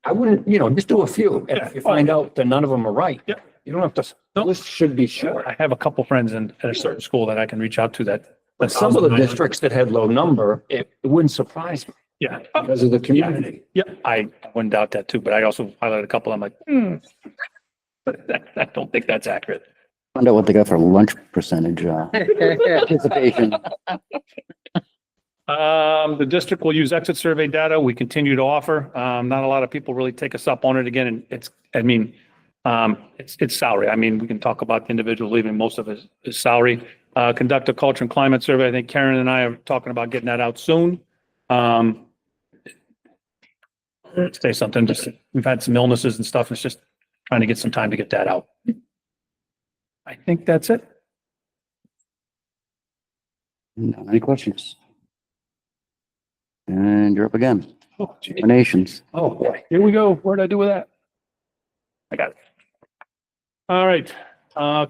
I wouldn't, just do a few, and if you find out that none of them are right, Yeah. you don't have to, the list should be short. I have a couple friends at a certain school that I can reach out to that. But some of the districts that had low number, it wouldn't surprise me Yeah. because of the community. Yeah, I wouldn't doubt that too, but I also highlighted a couple. I'm like, but I don't think that's accurate. Find out what they got for lunch percentage, participation. The district will use exit survey data. We continue to offer. Not a lot of people really take us up on it again. And it's salary. I mean, we can talk about the individual leaving most of his salary. Conduct a culture and climate survey. I think Karen and I are talking about getting that out soon. Say something, just, we've had some illnesses and stuff. It's just trying to get some time to get that out. I think that's it. No, any questions? And you're up again. Oh, gee. Nominations. Oh, boy. Here we go. Where'd I do with that? I got it. All right.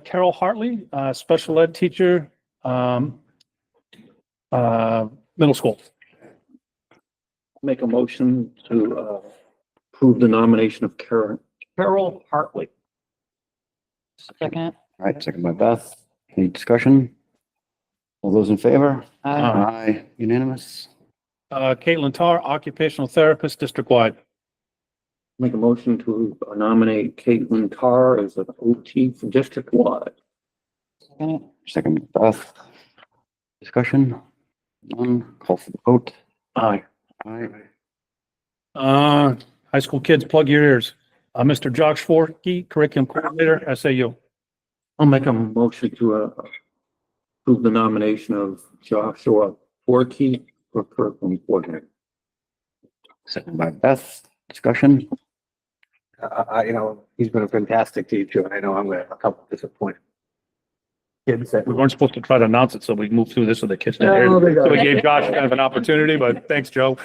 Carol Hartley, special ed teacher, middle school. Make a motion to approve the nomination of Carol Hartley. Second. All right, second by Beth. Any discussion? All those in favor? Aye. Aye, unanimous. Caitlin Tar, occupational therapist, district-wide. Make a motion to nominate Caitlin Tarr as an OT for district-wide. Second. Second by Beth. Discussion? None. Call for the vote. Aye. Aye. High school kids, plug your ears. Mr. Josh Forkey, curriculum coordinator, SAU. I'll make a motion to approve the nomination of Joshua Forkey for curriculum coordinator. Second by Beth. Discussion? He's been a fantastic teacher. I know I'm gonna have a couple disappointed kids that. We weren't supposed to try to announce it, so we moved through this with the kids. didn't hear No, it. they got So we it. gave Josh kind of an opportunity, but thanks, Joe.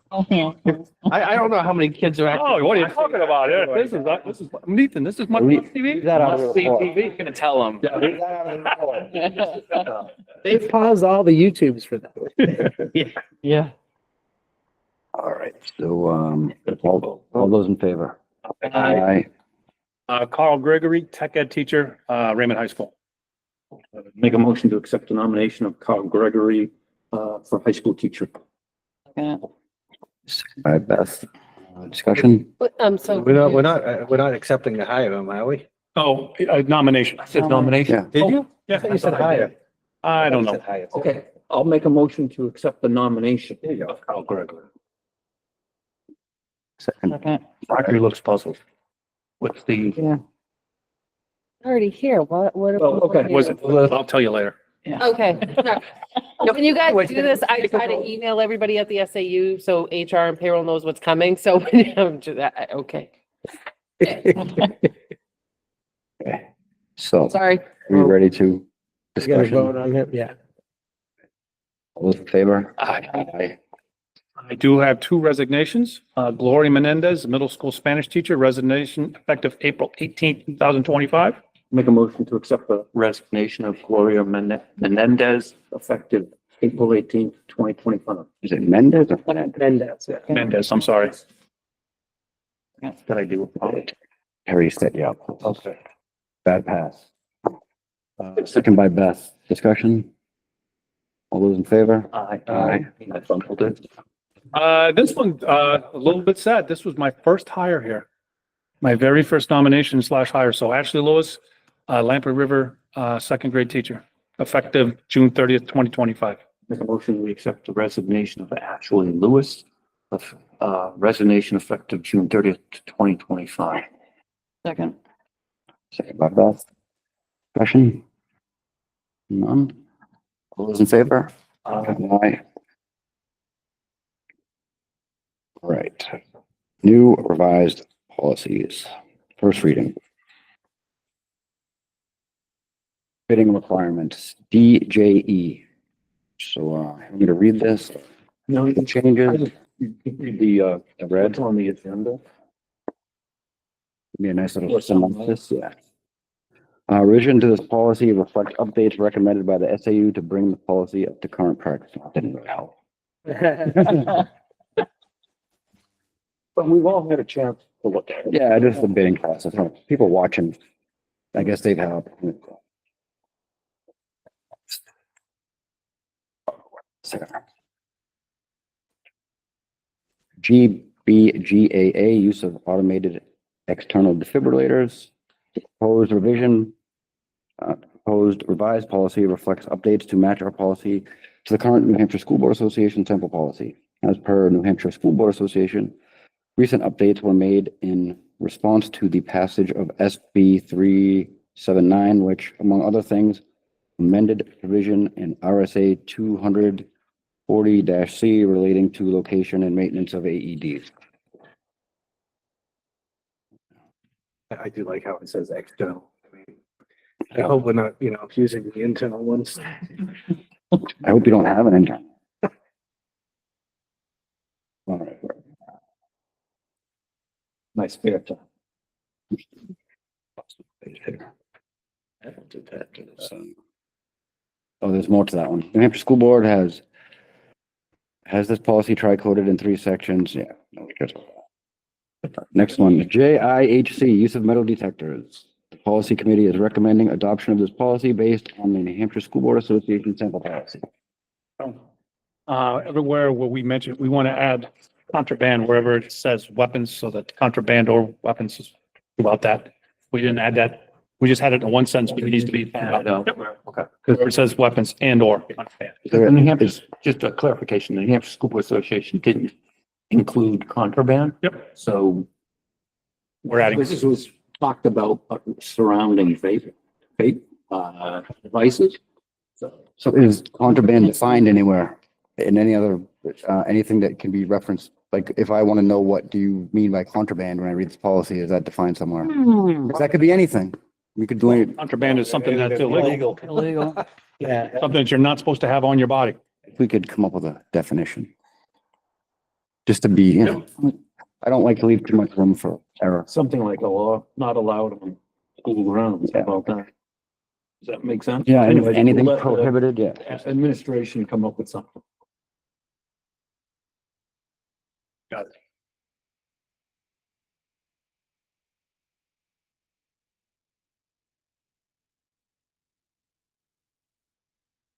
I don't know how many kids are actually. Oh, what are you talking about? Yeah, This is Nathan, this is my TV. That out of the report. Gonna tell them. They pause all the YouTubes for that. Yeah. All right, so, all those in favor? Aye. Carl Gregory, tech ed teacher, Raymond High School. Make a motion to accept the nomination of Carl Gregory for high school teacher. Second. Second by Beth. Discussion? So. We're not accepting to hire him, are we? Oh, nomination. I said nomination. Yeah. Did you? Yeah, I thought you said hire. I don't You know. said hire. Okay, I'll make a motion to accept the nomination of Carl Gregory. Second. Second. Roger looks puzzled. What's the? Already here. What? Oh, okay. Was it? I'll tell you later. Okay. When you guys do this, I try to email everybody at the SAU so HR and payroll knows what's coming. So when you have to that, okay. So, Sorry. are you ready to You gotta discussion? vote on him, yeah. All those in favor? Aye. Aye. I do have two resignations. Gloria Menendez, middle school Spanish teacher, resignation effective April 18th, 2025. Make a motion to accept the resignation of Gloria Menendez effective April 18th, 2025. Is it Mendez or Menendez? Mendez, yeah. Mendez, I'm sorry. Did I do it? Harry said, yeah. Okay. Bad pass. Second by Beth. Discussion? All those in favor? Aye. Aye. I fumbled it. This one, a little bit sad. This was my first hire here. My very first nomination / hire. So Ashley Lewis, Lamprey River, second grade teacher, effective June 30th, 2025. Make a motion, we accept the resignation of Ashley Lewis resignation effective June 30th, 2025. Second. Second by Beth. Discussion? None? All those in favor? Aye. All right. New revised policies. First reading. Bidding requirements, DJE. So, I'm gonna read this. No, The changes, you can read the red. what's on the agenda. Be a nice little synopsis, yeah. Revision to this policy reflect updates recommended by the SAU to bring the policy up to current practice. That didn't really help. But we've all had a chance to look at it. Yeah, just the bidding process. People watching, I guess they've had. GBGAA, use of automated external defibrillators. Proposed revision, proposed revised policy reflects updates to match our policy to the current New Hampshire School Board Association sample policy. As per New Hampshire School Board Association, recent updates were made in response to the passage of SB 379, which, among other things, amended provision in RSA 240-C relating to location and maintenance of AEDs. I do like how it says external. I mean, I hope we're not, using the internal ones. I hope you don't have an intern. All right. My spare time. Oh, there's more to that one. New Hampshire School Board has this policy tri-coded in 3 sections. Yeah. No, we just. Next one, JIHC, use of metal detectors. The policy committee is recommending adoption of this policy based on the New Hampshire School Board Association sample policy. Everywhere where we mentioned, we want to add contraband wherever it says weapons, so that contraband or weapons is about that. We didn't add that. We just had it in one sentence, but it needs to be. Okay. Where it says weapons and or contraband. The New Hampshire, just a clarification, the New Hampshire School Board Association didn't include contraband. Yep. So We're adding. this was talked about surrounding vape devices. So is contraband defined anywhere in any other, anything that can be referenced? Like, if I want to know what do you mean by contraband when I read this policy, is that defined somewhere? 'Cause that could be anything. We could do any, Contraband is something that's illegal, Illegal. Yeah. something that you're not supposed to have on your body. we could come up with a definition. Just to be, I don't like to leave too much room for error. Something like a law not allowed on school grounds Yeah. about that. Does that make sense? Yeah, Anyway, anything we'll let the prohibited, yeah. Administration come up with something. Got it.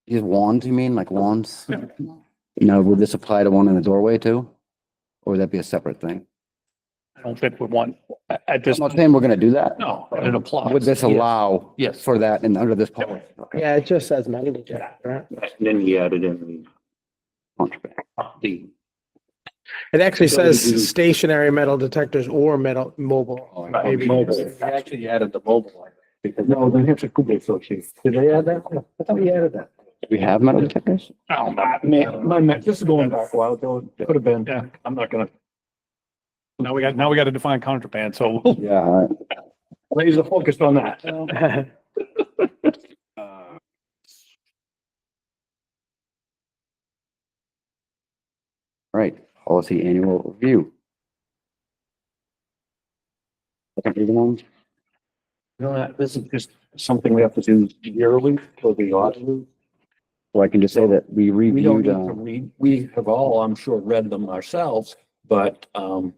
These wands, you mean, like wands? Now, would this apply to one in the doorway too? Or would that be a separate thing? I don't think we want, at I'm this, not saying we're gonna do that. no, it applies. Would this allow Yes. for that and under this policy? Okay. Yeah, it just says metal detector, right? And then he added in the It actually So we do- says stationary metal detectors or metal mobile. Maybe. mobile. He actually added the mobile one because no, the New Hampshire School Board Association. Did they add that? I thought we added that. Do we have metal detectors? Oh, This is going back a while ago. It could have been. Yeah. I'm not gonna now we got to define contraband, so Yeah, all right. laser focused on that. Right, policy annual review. Second reading one? This is just something we have to do yearly for the audit. So I can just say that we We don't reviewed, need to read, we have all, I'm sure, read them ourselves, but, well,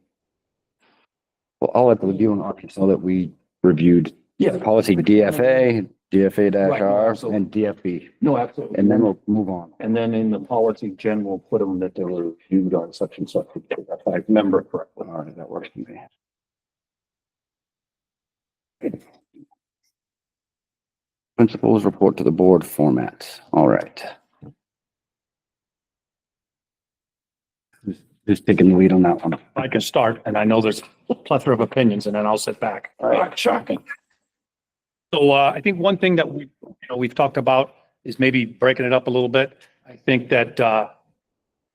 I'll let the reviewing officer know that we reviewed yeah, policy DFA, DFA-R, Right, absolutely. and DFB, no, absolutely. and then we'll move on. And then in the policy general, put them that they were reviewed on such and such, if I remember correctly. All right, that works for me. Principals report to the board format. All right. This Who's taking the lead on that one? I can start, and I know there's a plethora of opinions, and then I'll sit back. Shocking. So, I think one thing that we've talked about is maybe breaking it up a little bit. I think that,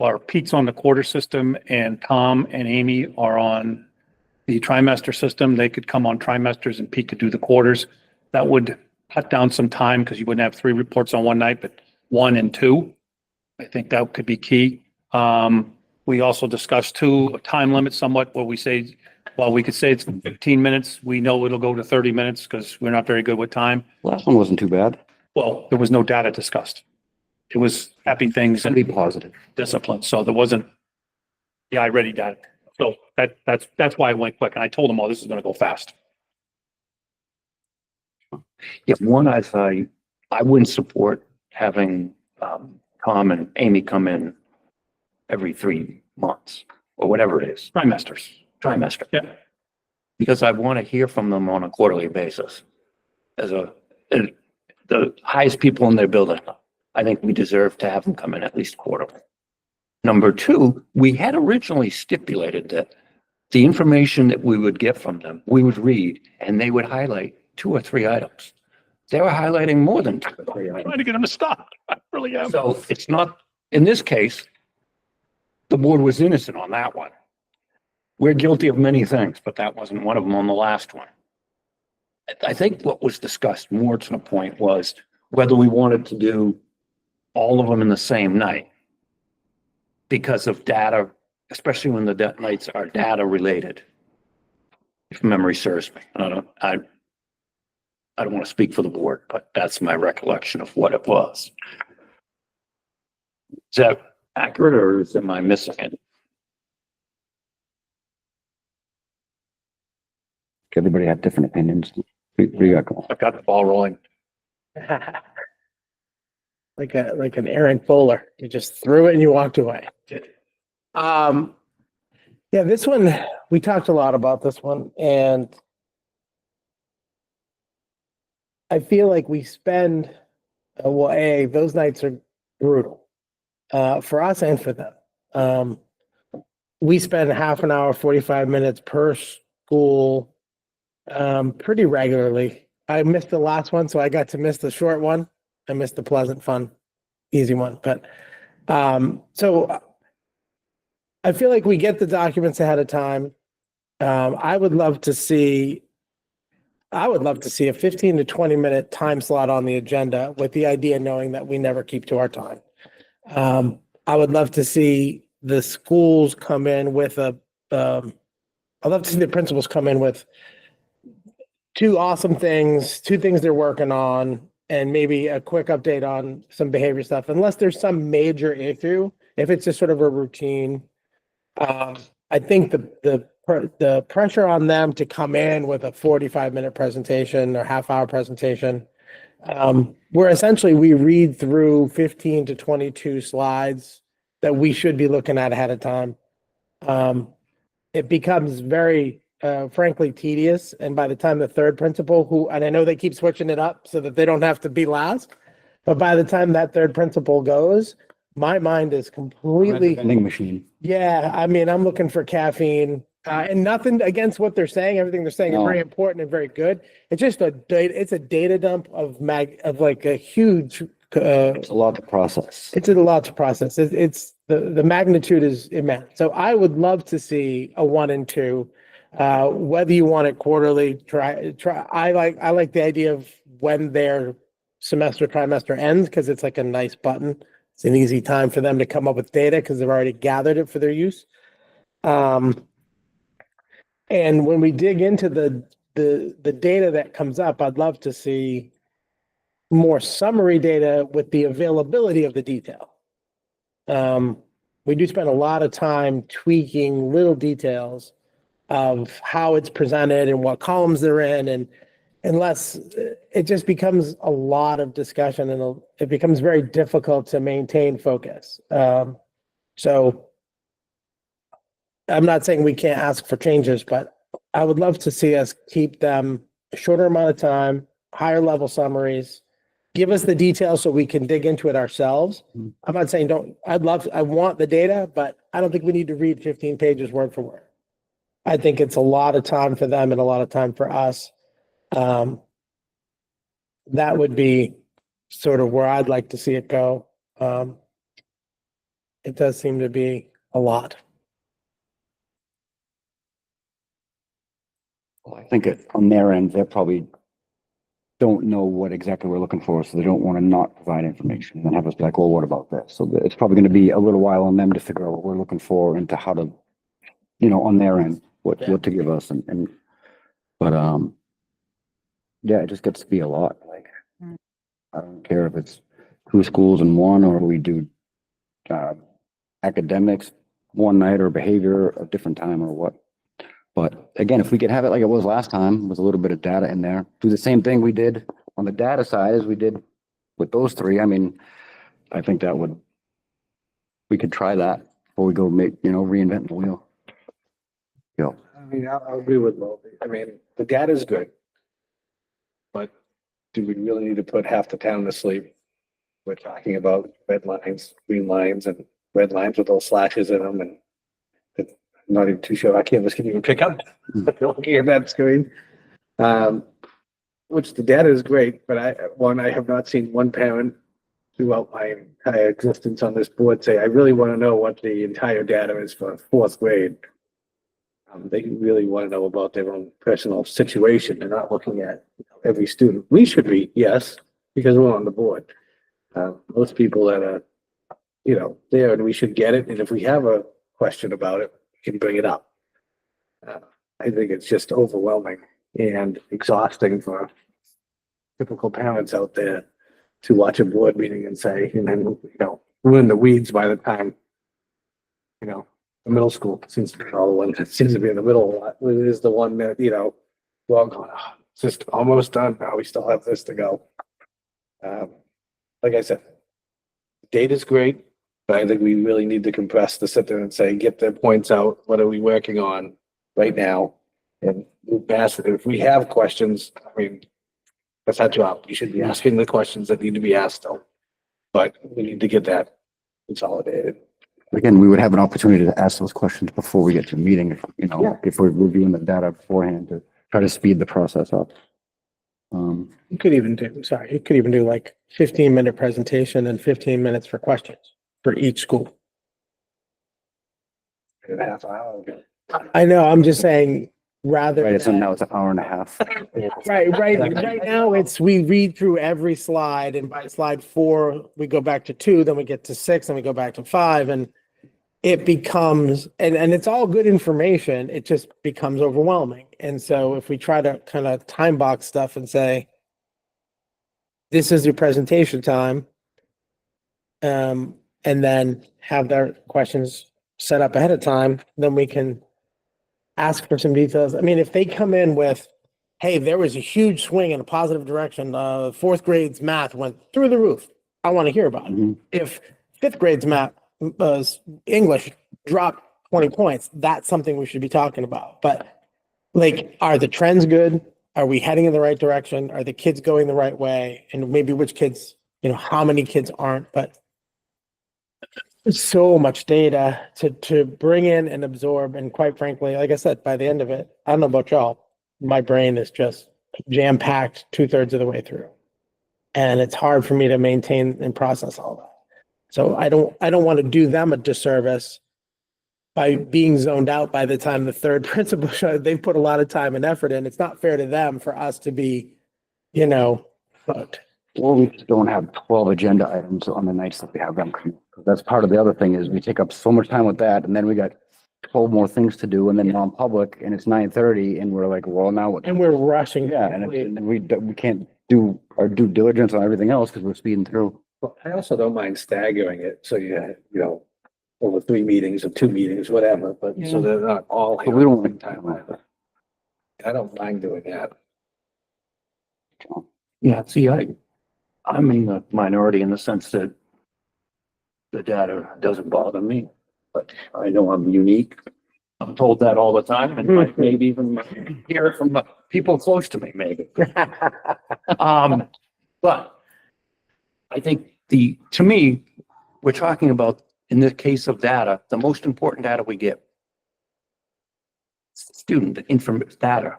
our Pete's on the quarter system and Tom and Amy are on the trimester system. They could come on trimesters and Pete could do the quarters. That would cut down some time because you wouldn't have 3 reports on one night, but 1 and 2. I think that could be key. We also discussed too, a time limit somewhat where we say, while we could say it's 15 minutes, we know it'll go to 30 minutes because we're not very good with time. Last one wasn't too bad. Well, there was no data discussed. It was happy things Be and positive. discipline. So there wasn't the iReady data. So that's why I went quick. And I told them, oh, this is going to go fast. Yeah, one, I wouldn't support having, Tom and Amy come in every 3 months or whatever it is, Trimesters. trimester. Yeah. Because I want to hear from them on a quarterly basis. The highest people in their building, I think we deserve to have them come in at least quarterly. Number 2, we had originally stipulated that the information that we would get from them, we would read and they would highlight 2 or 3 items. They were highlighting more than 2 or 3 items. Trying to get them to stop. I really am. So it's not, in this case, the board was innocent on that one. We're guilty of many things, but that wasn't one of them on the last one. I think what was discussed more to the point was whether we wanted to do all of them in the same night because of data, especially when the nights are data related. If memory serves me, I don't want to speak for the board, but that's my recollection of what it was. Is that accurate or am I missing it? Everybody had different opinions. What do you got going? I've got the ball rolling. Like an errant bowler. You just threw it and you walked away. Yeah, this one, we talked a lot about this one and I feel like we spend, those nights are brutal, for us and for them. We spend half an hour, 45 minutes per school, pretty regularly. I missed the last one, so I got to miss the short one. I missed the pleasant, fun, easy one. But so I feel like we get the documents ahead of time. I would love to see a 15 to 20 minute time slot on the agenda with the idea knowing that we never keep to our time. I would love to see the schools come in with I'd love to see the principals come in with 2 awesome things, 2 things they're working on, and maybe a quick update on some behavior stuff, unless there's some major issue. If it's just sort of a routine, I think the pressure on them to come in with a 45-minute presentation or half-hour presentation, where essentially we read through 15 to 22 slides that we should be looking at ahead of time. It becomes very, frankly, tedious. And by the time the third principal and I know they keep switching it up so that they don't have to be last, but by the time that third principal goes, my mind is completely, Vending machine. yeah, I mean, I'm looking for caffeine. And nothing against what they're saying. Everything they're saying is No. very important and very good. It's just it's a data dump of like a huge, It's a lot to process. it's a lot to process. It's the magnitude is immense. So I would love to see a 1 and 2, whether you want it quarterly, try. I like the idea of when their trimester ends, because it's like a nice button. It's an easy time for them to come up with data because they've already gathered it for their use. And when we dig into the data that comes up, I'd love to see more summary data with the availability of the detail. We do spend a lot of time tweaking little details of how it's presented and what columns they're in, and unless it just becomes a lot of discussion and it becomes very difficult to maintain focus. So I'm not saying we can't ask for changes, but I would love to see us keep them a shorter amount of time, higher level summaries, give us the details so we can dig into it ourselves. I'm not saying I want the data, but I don't think we need to read 15 pages word for word. I think it's a lot of time for them and a lot of time for us. That would be sort of where I'd like to see it go. It does seem to be a lot. Well, I think on their end, they probably don't know what exactly we're looking for, so they don't want to not provide information and have us be like, well, what about this? So it's probably going to be a little while on them to figure out what we're looking for and to how to, on their end, what to give us but yeah, it just gets to be a lot. Like, I don't care if it's 2 schools in one, or we do academics one night, or behavior a different time, or what. But again, if we could have it like it was last time with a little bit of data in there, do the same thing we did on the data side as we did with those 3. I mean, I think we could try that before we go reinvent the wheel. I mean, I'll agree with both. I mean, the data is good. But do we really need to put half the town to sleep? We're talking about red lines, green lines, and red lines with those slashes in them, and I'm not even too sure our cameras can even pick up looking at that screen. Which the data is great, but I have not seen one parent throughout my entire existence on this board say, I really want to know what the entire data is for 4th grade. They really want to know about their own personal situation. They're not looking at every student. We should be, yes, because we're on the board. Most people that are, there, and we should get it. And if we have a question about it, we can bring it up. I think it's just overwhelming and exhausting for typical parents out there to watch a board meeting and say, and then, we're in the weeds by the time, the middle school seems to be all the one that seems to be in the middle a lot. It is the one that, we're all going, it's just almost done. Now we still have this to go. Like I said, data's great, but I think we really need to compress to sit there and say, get their points out. What are we working on right now? And move past it. If we have questions, I mean, that's our job. We should be asking the questions that need to be asked though. But we need to get that consolidated. Again, we would have an opportunity to ask those questions before we get to the meeting, if we're reviewing the data beforehand to try to speed the process up. You could even do like 15-minute presentation and 15 minutes for questions for each school. In a half hour. I know, I'm just saying, rather. Right, now it's an hour and a half. Right now we read through every slide, and by slide 4, we go back to 2, then we get to 6, then we go back to 5, and it becomes, and it's all good information, it just becomes overwhelming. And so if we try to kind of time box stuff and say, this is your presentation time, and then have their questions set up ahead of time, then we can ask for some details. I mean, if they come in with, hey, there was a huge swing in a positive direction, 4th grade's math went through the roof, I want to hear about it. If 5th grade's math, English dropped 20 points, that's something we should be talking about. But like, are the trends good? Are we heading in the right direction? Are the kids going the right way? And maybe which kids, how many kids aren't, but there's so much data to bring in and absorb. And quite frankly, like I said, by the end of it, I don't know about y'all, my brain is just jam-packed 2/3 of the way through. And it's hard for me to maintain and process all that. So I don't want to do them a disservice by being zoned out by the time the 3rd principal shows. They've put a lot of time and effort in. It's not fair to them for us to be, but. Or we just don't have 12 agenda items on the nights that we have them come. That's part of the other thing is we take up so much time with that, and then we got 12 more things to do, and then non-public, and it's 9:30, and we're like, well, now what? And we're rushing. Yeah, and we can't do our due diligence on everything else because we're speeding through. Well, I also don't mind staggering it. So over 3 meetings or 2 meetings, whatever, but so they're not all. But we don't want time either. I don't mind doing that. Yeah, see, I'm in the minority in the sense that the data doesn't bother me, but I know I'm unique. I'm told that all the time, and I maybe even hear it from people close to me, maybe. But I think to me, we're talking about in the case of data, the most important data we get, student data.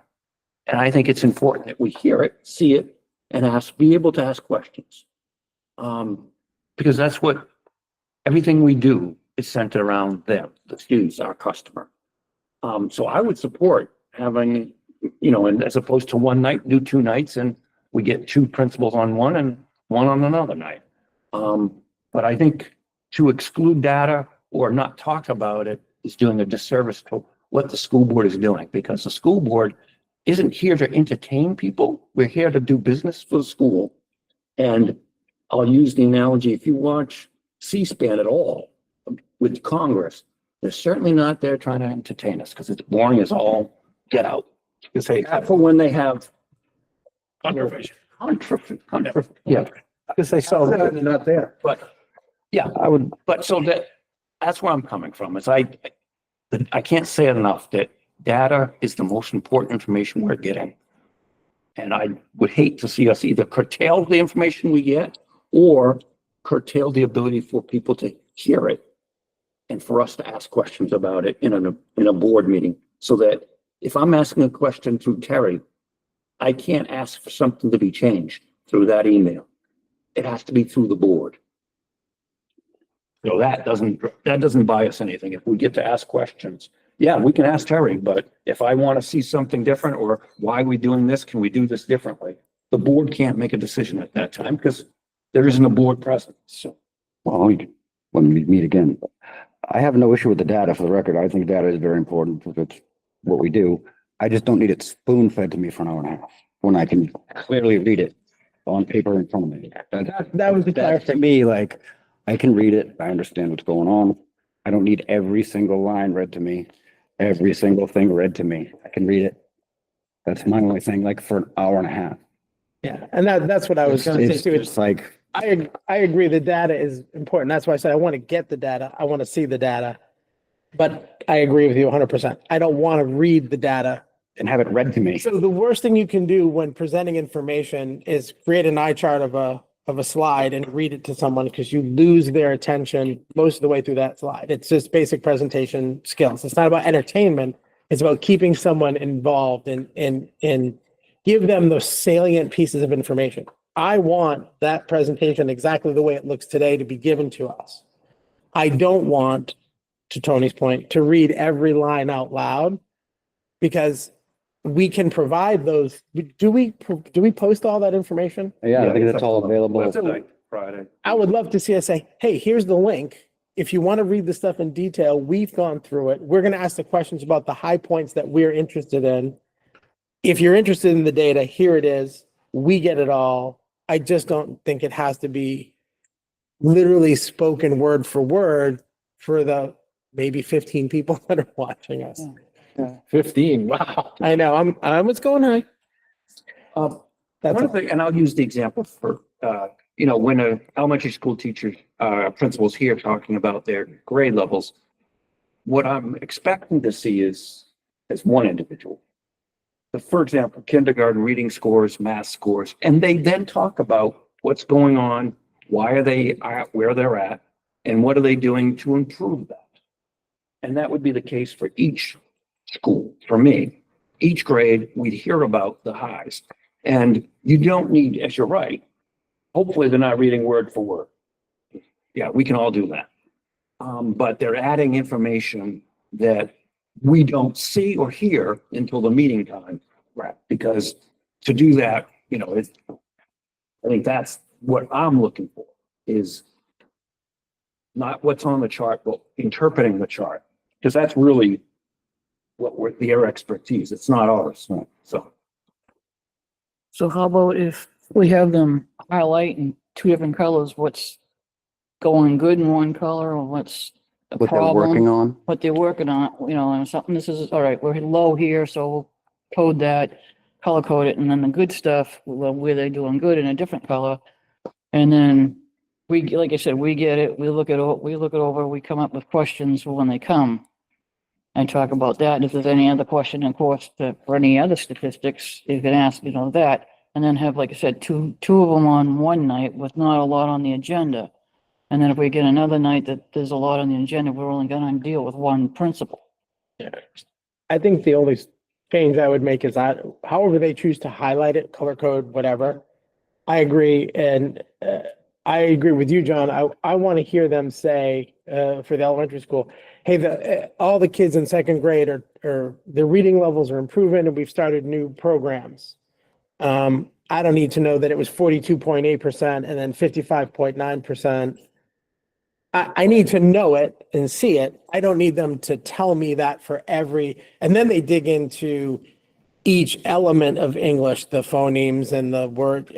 And I think it's important that we hear it, see it, and be able to ask questions. Because that's what, everything we do is centered around them, the students, our customer. So I would support having, and as opposed to one night, do 2 nights, and we get 2 principals on one and one on another night. But I think to exclude data or not talk about it is doing a disservice to what the school board is doing, because the school board isn't here to entertain people. We're here to do business for the school. And I'll use the analogy, if you watch C-SPAN at all with Congress, they're certainly not there trying to entertain us because it's boring as all get out. Except for when they have. Yeah. Because they saw that they're not there. But, yeah, but so that's where I'm coming from, is I can't say it enough that data is the most important information we're getting. And I would hate to see us either curtail the information we get or curtail the ability for people to hear it and for us to ask questions about it in a board meeting, so that if I'm asking a question through Terry, I can't ask for something to be changed through that email. It has to be through the board. So that doesn't buy us anything. If we get to ask questions, yeah, we can ask Terry, but if I want to see something different, or why are we doing this? Can we do this differently? The board can't make a decision at that time because there isn't a board present. So. Well, when we meet again, I have no issue with the data. For the record, I think data is very important because it's what we do. I just don't need it spoon fed to me for an hour and a half when I can clearly read it on paper in front of me. That was the That to me, like, I can read it. I understand what's going on. I don't need every single line read to me, every single thing read to me. I can read it. That's my only thing, like for an hour and a half. Yeah, and that's what I was gonna say It's too. just like, I agree, the data is important. That's why I said I want to get the data. I want to see the data. But I agree with you 100%. I don't want to read the data. and have it read to me. So the worst thing you can do when presenting information is create an eye chart of a slide and read it to someone, because you lose their attention most of the way through that slide. It's just basic presentation skills. It's not about entertainment. It's about keeping someone involved and give them those salient pieces of information. I want that presentation exactly the way it looks today to be given to us. I don't want, to Tony's point, to read every line out loud, because we can provide those. Do we post all that information? Yeah, I think that's all available. Website Friday. I would love to see us say, hey, here's the link. If you want to read the stuff in detail, we've gone through it. We're going to ask the questions about the high points that we're interested in. If you're interested in the data, here it is. We get it all. I just don't think it has to be literally spoken word for word for the maybe 15 people that are watching us. 15, wow. I know, I'm what's going on. That's One all. thing, and I'll use the example for, when a elementary school teacher, principal's here talking about their grade levels, what I'm expecting to see is one individual. For example, kindergarten reading scores, math scores, and they then talk about what's going on, why are they at where they're at, and what are they doing to improve that. And that would be the case for each school. For me, each grade, we'd hear about the highs. And you don't need, as you're right, hopefully they're not reading word for word. Yeah, we can all do that. But they're adding information that we don't see or hear until the meeting time. Right. Because to do that, I think that's what I'm looking for, is not what's on the chart, but interpreting the chart. Because that's really their expertise. It's not ours. So how about if we have them highlight in 2 different colors, what's going good in one color or what's a What they're working problem, on. what they're working on, and something, this is, all right, we're low here, so we'll code that, color code it, and then the good stuff, where they're doing good in a different color. And then like I said, we get it, we look it over, we come up with questions when they come. And talk about that. And if there's any other question, of course, for any other statistics, you can ask, that, and then have, like I said, two of them on one night with not a lot on the agenda. And then if we get another night that there's a lot on the agenda, we're only gonna deal with one principal. I think the only change I would make is that however they choose to highlight it, color code, whatever. I agree. And I agree with you, John. I want to hear them say, for the elementary school, hey, all the kids in second grade are their reading levels are improving and we've started new programs. I don't need to know that it was 42.8% and then 55.9%. I need to know it and see it. I don't need them to tell me that for every, and then they dig into each element of English, the phonemes and the word,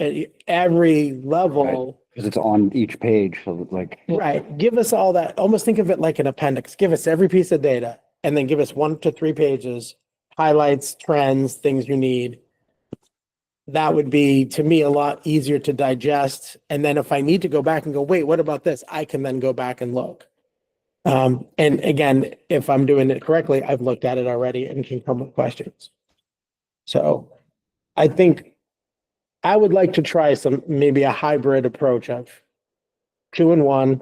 every level. Because it's on each page, so like, Right. Give us all that. Almost think of it like an appendix. Give us every piece of data and then give us 1 to 3 pages, highlights, trends, things you need. That would be, to me, a lot easier to digest. And then if I need to go back and go, wait, what about this? I can then go back and look. And again, if I'm doing it correctly, I've looked at it already and can come with questions. So I think I would like to try maybe a hybrid approach of 2 in 1,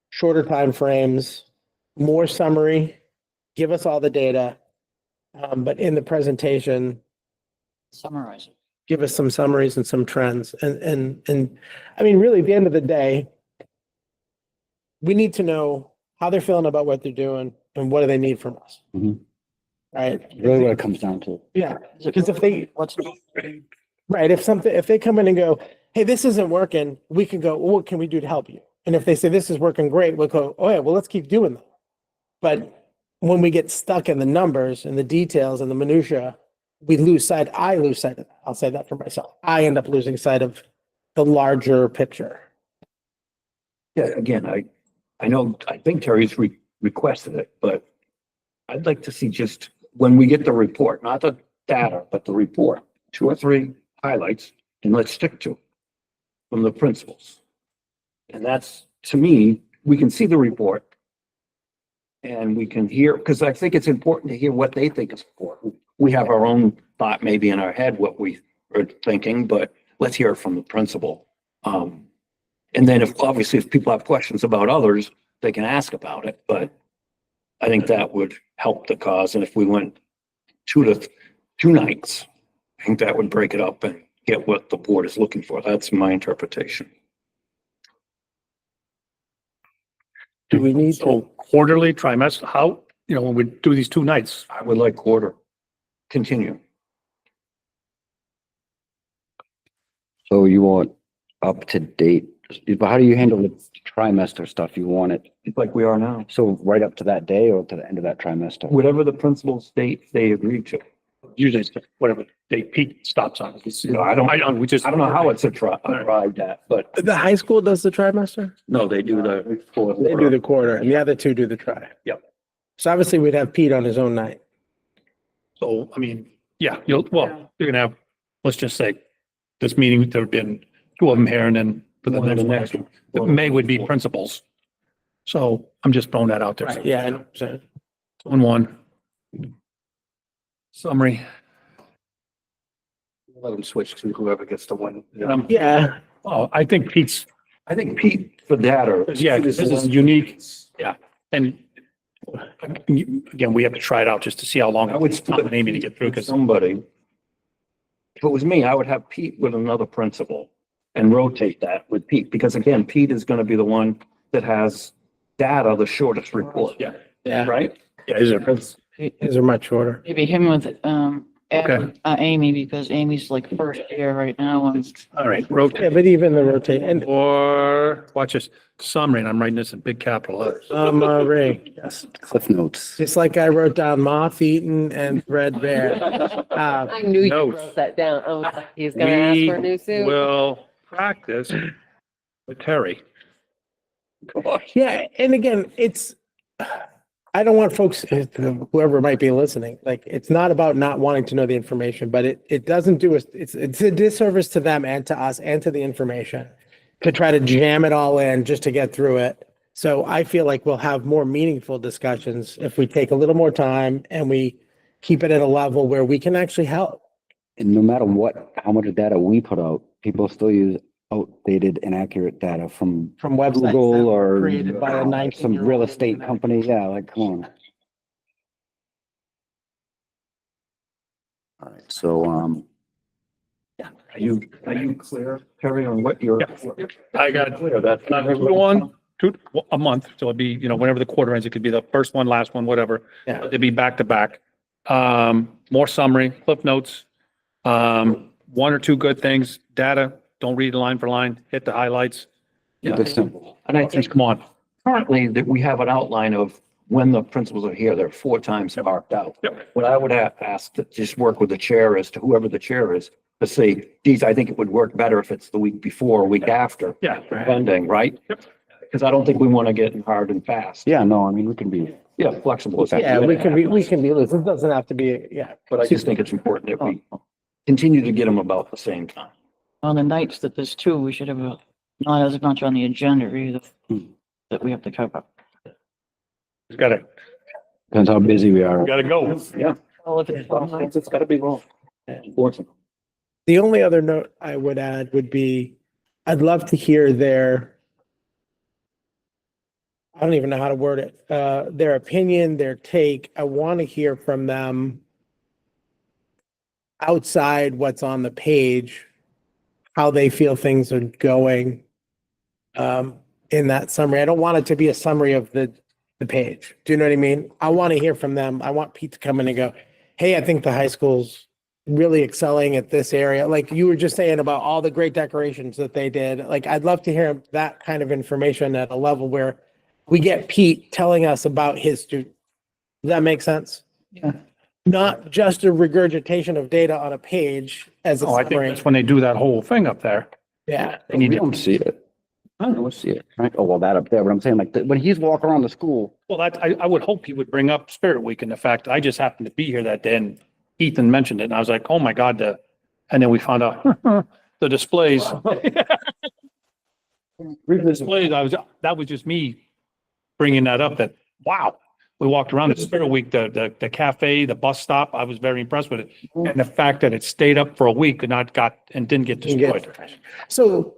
shorter time frames, more summary, give us all the data. But in the presentation, Summarize it. give us some summaries and some trends. And I mean, really, at the end of the day, we need to know how they're feeling about what they're doing and what do they need from us. Mhm. Right? really what it comes down to. Yeah, because if they, What's, right, if they come in and go, hey, this isn't working, we can go, well, what can we do to help you? And if they say this is working great, we'll go, oh yeah, well, let's keep doing that. But when we get stuck in the numbers and the details and the minutia, I lose sight of that. I'll say that for myself. I end up losing sight of the larger picture. Yeah, again, I know, I think Terry's requested it, but I'd like to see just when we get the report, not the data, but the report, 2 or 3 highlights, and let's stick to it from the principals. And that's, to me, we can see the report and we can hear, because I think it's important to hear what they think is important. We have our own thought maybe in our head, what we are thinking, but let's hear it from the principal. And then if people have questions about others, they can ask about it, but I think that would help the cause. And if we went 2 nights, I think that would break it up and get what the board is looking for. That's my interpretation. Do we need to? So quarterly, trimester, how, when we do these 2 nights, I would like quarter, continue. So you want up to date, but how do you handle the trimester stuff? You want it, Like we are now. so right up to that day or to the end of that trimester? Whatever the principals state they agree to. usually it's whatever they peak stops on. I don't We just. know how it's arrived at, but The high school does the trimester? no, they do the. They do the quarter and the other 2 do the tri. Yep. So obviously we'd have Pete on his own night. So, I mean, yeah, you're gonna have, let's just say, this meeting, there have been 2 of them here and then for the next one, May would be principals. So I'm just throwing that out there. Right, yeah, I know. So, 2 in 1. Summary. Let them switch to whoever gets the one. yeah, Oh, I think Pete's, I think Pete for data. yeah, this is unique. Yeah. And again, we have to try it out just to see how long I would it's Tom and Amy to get through because somebody. If it was me, I would have Pete with another principal and rotate that with Pete, because again, Pete is gonna be the one that has data, the shortest report. Yeah. yeah, Right? yeah, is it? these are much shorter. maybe him with, Okay. Amy, because Amy's like first year right now and All right, Yeah, rotate. but even the rotate and Or watch this summary, and I'm writing this in big capital letters. summary. Yes, Cliff notes. Just like I wrote down moth eaten and threadbare. I knew you Notes. wrote that down. I was like, he's gonna ask for a new We suit. will practice with Terry. Yeah, and again, I don't want folks, whoever might be listening, like, it's not about not wanting to know the information, but it doesn't do us, it's a disservice to them and to us and to the information to try to jam it all in just to get through it. So I feel like we'll have more meaningful discussions if we take a little more time and we keep it at a level where we can actually help. And no matter what, how much data we put out, people still use outdated, inaccurate data from websites that Google were or created by a some 19-year-old real estate company. Yeah, like, come on. All right, so, Are you clear, Terry, on what you're? I got Clear, that's not. a month, so it'd be, whenever the quarter ends, it could be the first one, last one, whatever. Yeah. It'd be back to back. More summary, cliff notes. One or two good things, data, don't read line for line, hit the highlights. keep it simple. And I think Come on. currently that we have an outline of when the principals are here, they're 4 times marked out. Yep. What I would ask to just work with the chair as to whoever the chair is, to say, geez, I think it would work better if it's the week before, or week after. Yeah. Pending, right? Yep. Because I don't think we want to get hard and fast. Yeah, no, I mean, we can be, Yeah, flexible. Yeah, we can be loose. It doesn't have to be, yeah. But I just think it's important that we continue to get them about the same time. On the nights that there's two, we should have not as much on the agenda either that we have to cover. Gotta depends how busy we are. go. Yeah. Well, if it's Some nights it's gotta be long. Unfortunately. The only other note I would add would be, I'd love to hear I don't even know how to word it, their opinion, their take. I want to hear from them outside what's on the page, how they feel things are going in that summary. I don't want it to be a summary of the page. Do you know what I mean? I want to hear from them. I want Pete to come in and go, hey, I think the high school's really excelling at this area. Like you were just saying about all the great decorations that they did. Like, I'd love to hear that kind of information at a level where we get Pete telling us about his student. Does that make sense? Yeah. Not just a regurgitation of data on a page as a Oh, I think summary. that's when they do that whole thing up there. Yeah. They need We to, don't see it. I don't see it, right? Oh, well, that up there, but I'm saying like, when he's walking around the school, well, I would hope he would bring up Spirit Week and the fact that I just happened to be here that day and Ethan mentioned it and I was like, oh my God, and then we found out the displays. Displays, that was just me bringing that up that, wow, we walked around the Spirit Week, the cafe, the bus stop. I was very impressed with it. And the fact that it stayed up for a week and didn't get destroyed. So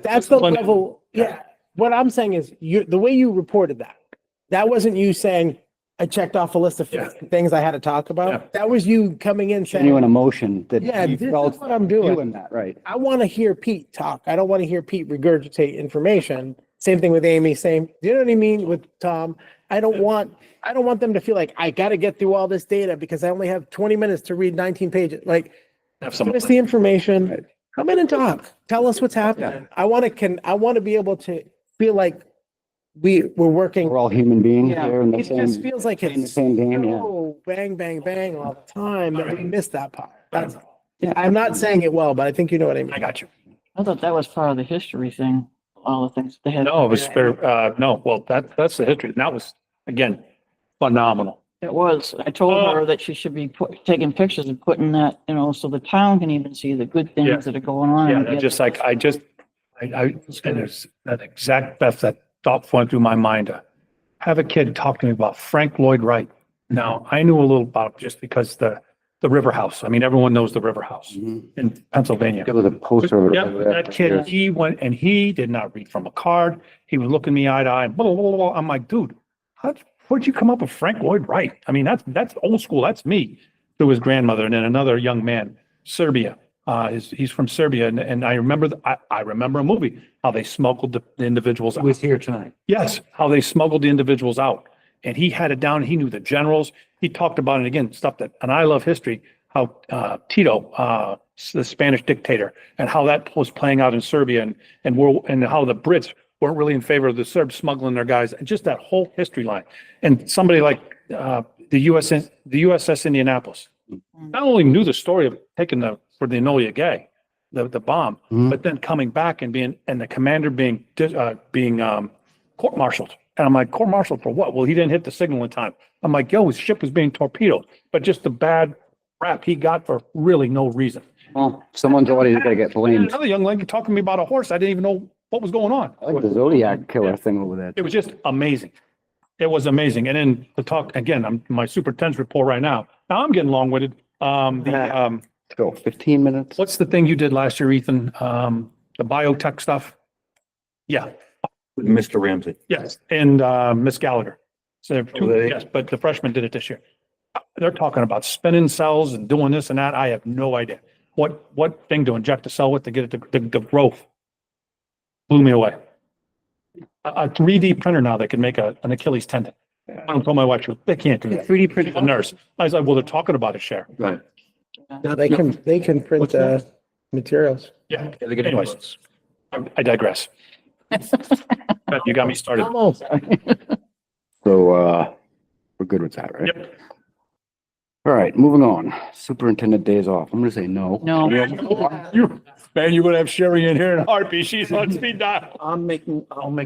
that's the level. Yeah. What I'm saying is the way you reported that wasn't you saying, I checked off a list of 50 things I had to talk about. Yeah. That was you coming in saying, genuine emotion that yeah, he this felt is what I'm doing. doing that, right? I want to hear Pete talk. I don't want to hear Pete regurgitate information. Same thing with Amy, do you know what I mean with Tom? I don't want them to feel like I got to get through all this data because I only have 20 minutes to read 19 pages. Like, Have some, give us the information. Come in and talk. Tell us what's happening. I want to be able to feel like we're working. We're all human beings Yeah. here in the It just same, feels like in the it's same game, yeah. so bang, bang, bang all the time that we miss that part. That's all. I'm not saying it well, but I think you know what I mean. I got you. I thought that was part of the history thing, all the things they had. No, it was Spirit, no, well, that's the history. And that was, again, phenomenal. It was. I told her that she should be taking pictures and putting that, so the town can even see the good Yeah. things that are going on. Yeah, and they're get- just like, and there's that exact that thought went through my mind to have a kid talk to me about Frank Lloyd Wright. Now, I knew a little about it just because the River House. I mean, everyone knows the River House Mhm. in Pennsylvania. Give us a poster of it. Yeah, that kid, he went and he did not read from a card. He was looking me eye to eye. Blah, blah, blah, blah. I'm like, dude, where'd you come up with Frank Lloyd Wright? I mean, that's old school. That's me. Through his grandmother and then another young man, Serbia. He's from Serbia, and I remember I remember a movie how they smuggled the individuals out. Was here tonight. Yes, how they smuggled the individuals out, and he had it down. He knew the generals. He talked about it again, stuff that, and I love history. How Tito, the Spanish dictator, and how that was playing out in Serbia, and how the Brits weren't really in favor of the Serbs smuggling their guys, and just that whole history line. And somebody like the USS Indianapolis not only knew the story of taking for the Enola Gay, the bomb, Mhm. but then coming back and the commander being court-martialed. And I'm like, court-martialed for what? Well, he didn't hit the signal in time. I'm like, yo, his ship was being torpedoed, but just the bad rap he got for really no reason. Well, someone's always gonna get And blamed. another young lady talking to me about a horse. I didn't even know what was going on. I like the Zodiac killer thing over there. It was just amazing. It was amazing. And then to talk again, I'm my superintendent's report right now. Now I'm getting long-winded. Let's go, 15 minutes. What's the thing you did last year, Ethan? the biotech stuff. Yeah, With Mr. Ramsey. yes, and Miss Gallagher. So there are two, They- yes, but the freshmen did it this year. They're talking about spinning cells and doing this and that. I have no idea. What thing to inject a cell with to get it to the growth? Blew me away. A 3D printer now that can make an Achilles tendon. I told my wife, she goes, they can't do that. 3D She's printed. a nurse. I was like, well, they're talking about it, Cher. Right. Now they can print, materials. Yeah. Anyways, I digress. You got me started. Almost. So, we're good with that, right? Yep. All right, moving on. Superintendent days off. I'm gonna say no. No. You, man, you're gonna have Sherry in here in a heartbeat. She's on speed dial. I'll make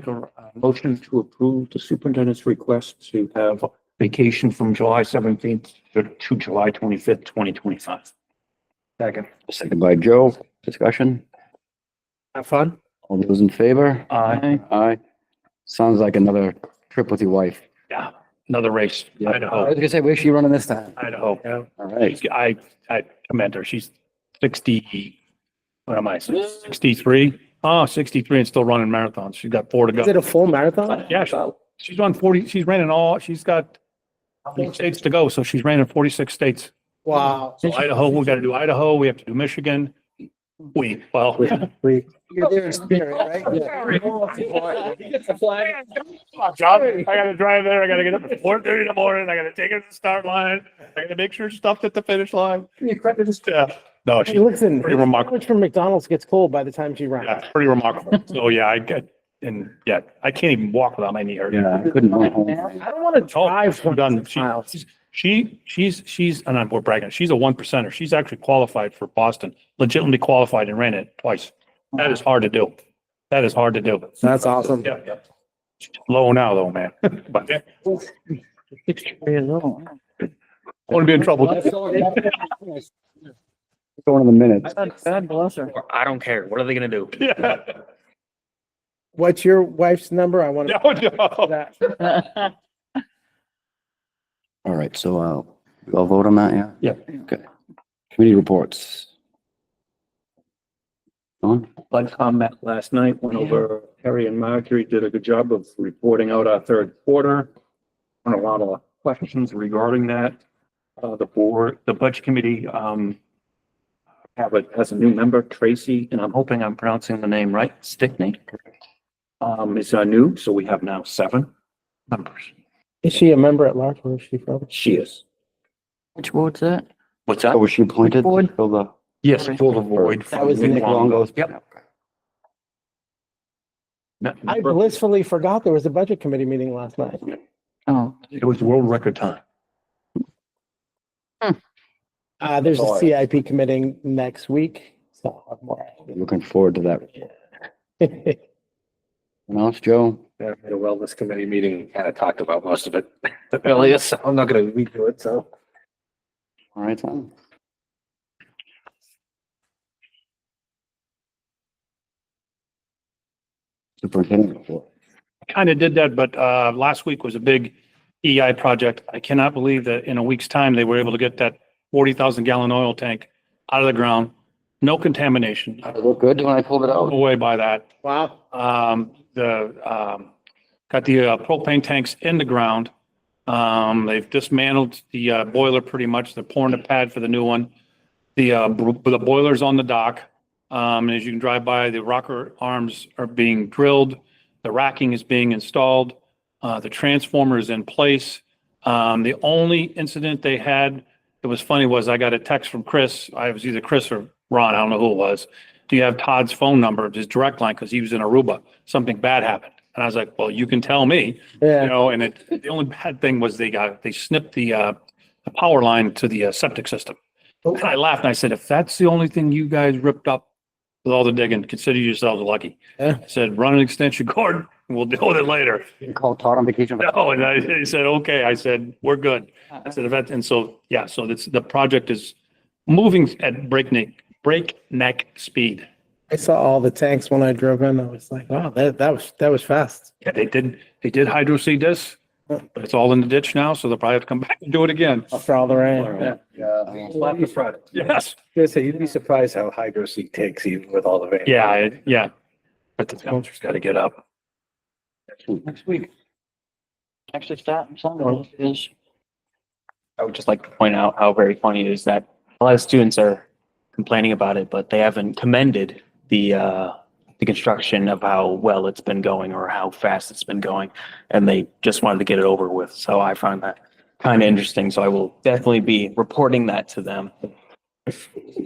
a motion to approve the superintendent's request to have vacation from July 17th to July 25th, 2025. Second. Second by Joe. Discussion? Have fun. All those in favor? Aye. Aye. Sounds like another trip with your wife. Yeah, another race. I was Idaho, gonna say, where's she running this time? Idaho. All right. I commend her. She's 60, what am I, 63? Oh, 63 and still running marathons. She's got 4 to Is it go. a full marathon? Yeah, she's run 40, she's ran in all, she's got 40 states to go, so she's ran in 46 states. Wow. So Idaho, we gotta do Idaho, we have to do Michigan. Well. You're there in spirit, right? John, I gotta drive there, I gotta get up at 4:30 in the morning, I gotta take her to the start line, I gotta make sure she's stuffed at the finish line. Yeah, no, Hey, she's listen, pretty remarkable. sandwich from McDonald's gets cold by the time she runs. Yeah, it's pretty remarkable. So, yeah, I can't even walk without my knee hurting. Yeah, I couldn't run home. I don't want to drive I'm done. 26 miles. She's, and we're bragging, she's a 1%er. She's actually qualified for Boston, legitimately qualified and ran it twice. That is hard to do. That is hard to do. That's awesome. Yeah, yeah. She's low now though, man. But I 63 years old. want to be in trouble. Going to the minutes. God bless her. I don't care. What are they gonna do? Yeah. What's your wife's number? I want to. No. That. All right, so, we all vote on that, yeah? Yeah. Okay. Committee reports. On? FinCom met last night, went over, Harry and Marjorie did a good job of reporting out our third quarter. And a lot of questions regarding that. The budget committee, has a new member, Tracy, and I'm hoping I'm pronouncing the name right, Stickney. Is new, so we have now 7 members. Is she a member at large? Where is she from? She is. Which ward's that? What's that? Oh, was she appointed? Board? Fill the- Yes, fill the void. That was from Nick Longo's. Yep. I blissfully forgot there was a budget committee meeting last night. Oh, It was world record time. There's a CIP committee next week. So I'll have more. Looking forward to that. Anything else, Joe? Yeah, we had a wellness committee meeting, kind of talked about most of it earlier, so I'm not gonna redo it, so. All right, Tom. Superintendent report. Kind of did that, but last week was a big EI project. I cannot believe that in a week's time, they were able to get that 40,000 gallon oil tank out of the ground. No contamination. Does it look good when I pulled it out? Away by that. Wow. Got the propane tanks in the ground. They've dismantled the boiler pretty much. They're pouring the pad for the new one. The boiler's on the dock. As you can drive by, the rocker arms are being drilled. The racking is being installed. The transformer is in place. The only incident they had, it was funny, was I got a text from Chris. I was either Chris or Ron. I don't know who it was. Do you have Todd's phone number, his direct line? Because he was in Aruba. Something bad happened. And I was like, well, you can tell me, Yeah. and the only bad thing was they snipped the power line to the septic system. And I laughed and I said, if that's the only thing you guys ripped up with all the digging, consider yourselves lucky. Yeah. I said, run an extension cord and we'll deal with it later. You can call Todd on vacation. No, and I said, okay. I said, we're good. I said, so the project is moving at breakneck speed. I saw all the tanks when I drove in. I was like, wow, that was fast. Yeah, they did hydro seed this. But it's all in the ditch now, so they'll probably have to come back and do it again. After all the rain. Slap the front. Yes. Gonna say, you'd be surprised how hydro seek takes even with all the rain. Yeah. But the temperature's got to get up. Next week. Actually, Staten Sunday is, I would just like to point out how very funny it is that a lot of students are complaining about it, but they haven't commended the construction of how well it's been going or how fast it's been going. And they just wanted to get it over with. So I find that kind of interesting. So I will definitely be reporting that to them.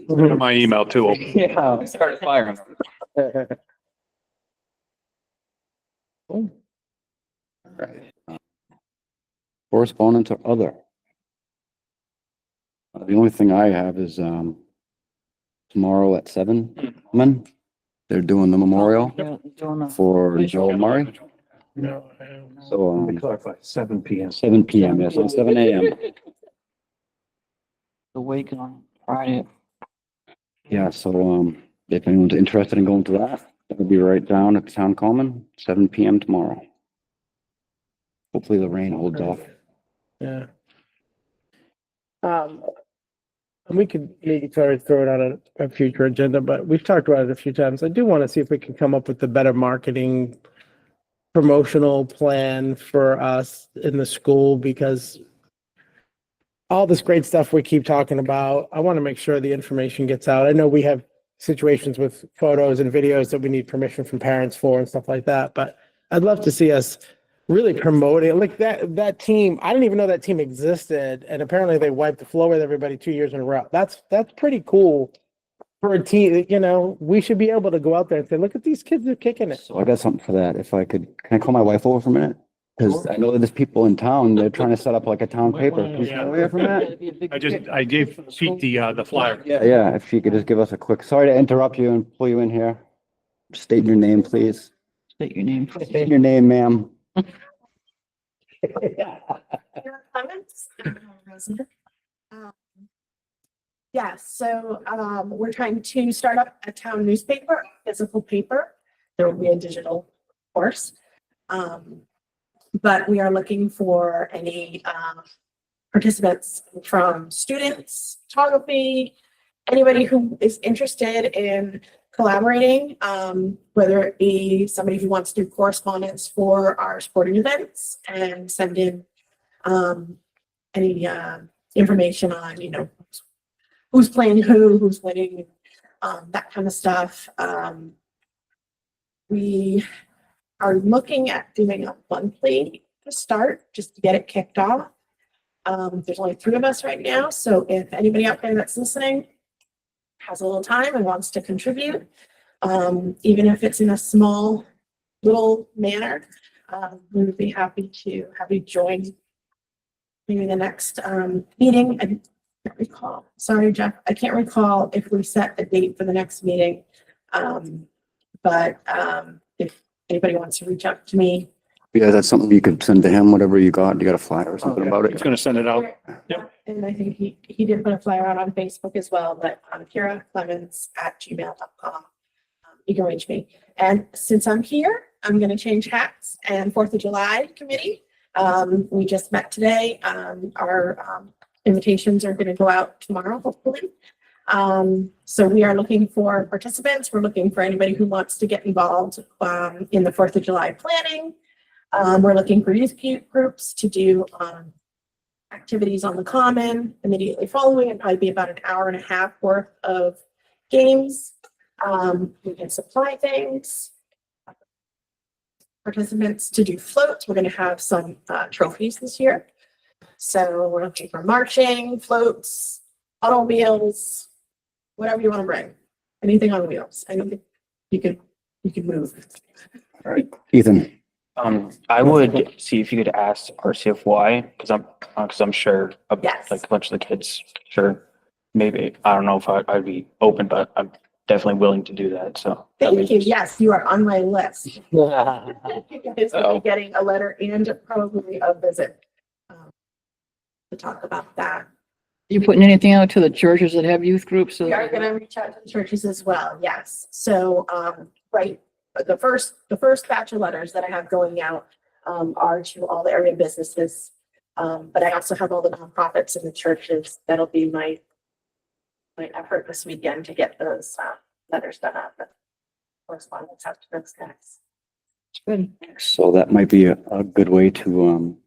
My email too. Yeah, start firing. Right. Correspondence or other? The only thing I have is, tomorrow at 7, they're doing the memorial yeah, doing a- for Joel Murray. No. So, Let me clarify, 7 PM. 7 PM, yes, not 7 AM. the wake on Friday. Yeah, so, if anyone's interested in going to that, that'll be right down at the Town Common, 7 PM tomorrow. Hopefully the rain holds off. Yeah. And we could maybe try to throw it on a future agenda, but we've talked about it a few times. I do want to see if we can come up with a better marketing promotional plan for us in the school, because all this great stuff we keep talking about, I want to make sure the information gets out. I know we have situations with photos and videos that we need permission from parents for and stuff like that, but I'd love to see us really promoting, like that team. I didn't even know that team existed, and apparently they wiped the floor with everybody 2 years in a row. That's pretty cool for a team. You know, we should be able to go out there and say, look at these kids, they're kicking it. So I got something for that. If I could, can I call my wife over for a minute? Because I know that there's people in town, they're trying to set up like a town paper. Can you stay away from that? I gave Pete the flyer. Yeah, if she could just give us a quick, sorry to interrupt you and pull you in here. State your name, please. State your name. State your name, ma'am. Yes, so we're trying to start up a town newspaper, physical paper. There will be a digital course. But we are looking for any participants from students, photography, anybody who is interested in collaborating, whether it be somebody who wants to do correspondence for our sporting events and send in any information on, you know, who's playing who's winning, that kind of stuff. We are looking at doing a monthly to start, just to get it kicked off. There's only 3 of us right now, so if anybody out there that's listening has a little time and wants to contribute, even if it's in a small little manner, we would be happy to have you join maybe the next meeting. I can't recall. Sorry, Jeff. I can't recall if we set a date for the next meeting. But if anybody wants to reach out to me. Yeah, that's something you could send to him, whatever you got. You got a flyer or something about He's it? gonna send it out. Yep. And I think he did put a flyer out on Facebook as well, but KiraClemens@gmail.com. You can reach me. And since I'm here, I'm going to change hats and 4th of July committee. We just met today. Our invitations are going to go out tomorrow, hopefully. So we are looking for participants. We're looking for anybody who wants to get involved in the 4th of July planning. We're looking for youth groups to do activities on the common immediately following. It'd probably be about an hour and a half worth of games. We can supply things. Participants to do floats. We're going to have some trophies this year. So we're looking for marching, floats, automobiles, whatever you want to bring. Anything on wheels. Anything you could move. All right, Ethan. I would see if you could ask RCFY, because I'm sure Yes. like a bunch of the kids, sure, maybe, I don't know if I'd be open, but I'm definitely willing to do that, so. Thank you. Yes, you are on my list. You guys will Oh. be getting a letter and probably a visit to talk about that. You putting anything out to the churches that have youth groups? So We are going to reach out to the churches as well. Yes. So, right. The first batch of letters that I have going out, are to all the area businesses. But I also have all the nonprofits and the churches. That'll be my effort this weekend to get those letters done up. And correspondence out to those guys. Good. So that might be a good way to,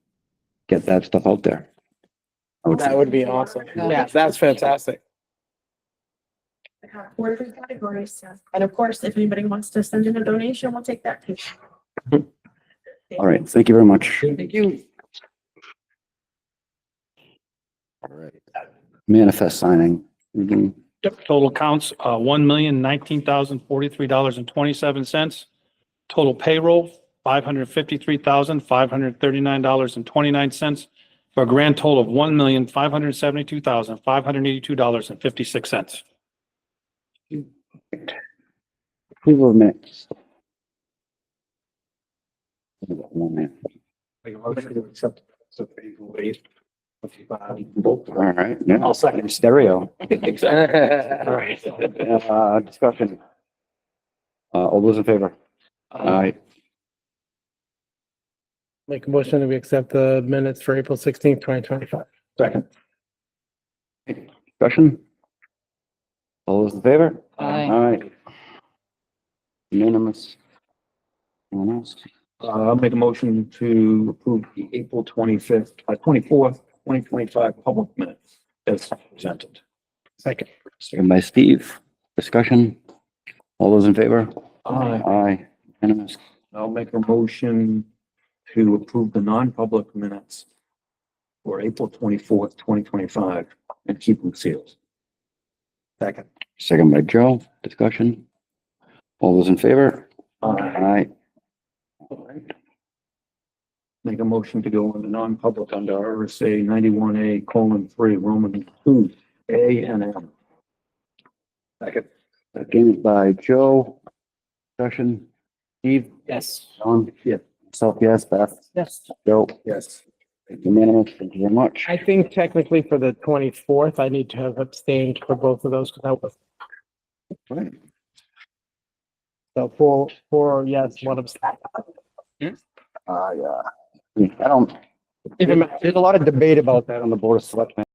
get that stuff out there. I would That say. would be awesome. Yeah. Yeah, that's fantastic. I have 4 different categories. So- And of course, if anybody wants to send in a donation, we'll take that too. All right, thank you very much. Thank you. All right. Manifest signing. Mhm. Yep, total counts, $1,019,043.27. Total payroll, $553,539.29, for a grand total of $1,572,582.56. Approval of minutes. Make a motion to accept the people wait. All right, yeah, I'll second stereo. All right. Discussion. All those in favor? Aye. Make a motion that we accept the minutes for April 16th, 2025. Second. Discussion. All those in favor? Aye. Aye. Unanimous. Anyone else? I'll make a motion to approve the April 24th, 2025 public minutes as presented. Second. Second by Steve. Discussion. All those in favor? Aye. Aye. Unanimous. I'll make a motion to approve the non-public minutes for April 24th, 2025 and keep them sealed. Second. Second by Joe. Discussion. All those in favor? Aye. Aye. All right. Make a motion to go into non-public under RSA 91A:3, Roman 2, A and M. Second. Second by Joe. Discussion. Steve? Yes. John? Yeah. Myself, yes. Beth? Yes. Joe? Yes. Unanimous. Thank you very much. I think technically for the 24th, I need to have abstained for both of those because I was, Right. so four yes, one abstain. Yeah. I don't, there's a lot of debate about that on the Board of Selectmen.